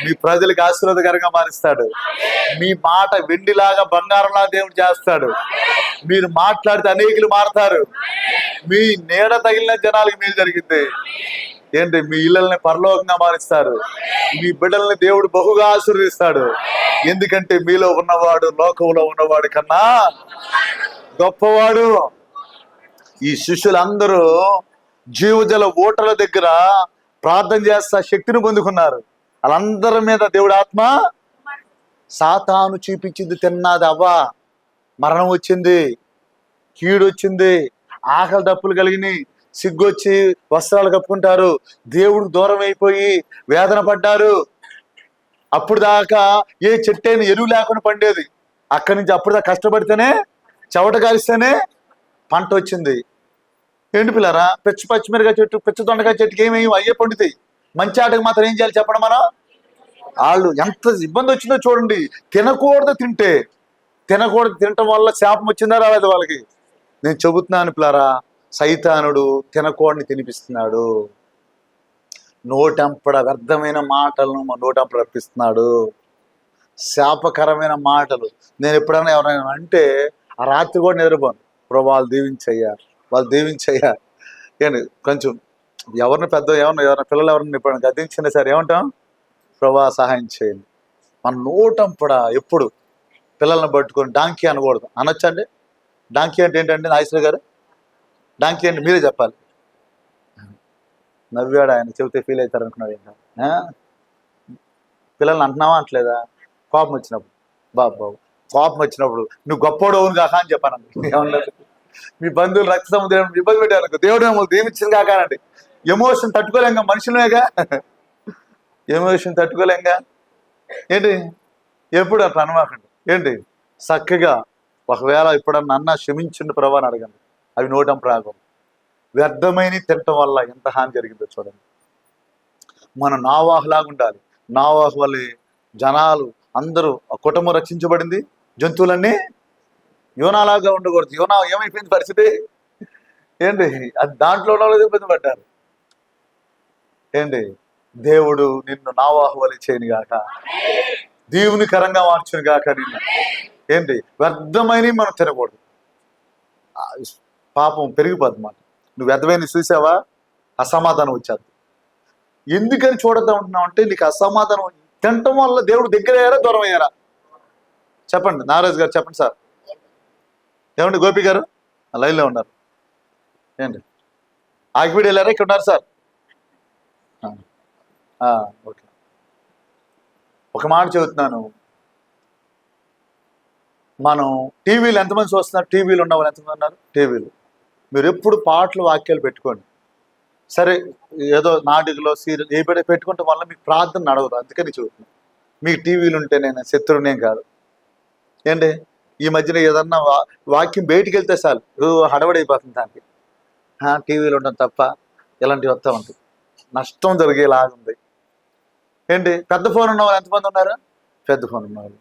Speaker 1: మీ ప్రజలకు ఆశీర్వాదకరంగా మారుస్తాడు. మీ మాట వెండిలాగా బంగారంలా దేవుడు చేస్తాడు. మీరు మాట్లాడితే అనేకులు మారుతారు. మీ నీడ తగిలిన జనాలకు మేలు జరిగింది. ఏంటి మీ ఇళ్ళని పరలోకంగా మారుస్తారు. మీ బిడ్డల్ని దేవుడు బహుగా ఆశీర్వదిస్తాడు. ఎందుకంటే మీలో ఉన్నవాడు లోకంలో ఉన్నవాడి కన్నా గొప్పవాడు. ఈ శిష్యులందరూ జీవజల ఊటల దగ్గర ప్రార్థన చేస్తా శక్తిని పొందుకున్నారు. వాళ్ళందరి మీద దేవుడి ఆత్మ సాతాను చూపించింది తిన్నది అవ్వ. మరణం వచ్చింది, కీడు వచ్చింది, ఆకలి దప్పులు కలిగినాయి, సిగ్గొచ్చి వస్త్రాలు కప్పుకుంటారు, దేవుడు దూరం అయిపోయి వేదన పడ్డారు. అప్పుడు దాకా ఏ చెట్టైనా ఎరువు లేకుండా పండేది, అక్కడి నుంచి అప్పుడు దాకా కష్టపడితేనే చెవట కాలిస్తేనే పంట వచ్చింది. ఏంటి పిల్లరా, పచ్చిమిరకాయ చెట్టు, పిచ్చి దొండకాయ చెట్టుకి ఏమేమి అయ్యే పండుతాయి, మంచి ఆటకు మాత్రం ఏం చేయాలి చెప్పండి? మనం వాళ్ళు ఎంత ఇబ్బంది వచ్చిందో చూడండి. తినకూడదు తినటం వల్ల శాపం వచ్చిందా రాలేదు వాళ్ళకి? నేను చెబుతున్నాను పిల్లరా, సైతానుడు తినకూడని తినిపిస్తున్నాడు. నోటంపడ వ్యర్థమైన మాటలను నోటంపడ రప్పిస్తున్నాడు, శాపకరమైన మాటలు. నేను ఎప్పుడైనా ఎవరైనా అంటే ఆ రాత్రి కూడా నిద్రపోను, ఇప్పుడు వాళ్ళు దీవించయ్యా ఏంటి కొంచెం ఎవరిని ఎవరైనా పిల్లలు ఎవరిని ఎప్పుడైనా గద్దించినా సరే ఏమంటాం? ప్రభా సహాయం చేయండి. మన నోటంపడ ఎప్పుడు పిల్లల్ని పట్టుకొని డాంకీ అనకూడదు. అనొచ్చండి? డాంకీ అంటే ఏంటంటే నాగేశ్వర గారు, డాంకీ అంటే మీరే చెప్పాలి. నవ్వాడు ఆయన, చెబితే ఫీల్ అవుతారు అనుకున్నాడు. ఏంటో పిల్లల్ని అంటున్నావా అంటలేదా? కోపం వచ్చినప్పుడు బాబు కోపం వచ్చినప్పుడు నువ్వు గొప్పోడు అవును కాక అని చెప్పానండి. ఏమన్నారు? మీ బంధువులు రక్త సముద్రం ఇబ్బంది పెట్టారు, దేవుడు మమ్మల్ని దీవించింది కాకానండి. Emotion తట్టుకోలేంగా, మనుషులేగా, emotion తట్టుకోలేంగా. ఏంటి ఎప్పుడు అట్లా అనమాకండి. ఏంటి చక్కగా ఒకవేళ ఎప్పుడన్నా అన్న క్షమించండి ప్రభా అని అడగండి. అవి నోటంపరాగం. వ్యర్థమైన తినటం వల్ల ఎంత హాని జరిగిందో చూడండి. మనం నావాహులాగా ఉండాలి. నావాహు వల్లే జనాలు అందరూ, కుటుంబం రక్షించబడింది, జంతువులన్నీ. యోనాలాగా ఉండకూడదు. యోనా ఏమైపోయింది పరిస్థితి? ఏంటి అది దాంట్లో ఇబ్బంది పడ్డారు. ఏంటి దేవుడు నిన్ను నావాహు వలె చేయను గాక, దేవునికరంగా మార్చును గాక నిన్ను. ఏంటి వ్యర్థమైనవి మనం తినకూడదు, పాపం పెరిగిపోద్ది మాట. నువ్వు వ్యర్థమైన చూసావా, అసమాధానం వచ్చేది. ఎందుకని చూడద్దా ఉంటున్నావు అంటే, నీకు అసమాధానం తినటం వల్ల దేవుడు దగ్గర అయ్యారా దూరం అయ్యారా? చెప్పండి నాగరాజు గారు, చెప్పండి సార్. ఏమండి గోపి గారు లైన్లో ఉన్నారు. ఏంటి ఆగిపీడి వెళ్ళారా? ఇక్కడ ఉన్నారు సార్. ఓకే, ఒక మాట చెబుతున్నాను. మనం టీవీలు ఎంతమంది చూస్తున్నారు? టీవీలు ఉన్న వాళ్ళు ఎంతమంది ఉన్నారు? టీవీలు మీరు ఎప్పుడు పాటలు వాక్యాలు పెట్టుకోండి. సరే, ఏదో నాటికలో సీరియల్ ఏ పెట్టుకుంటే వల్ల మీకు ప్రార్థన నడవదు. అందుకని చెబుతున్నాను. మీకు టీవీలు ఉంటే నేను శత్రువునేం కాదు. ఏంటి ఈ మధ్యన ఏదన్నా వాక్యం బయటికి వెళ్తే చాలు హడవడైపోతుంది దానికి. టీవీలు ఉండడం తప్ప ఇలాంటివి వస్తూ ఉంటుంది, నష్టం జరిగేలాగుంది. ఏంటి పెద్ద ఫోన్ ఉన్న వాళ్ళు ఎంతమంది ఉన్నారు? పెద్ద ఫోన్ ఉన్నవాళ్ళు.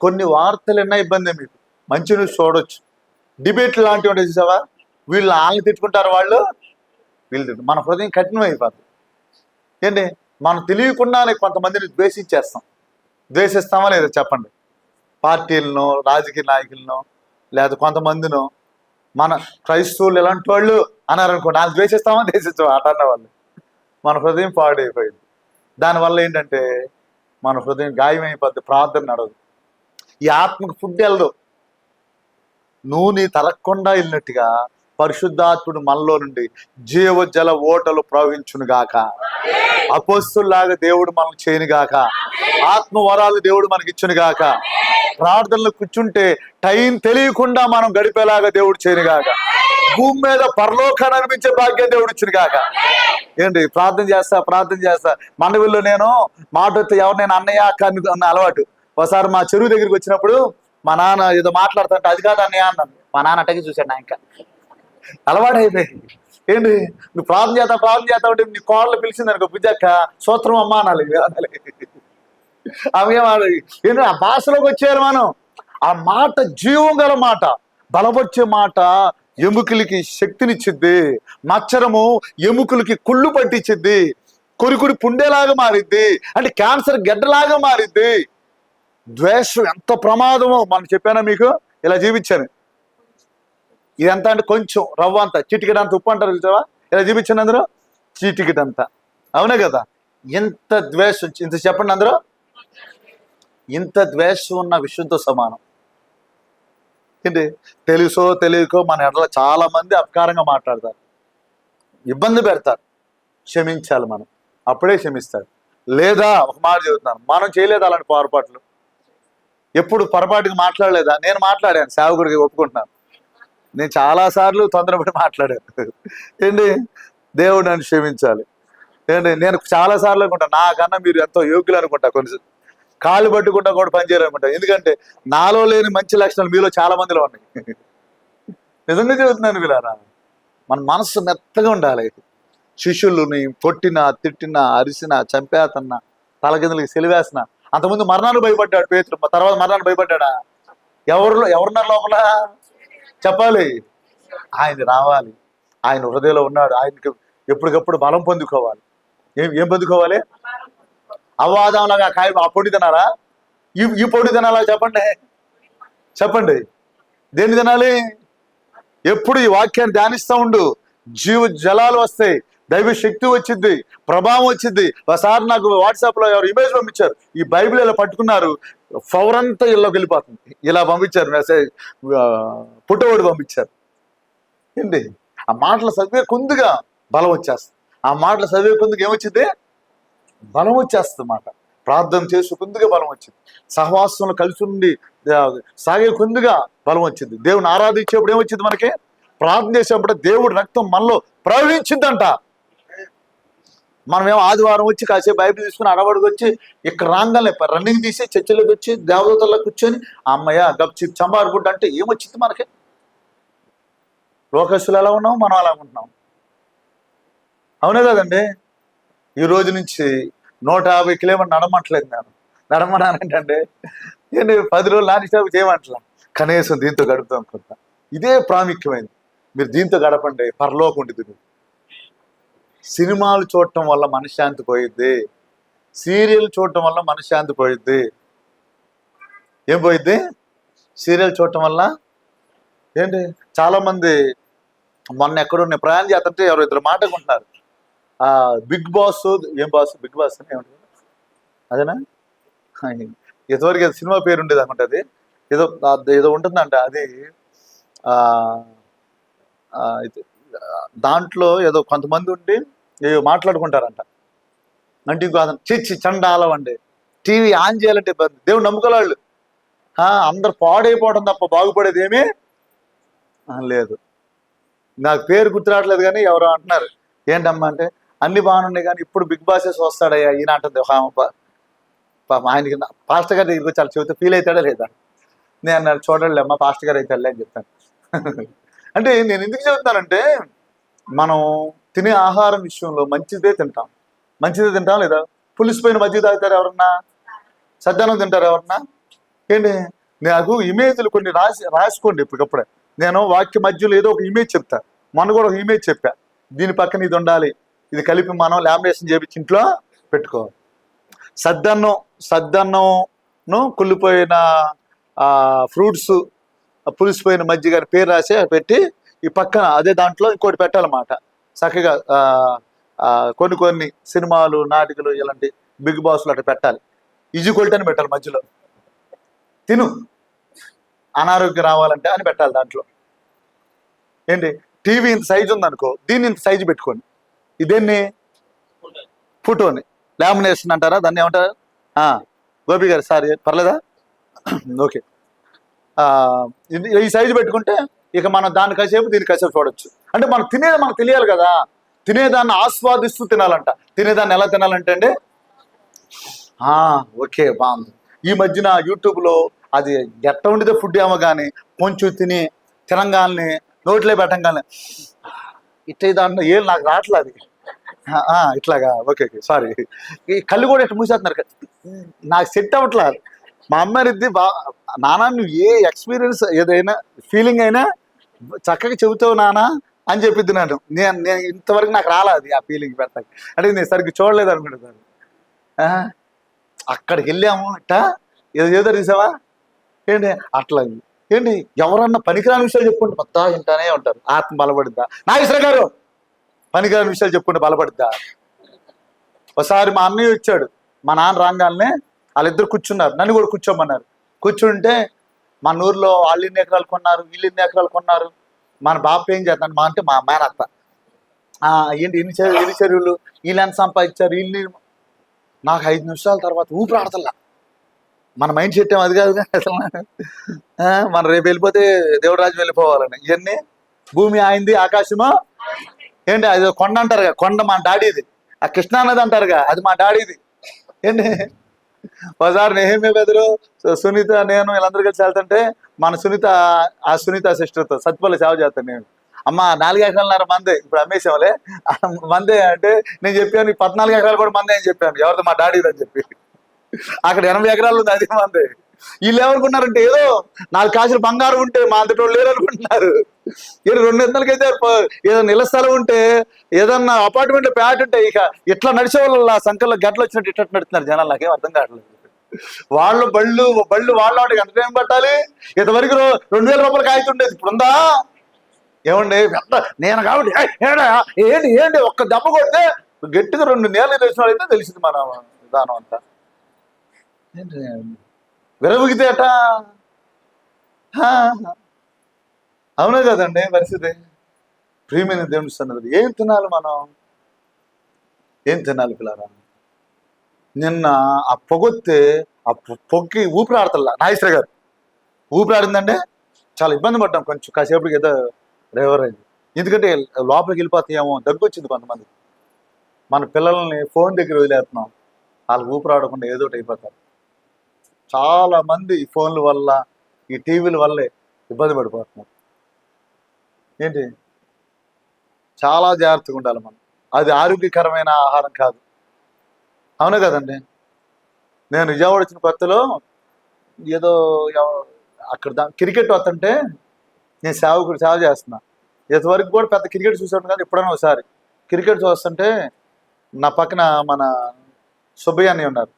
Speaker 1: కొన్ని వార్తలు ఎన్నో ఇబ్బంది. మీకు మంచి న్యూస్ చూడవచ్చు. డిబేట్లు లాంటివి ఉంటాయి చూసావా, వీళ్ళు వాళ్ళని తిట్టుకుంటారు, వాళ్ళు వీళ్ళు తిట్టు. మన హృదయం కఠినం అయిపోతుంది. ఏంటి మనం తెలియకుండానే కొంతమందిని ద్వేషిస్తామా లేదా చెప్పండి? పార్టీలను, రాజకీయ నాయకులను, లేదా కొంతమందిను. మన క్రైస్తవులు ఎలాంటి వాళ్ళు అన్నారనుకోండి, వాళ్ళు ద్వేషిస్తామా ద్వేషిస్తామా అన్న వాళ్ళు. మన హృదయం పాడైపోయింది. దానివల్ల ఏంటంటే మన హృదయం గాయమైపోద్ది, ప్రార్థన నడవదు, ఈ ఆత్మకు ఫుడ్ వెళ్ళదు. నువ్వు నీ తరగకుండా వెళ్ళినట్టుగా పరిశుద్ధాత్ముడు మనలో నుండి జీవజల ఓటలు ప్రవహించునుగాక. అపోస్తుల్లాగా దేవుడు మనకు చేయనుగాక. ఆత్మ వరాలు దేవుడు మనకి ఇచ్చునుగాక. ప్రార్థనలు కూర్చుంటే టైం తెలియకుండా మనం గడిపేలాగా దేవుడు చేయనుగాక. భూమి మీద పరలోకాన్ని అనిపించే భాగ్యం దేవుడు ఇచ్చునుగాక. ఏంటి ప్రార్థన చేస్తా మండవిల్లో నేను మాట ఎవరు నేను అన్నయ్య అక్క అన్న అలవాటు. ఒకసారి మా చెరువు దగ్గరికి వచ్చినప్పుడు మా నాన్న ఏదో మాట్లాడుతుంటే అది కాదు అన్నయ్య అన్నాను. మా నాన్న అట్టకి చూశాడు. నా ఇంకా అలవాటు అయిపోయింది. ఏంటి నువ్వు ప్రార్థన చేస్తా ఉంటే నీ కోళ్ళు పిలిచింది అనుకో, బుజ్జక్క సూత్రం అమ్మ అనాలి. ఆమె ఏంటి ఆ భాషలోకి వచ్చేయాలి మనం. ఆ మాట జీవం గల మాట, బలపరిచే మాట, ఎముకలకి శక్తినిచ్చిద్ది. మచ్చరము ఎముకలకి కుళ్ళు పట్టించిద్ది. కొరికుడి పుండేలాగా మారిద్ది, అంటే క్యాన్సర్ గడ్డలాగా మారిద్ది. ద్వేషం ఎంత ప్రమాదమో మనం చెప్పానా మీకు? ఇలా చూపించాను. ఇదంతా అంటే కొంచెం రవ్వ అంతా, చిటికెట్ అంత ఉప్పు అంటారు చూసావా, ఇలా చూపించాను అందరూ, చిటికెట్ అంతా. అవునే కదా? ఎంత ద్వేషం, ఇంత చెప్పండి అందరూ. ఇంత ద్వేషం ఉన్న విషయంతో సమానం. ఏంటి, తెలుసో తెలియకో మన ఎడల చాలా మంది అపకారంగా మాట్లాడతారు, ఇబ్బంది పెడతారు. క్షమించాలి మనం, అప్పుడే క్షమిస్తాడు. లేదా ఒక మాట చెబుతున్నాను, మనం చేయలేదు అలాంటి పొరపాట్లు. ఎప్పుడు పొరపాటుగా మాట్లాడలేదా? నేను మాట్లాడాను, సేవకుడికి ఒప్పుకుంటున్నాను. నేను చాలాసార్లు తొందరపడి మాట్లాడాను. ఏంటి, దేవుడు నన్ను క్షమించాలి. ఏంటి, నేను చాలాసార్లు అనుకుంటా నాకన్నా మీరు ఎంతో యోగ్యులు అనుకుంటా, కొన్ని కాళ్ళు పట్టుకుంటా కూడా పనిచేయరు అనుకుంటా. ఎందుకంటే నాలో లేని మంచి లక్షణాలు మీలో చాలా మందిలో ఉన్నాయి. నిజంగా చెబుతున్నాను వీళ్ళారా, మన మనసు మెత్తగా ఉండాలి. శిష్యులని కొట్టినా తిట్టినా అరిసినా చంపేతన్నా తలకిందులకి సెలివేసిన. అంతకుముందు మరణాన్ని భయపడ్డాడు పేతురు, తర్వాత మరణాన్ని భయపడ్డా? ఎవరున్నారు లోపల చెప్పాలి? ఆయన రావాలి, ఆయన హృదయంలో ఉన్నాడు. ఆయనకి ఎప్పటికప్పుడు బలం పొందుకోవాలి. ఏం పొందుకోవాలి? అవ్వాదంలాగా కాయ ఆ పొడి తినాలా? ఈ పొడి తినాలా? చెప్పండి దేన్ని తినాలి? ఎప్పుడు ఈ వాక్యాన్ని ధ్యానిస్తూ ఉండు, జీవ జలాలు వస్తాయి, దైవ శక్తి వచ్చింది, ప్రభావం వచ్చింది. ఒకసారి నాకు వాట్సాప్లో ఎవరు ఇమేజ్ పంపించారు, ఈ బైబిల్ ఇలా పట్టుకున్నారు, ఫౌరంతా ఇళ్ళకి వెళ్ళిపోతుంది. ఇలా పంపించారు మెసేజ్, పుట్టోడు పంపించారు. ఏంటి, ఆ మాటలు చదివే కొద్దిగా బలం వచ్చేస్తుంది. ఆ మాటలు చదివే కొద్దిగా ఏమొచ్చింది? బలం వచ్చేస్తుంది మాట. ప్రార్థన చేసి కొద్దిగా బలం వచ్చింది, సహవాసంలో కలిసి ఉండి సాగే కొద్దిగా బలం వచ్చింది. దేవుని ఆరాధించేప్పుడు ఏమొచ్చింది మనకి? ప్రార్థన చేసేప్పుడు దేవుడి రక్తం మనలో ప్రవహించిందంట. మనమేమో ఆదివారం వచ్చి కాసేపు బైబిల్ తీసుకుని అడవడికి వచ్చి ఇక్కడ రాగానే రన్నింగ్ తీసి చర్చలోకి వచ్చి దేవదూతల్లో కూర్చొని అమ్మయ్య గప్చి చంబారుకుంటా అంటే ఏమొచ్చింది మనకి? లోకస్తులు ఎలా ఉన్నాం, మనం అలా ఉంటున్నాం. అవునే కదండి. ఈ రోజు నుంచి 150 కిలోమీటర్లు నడమట్లేదు. నేను నడమన్నానంటే ఏంటి, 10 రోజులు నాని సేవ చేయమంటలా, కనీసం దీంతో గడుపుతాం కొంత. ఇదే ప్రాముఖ్యమైనది. మీరు దీంతో గడపండి, పరలోకం ఉంటుంది. సినిమాలు చూడటం వల్ల మనశ్శాంతి పోయిద్ది, సీరియల్ చూడటం వల్ల మనశ్శాంతి పోయిద్ది. ఏం పోయిద్ది? సీరియల్ చూడటం వల్ల. ఏంటి, చాలామంది మొన్న ఎక్కడో నేను ప్రయాణం చేస్తుంటే ఎవరు ఇద్దరు మాట్లాడుకుంటున్నారు, బిగ్ బాస్. ఏం బాస్? బిగ్ బాస్ అని ఏమంటారు? అదేనా? ఇదివరకు సినిమా పేరు ఉండేది అనుకుంటే, అది ఏదో ఉంటుందంట. అది దాంట్లో ఏదో కొంతమంది ఉండి ఏదో మాట్లాడుకుంటారంట. అంటే ఇంకో అతను చిచ్చి చండాలం అండి, టీవీ ఆన్ చేయాలంటే ఇబ్బంది. దేవుడు నమ్ముకోవాళ్ళు అందరు పాడైపోవడం తప్ప బాగుపడేది ఏమీ లేదు. నాకు పేరు గుర్తు రావట్లేదు, కానీ ఎవరో అంటున్నారు ఏంటమ్మా అంటే, అన్ని బాగున్నాయి కానీ ఇప్పుడు బిగ్ బాసెస్ వస్తాడయ్యా ఈయన అంటుంది. ఆయనకి పాస్టర్ గారి దగ్గరికి చాలా చెబితే ఫీల్ అవుతాడా లేదా? నేను అన్నాడు చూడండి అమ్మా, పాస్టర్ గారు అయితే అని చెప్తాను. అంటే నేను ఎందుకు చెబుతానంటే, మనం తినే ఆహారం విషయంలో మంచిదే తింటాం లేదా? పులిసిపోయిన మజ్జిగ తాగుతారు ఎవరన్నా? సద్దనం తింటారు ఎవరన్నా? ఏంటి, నాకు ఇమేజ్లు కొన్ని రాసుకోండి ఇప్పటికప్పుడే. నేను వాక్య మధ్యలో ఏదో ఒక ఇమేజ్ చెప్తా. మొన్న కూడా ఒక ఇమేజ్ చెప్పా, దీని పక్కన ఇది ఉండాలి, ఇది కలిపి మనం లామినేషన్ చేపించి ఇంట్లో పెట్టుకోవాలి. సద్దన్నం కుళ్ళిపోయిన ఫ్రూట్స్, పులిసిపోయిన మజ్జిగ పేరు రాసి పెట్టి ఈ పక్కన అదే దాంట్లో ఇంకోటి పెట్టాలన్నమాట. చక్కగా కొన్ని సినిమాలు, నాటికలు, ఇలాంటి బిగ్ బాస్లు అట్లా పెట్టాలి. ఈజీక్వల్టీ పెట్టాలి మధ్యలో. తిను, అనారోగ్యం రావాలంటే అని పెట్టాలి దాంట్లో. ఏంటి, టీవీ ఇంత సైజు ఉందనుకో, దీన్ని ఇంత సైజు పెట్టుకోండి. ఇదేన్ని ఫోటోని లామినేషన్ అంటారా, దాన్ని ఏమంటారు? గోపి గారు సారీ పర్లేదా? ఓకే, ఈ సైజు పెట్టుకుంటే ఇక మనం దాన్ని కాసేపు దీన్ని కాసేపు చూడొచ్చు. అంటే మనం తినేది మనకు తెలియాలి కదా, తినేదాన్ని ఆస్వాదిస్తూ తినాలంట. తినేదాన్ని ఎలా తినాలంటే అండి, ఓకే బాగుంది. ఈ మధ్యన యూట్యూబ్లో అది ఎట్ట ఉండితే ఫుడ్ ఏమో కానీ కొంచెం తినంగానే నోట్లో పెట్టంగానే ఇట్లా దాంట్లో ఏం నాకు రావట్లేదు ఇట్లాగా. ఓకే సారీ, ఈ కళ్ళు కూడా ఇట్లా మూసేస్తున్నారు, నాకు సెట్ అవ్వట్లేదు. మా అమ్మాయిది నాన్న నువ్వు ఏ ఎక్స్పీరియన్స్ ఏదైనా ఫీలింగ్ అయినా చక్కగా చెబుతావు నాన్న అని చెప్పిద్ది. నేను ఇంతవరకు నాకు రాలేదు ఆ ఫీలింగ్ పెట్టాలి. అంటే నేను సరిగ్గా చూడలేదు అనుకుంటున్నాను. అక్కడికి వెళ్ళాము ఇట్టా ఏదో తీసావా ఏంటి అట్లా. ఏంటి, ఎవరన్నా పనికిరాని విషయాలు చెప్పుకుంటే మొత్తం వింటానే ఉంటారు. ఆత్మ బలపడిద్దా? నాగేశ్వర గారు పనికిరాని విషయాలు చెప్పుకుంటే బలపడిద్దా? ఒకసారి మా అన్నయ్య వచ్చాడు, మా నాన్న రాగానే వాళ్ళిద్దరు కూర్చున్నారు, నన్ను కూడా కూర్చోమన్నారు. కూర్చుంటే మన ఊర్లో వాళ్ళు ఇన్ని ఎకరాలు కొన్నారు, వీళ్ళు ఇన్ని ఎకరాలు కొన్నారు, మన బాప ఏం చేస్తాను మా అంటే మా మేనత్త ఏంటి ఎన్ని చెరువులు వీళ్ళు ఎంత సంపాదించారు వీళ్ళు. నాకు 5 నిమిషాల తర్వాత ఊపిరి ఆడతల్లా. మన మైండ్ సెట్ ఏం అది కాదు అసలు. మనం రేపు వెళ్ళిపోతే దేవుడు రాజ్యం వెళ్ళిపోవాలని. ఇవన్నీ భూమి ఆయింది ఆకాశమో ఏంటి అది కొండ అంటారుగా, కొండ మా డాడీది. ఆ కృష్ణా నది అంటారుగా, అది మా డాడీది. ఏంటి ఒకసారి నెహమ్యా బెదరు సునీత నేను వీళ్ళందరూ కలిసి వెళ్తుంటే మన సునీత సిస్టర్తో సత్యపల్లి సేవ చేస్తాను నేను. అమ్మ 4 ఎకరాలన్నర మందే, ఇప్పుడు అమ్మేసాంలే మందే అంటే నేను చెప్పాను 14 ఎకరాలు కూడా మందే అని చెప్పాను. ఎవరితో? మా డాడీది అని చెప్పి. అక్కడ 80 ఎకరాలు ఉంది, అది మందే. వీళ్ళు ఏమనుకున్నారంటే ఏదో 4 కాసులు బంగారం ఉంటే మా అంతటోళ్ళు లేరు అనుకుంటున్నారు. ఏదో 2 ఎత్తులకైతే ఏదో నిల స్థలం ఉంటే ఏదన్నా అపార్ట్మెంట్ ప్యాట్ ఉంటే ఇక ఇట్లా నడిచే వాళ్ళు ఆ సంఖ్యలో గంటలు వచ్చినట్టు ఇట్లా నడుతున్నారు జనాలు. నాకేం అర్థం కావట్లేదు. వాళ్ళు బళ్ళు వాళ్ళ ఎంత టైం పట్టాలి? ఇంతవరకు 2000 రూపాయలు కాగితుండేది, ఇప్పుడు ఉందా? ఏమండి నేను కాబట్టి ఏంటి ఏంటి ఒక్క దెబ్బ కొడితే గట్టిగా 2 నేలలు తెలిసిన వాళ్ళైతే తెలిసింది మన విధానం అంతా. ఏంటి విరవిగితే అట. అవునే కదండి పరిస్థితి. ప్రియమైన దేవుని సన్నది ఏం తినాలి మనం? ఏం తినాలి పిల్లరా? నిన్న ఆ పొగొత్తే ఆ పొగ్గి ఊపిరాడతల్లా. నాగేశ్వర గారు ఊపిరాడిందంటే చాలా ఇబ్బంది పడ్డాం కొంచెం కాసేపటికి. ఏదో డ్రైవర్ అయింది, ఎందుకంటే లోపలికి వెళ్ళిపోతాయేమో దగ్గు వచ్చింది కొంతమంది. మన పిల్లల్ని ఫోన్ దగ్గర వదిలేస్తున్నాం, వాళ్ళకి ఊపిరాడకుండా ఏదో ఒకటి అయిపోతారు. చాలా మంది ఈ ఫోన్ల వల్ల ఈ టీవీల వల్లే ఇబ్బంది పడిపోతున్నారు. ఏంటి చాలా జాగ్రత్తగా ఉండాలి మనం. అది ఆరోగ్యకరమైన ఆహారం కాదు. అవునే కదండి. నేను విజయవాడ వచ్చిన కొత్తలో ఏదో అక్కడ క్రికెట్ వస్తుంటే నేను సేవ చేస్తున్నా. ఇంతవరకు కూడా పెద్ద క్రికెట్ చూసాను కానీ ఎప్పుడైనా ఒకసారి క్రికెట్ చూస్తుంటే నా పక్కన మన సుబ్బయ్య అని ఉన్నారు.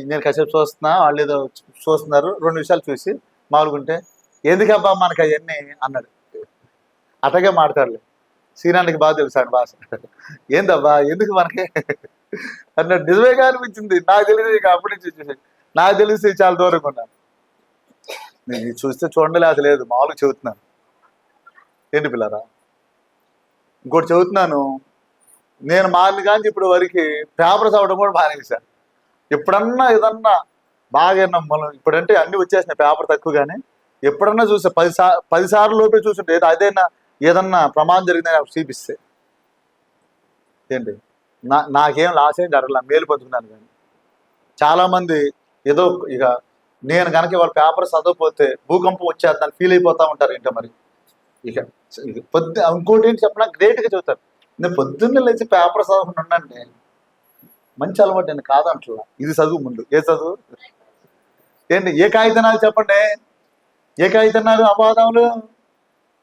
Speaker 1: నేను కాసేపు చూస్తున్నా, వాళ్ళు ఏదో చూస్తున్నారు. 2 నిమిషాలు చూసి మామూలుగుంటే ఎందుకబ్బా మనకు అవన్నీ అన్నాడు. అటగే మాట్లాడలే. శ్రీనానికి బాగా తెలుసు ఆయన భాష. ఏందబ్బా ఎందుకు మనకి అన్నాడు. నిజమేగా అనిపించింది. నాకు తెలిసి ఇక అప్పటి నుంచి చూసి నాకు తెలిసి చాలా దూరంగా ఉన్నాను. నేను చూస్తే చూడండి అది లేదు, మామూలుగా చెబుతున్నాను. ఏంటి పిల్లరా ఇంకోటి చెబుతున్నాను. నేను మారిన కానీ ఇప్పుడు వరకు పేపర్ చదవడం కూడా మానేసాను. ఎప్పుడన్నా ఏదన్నా బాగా మనం ఇప్పుడంటే అన్ని వచ్చేసినాయి, పేపర్ తక్కువ. కానీ ఎప్పుడన్నా చూస్తే 10 సార్లు లోపే చూస్తుంటే ఏదన్నా ప్రమాదం జరిగిందని చూపిస్తే ఏంటి నాకేం లాస్ ఏం జరగల, మేలు పొందుకున్నాను. కానీ చాలామంది ఏదో ఇక నేను కనుక వాళ్ళ పేపర్ చదవకపోతే భూకంపం వచ్చేద్దాన్ని ఫీల్ అయిపోతూ ఉంటారు. ఏంటో మరి ఇక ఇంకోటి ఏంటి చెప్పినా గ్రేట్గా చదువుతారు. నేను పొద్దున్నే లేచి పేపర్ చదవకుండా ఉండండి, మంచి అలవాటు. నేను కాదంటున్నా, ఇది చదువు ముందు. ఏ చదువు ఏంటి? ఏ కాగితనాలు చెప్పండి, ఏ కాగితన్నారు? అపాదములు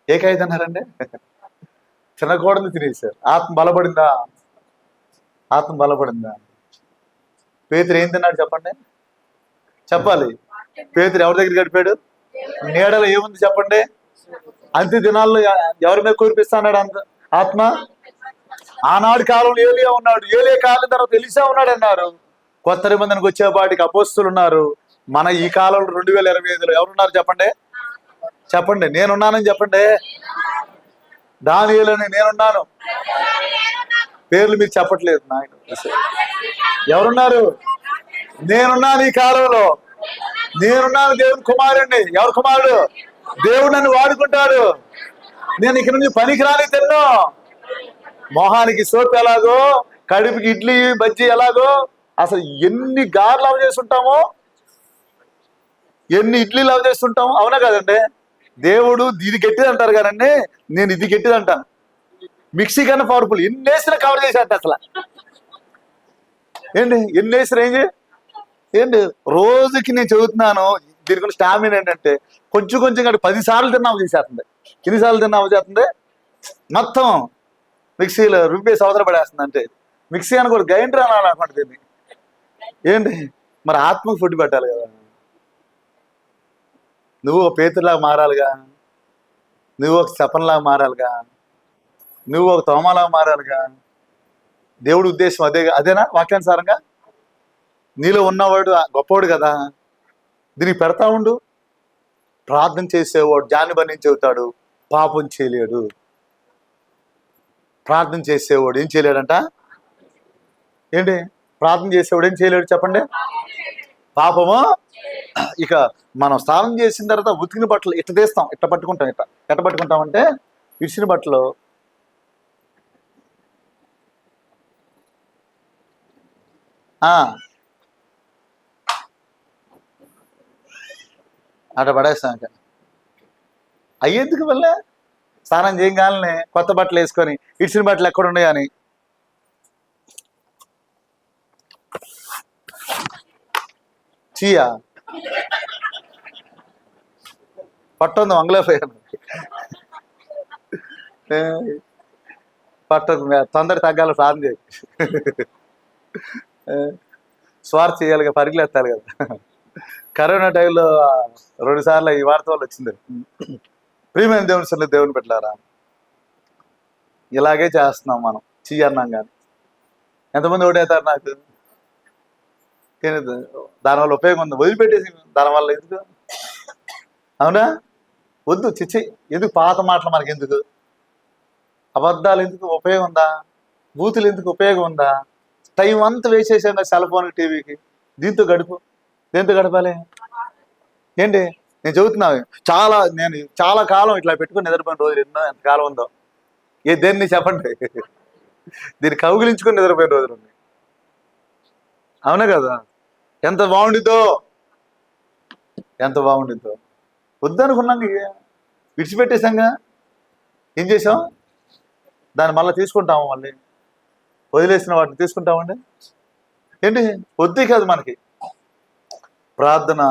Speaker 1: ఏ కాగితన్నారండి? తినకూడదు తినేసారు. ఆత్మ బలపడిందా? ఆత్మ బలపడిందా? పేతురు ఏం తిన్నాడు చెప్పండి, చెప్పాలి. పేతురు ఎవరి దగ్గర గడిపాడు? నీడలో ఏముంది చెప్పండి? అంత్య దినాల్లో ఎవరి మీద కురిపిస్తాడు అంత ఆత్మ? ఆనాడు కాలంలో ఏలియా ఉన్నాడు, ఏలియా కాలం తర్వాత ఎలీషా ఉన్నాడు అన్నారు. కొత్త నిబంధనకు వచ్చేపాటికి అపోస్తులు ఉన్నారు. మన ఈ కాలంలో 2025లో ఎవరున్నారు చెప్పండి? చెప్పండి. నేనున్నానని చెప్పండి. దానియేలుని నేనున్నాను. పేర్లు మీరు చెప్పట్లేదు నాయన. ఎవరున్నారు? నేనున్నాను ఈ కాలంలో. నేనున్నాను. దేవుని కుమారుణ్ణి. ఎవరు కుమారుడు? దేవుడు నన్ను వాడుకుంటాడు. నేను ఇక నుంచి పనికిరాని తిన్నో. మొహానికి సోపు ఎలాగో, కడుపుకి ఇడ్లీ బజ్జీ ఎలాగో, అసలు ఎన్ని గార్లు అవ చేస్తుంటామో, ఎన్ని ఇడ్లీలు అవ చేస్తుంటాము. అవునా కదండి? దేవుడు ఇది గట్టిది అంటారు కానండి, నేను ఇది గట్టిది అంటాను. మిక్సీ కన్నా పవర్ఫుల్. ఎన్ని వేసినా కవర్ చేసేట అసలు. ఏంటి ఎన్ని వేసినా ఏంటి రోజుకి నేను చదువుతున్నాను. దీని గురించి స్టామినా ఏంటంటే కొంచెం కొంచెం కాదు 10 సార్లు తిన్నావు చేసేస్తుంది. ఎన్నిసార్లు తిన్నావు చేస్తుంది? మొత్తం మిక్సీలో రుబ్బేసి అవతల పడేస్తుంది. అంటే మిక్సీ అని కూడా గ్రైండర్ అనాలి అనుకోండి దీన్ని. ఏంటి మరి ఆత్మకు ఫుడ్ పెట్టాలి కదా. నువ్వు ఒక పేతులాగా మారాలిగా, నువ్వు ఒక శపనలాగా మారాలిగా, నువ్వు ఒక తోమలాగా మారాలిగా. దేవుడి ఉద్దేశం అదేనా వాక్యానుసారంగా? నీలో ఉన్నవాడు గొప్పవాడు కదా, దీనికి పెడతా ఉండు. ప్రార్థన చేసేవాడు జాని బని చెబుతాడు, పాపం చేయలేడు. ప్రార్థన చేసేవాడు ఏం చేయలేడంట? ఏంటి ప్రార్థన చేసేవాడు ఏం చేయలేడు చెప్పండి? పాపము. ఇక మనం స్నానం చేసిన తర్వాత ఉతికిన బట్టలు ఇట్ట తీస్తాం, ఇట్ట పట్టుకుంటాం. ఎట్ట పట్టుకుంటామంటే ఇడిచిన బట్టలు అట్ట పడేస్తాం. ఇక అయ్యేందుకు వల్ల స్నానం చేయగానే కొత్త బట్టలు వేసుకొని ఇడిచిన బట్టలు ఎక్కడ ఉన్నాయని చీయా పట్టుంది మంగళపోయాను పట్ట తొందర తగ్గాలి ప్రార్థన చేయి. స్వార్థ చేయాలి, పరిగెలు ఎత్తాలి కదా. కరోనా టైంలో 2 సార్లు ఈ వార్త వల్ల వచ్చింది. ప్రియమైన దేవుని సన్నిధిలో దేవుని పెట్టారా, ఇలాగే చేస్తున్నాం మనం. అన్నాం కానీ ఎంతమంది ఓటేస్తారు నాకు? దానివల్ల ఉపయోగం ఉంది, వదిలిపెట్టేసి దానివల్ల ఎందుకు? అవునా? వద్దు, చిచ్చి. ఎందుకు పాత మాటలు మనకి ఎందుకు? అబద్ధాలు ఎందుకు? ఉపయోగం ఉందా? బూతులు ఎందుకు? ఉపయోగం ఉందా? టైం అంతా వేసేసాం కదా సెల్ ఫోన్కి, టీవీకి. దీంతో గడుపు. దేంతో గడపాలి? ఏంటి నేను చెబుతున్నాను, నేను చాలా కాలం ఇట్లా పెట్టుకుని నిద్రపోయిన రోజులు ఎన్నో, ఎంతకాలం ఉందో. దేన్ని చెప్పండి, దీన్ని కౌగిలించుకొని నిద్రపోయిన రోజులు ఉన్నాయి. అవునా కదా? ఎంత బాగుండిద్దో, ఎంత బాగుండిద్దో. వద్దనుకున్నాం, విడిచిపెట్టేశాంగా. ఏం చేసాం? దాన్ని మళ్ళీ తీసుకుంటాము, మళ్ళీ వదిలేసిన వాటిని తీసుకుంటామండి. ఏంటి వద్దే కాదు మనకి. ప్రార్థన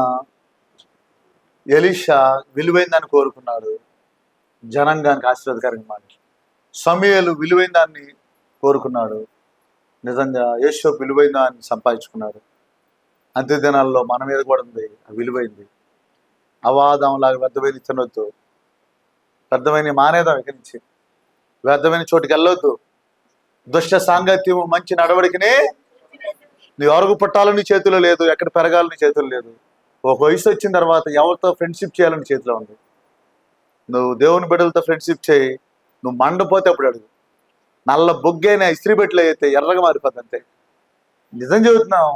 Speaker 1: ఎలీషా విలువైన దాన్ని కోరుకున్నాడు, జనాంగానికి ఆశీర్వాదకరంగా మారి. సమూయేలు విలువైన దాన్ని కోరుకున్నాడు, నిజంగా యేషోబు విలువైన దాన్ని సంపాదించుకున్నాడు. అంత్య దినాల్లో మన మీద కూడా ఉంది విలువైంది. అవాదంలాగా వ్యర్థమైన తినొద్దు, వ్యర్థమైన మానేదాం. ఇక్కడి నుంచి వ్యర్థమైన చోటుకి వెళ్ళొద్దు. దుష్ట సాంగత్యం మంచి నడవడికనే నువ్వు ఎవరికి పుట్టాలని నీ చేతిలో లేదు, ఎక్కడ పెరగాలని చేతిలో లేదు. ఒక వయసు వచ్చిన తర్వాత ఎవరితో ఫ్రెండ్షిప్ చేయాలని చేతిలో ఉంది. నువ్వు దేవుని బిడ్డలతో ఫ్రెండ్షిప్ చేయి, నువ్వు మండపోతే అప్పుడు అడుగు. నల్ల బొగ్గైన ఇస్త్రీ బట్టలు అయితే ఎర్రగా మారిపోతుంది అంతే. నిజం చెబుతున్నావు,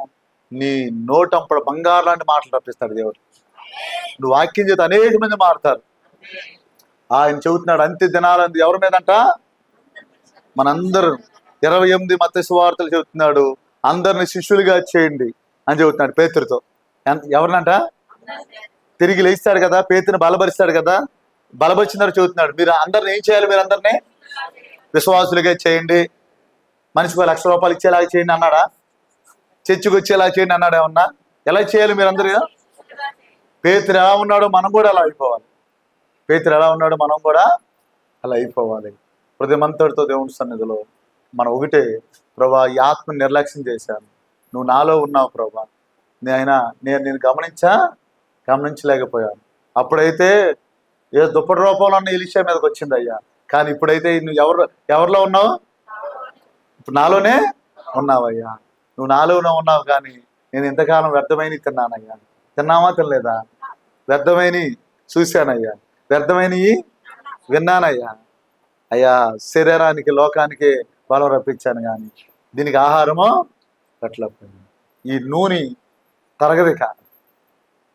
Speaker 1: నీ నోటంపడ బంగారు లాంటి మాటలు తప్పిస్తాడు దేవుడు. నువ్వు వాక్యం చేత అనేక మంది మారుతారు. ఆయన చెబుతున్నాడు అంత్య దినాలంది ఎవరి మీదంట? మనందరూ. 28 మత్తయి సువార్తలు చెబుతున్నాడు, అందరిని శిష్యులుగా చేయండి అని చెబుతున్నాడు పేతురుతో. ఎవరినంట? తిరిగి లేస్తాడు కదా, పేతుని బలపరుస్తాడు కదా. బలపరిచినారు చెబుతున్నాడు, మీరు అందరిని ఏం చేయాలి? మీరు అందరినీ విశ్వాసులుగా చేయండి, మనిషికి ₹1,00,000 ఇచ్చేలాగా చేయండి అన్నాడా? చర్చికి వచ్చేలా చేయండి అన్నాడు ఏమన్నా? ఎలా చేయాలి మీరందరూ? పేతురు ఎలా ఉన్నాడో మనం కూడా అలా అయిపోవాలి. పేతురు ఎలా ఉన్నాడో మనం కూడా అలా అయిపోవాలి. హృదయమంతటితో దేవుని సన్నిధిలో మనం ఒకటే, ప్రభా ఈ ఆత్మని నిర్లక్ష్యం చేశాను, నువ్వు నాలో ఉన్నావు ప్రభా, నేను గమనించలేకపోయాను. అప్పుడైతే ఏ దుప్పటి రూపంలో ఉన్న ఎలీషా మీదకి వచ్చింది అయ్యా, కానీ ఇప్పుడైతే నువ్వు ఎవరిలో ఉన్నావు? ఇప్పుడు నాలోనే ఉన్నావయ్యా. నువ్వు నాలోనే ఉన్నావు, కానీ నేను ఇంతకాలం వ్యర్థమైనవి తిన్నానయ్యా. తిన్నావా? తినలేదా? వ్యర్థమైనవి చూశానయ్యా, వ్యర్థమైనవి విన్నానయ్యా. అయ్యా శరీరానికి లోకానికి బలం రప్పించాను, కానీ దీనికి ఆహారమో పెట్టలేకపోయింది. ఈ నూనె తరగదిక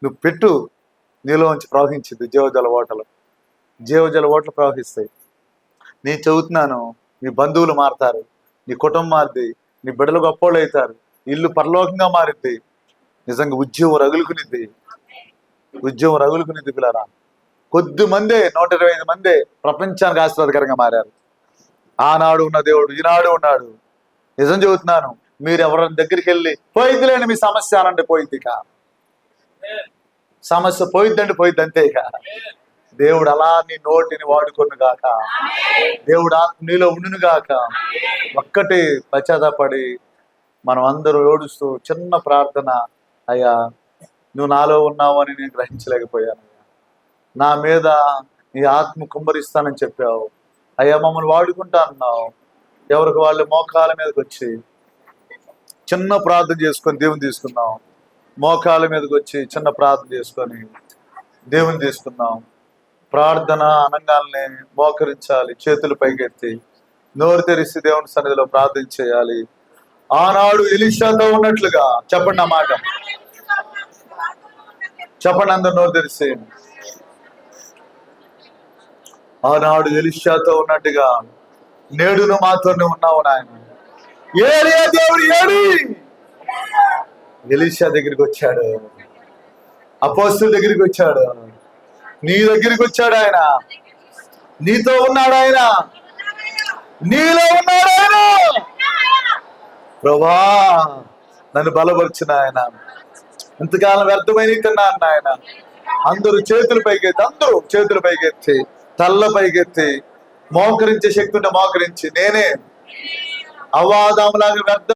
Speaker 1: నువ్వు పెట్టు, నీలోంచి ప్రవహించింది జీవజల ఓటలు ప్రవహిస్తాయి. నేను చెబుతున్నాను, నీ బంధువులు మారుతారు, నీ కుటుంబం మారుద్ది, నీ బిడ్డలు గొప్పోళ్ళు అవుతారు, ఇల్లు పరలోకంగా మారుద్ది. నిజంగా ఉద్యమం రగులుకునిద్ది పిల్లరా. కొద్ది మందే 125 మందే ప్రపంచానికి ఆశీర్వాదకరంగా మారారు. ఆనాడు ఉన్న దేవుడు ఈనాడు ఉన్నాడు. నిజం చెబుతున్నాను, మీరు ఎవరైనా దగ్గరికి వెళ్ళి పోయిద్దిలేండి మీ సమస్య అనండి, పోయిద్ది. సమస్య పోయిద్ది అంతే. ఇక దేవుడు అలా నీ నోటిని వాడుకొను గాక, దేవుడు ఆత్మ నీలో ఉండును గాక. ఒక్కటి పశ్చాత్తాపడి మనం అందరూ ఏడుస్తూ చిన్న ప్రార్థన, అయ్యా నువ్వు నాలో ఉన్నావు అని నేను గ్రహించలేకపోయాను, నా మీద నీ ఆత్మ కుమ్మరిస్తానని చెప్పావు అయ్యా, మమ్మల్ని వాడుకుంటా అన్నావు. ఎవరికి వాళ్ళు మోకాల మీదకి వచ్చి చిన్న ప్రార్థన చేసుకొని దేవుని తీసుకుందాం. మోకాళ్ళ మీదకి వచ్చి చిన్న ప్రార్థన చేసుకొని దేవుని తీసుకుందాం. ప్రార్థన అనగానే మోకరించాలి, చేతులు పైకెత్తి నోరు తెరిచి దేవుని సన్నిధిలో ప్రార్థన చేయాలి. ఆనాడు ఎలీషాతో ఉన్నట్లుగా చెప్పండి, ఆ మాట చెప్పండి అందరు నోరు తెరిచి. ఆనాడు ఎలీషాతో ఉన్నట్టుగా నేడును మాతోనే ఉన్నావు నాయన. ఏలియా దేవుడు ఏడి ఎలీషా దగ్గరికి వచ్చాడు, అపోస్తలుల దగ్గరికి వచ్చాడు, నీ దగ్గరికి వచ్చాడు. ఆయన నీతో ఉన్నాడు, ఆయన నీలో ఉన్నాడు. ఆయన ప్రభా నన్ను బలపరిచిన ఆయన, ఇంతకాలం వ్యర్థమైన తిన్నాను నాయన. అందరూ చేతులు పైకెత్తి తల్ల పైకెత్తి మోకరించే శక్తి ఉంటే మోకరించి, నేనే అవాదాములాగా వ్యర్థం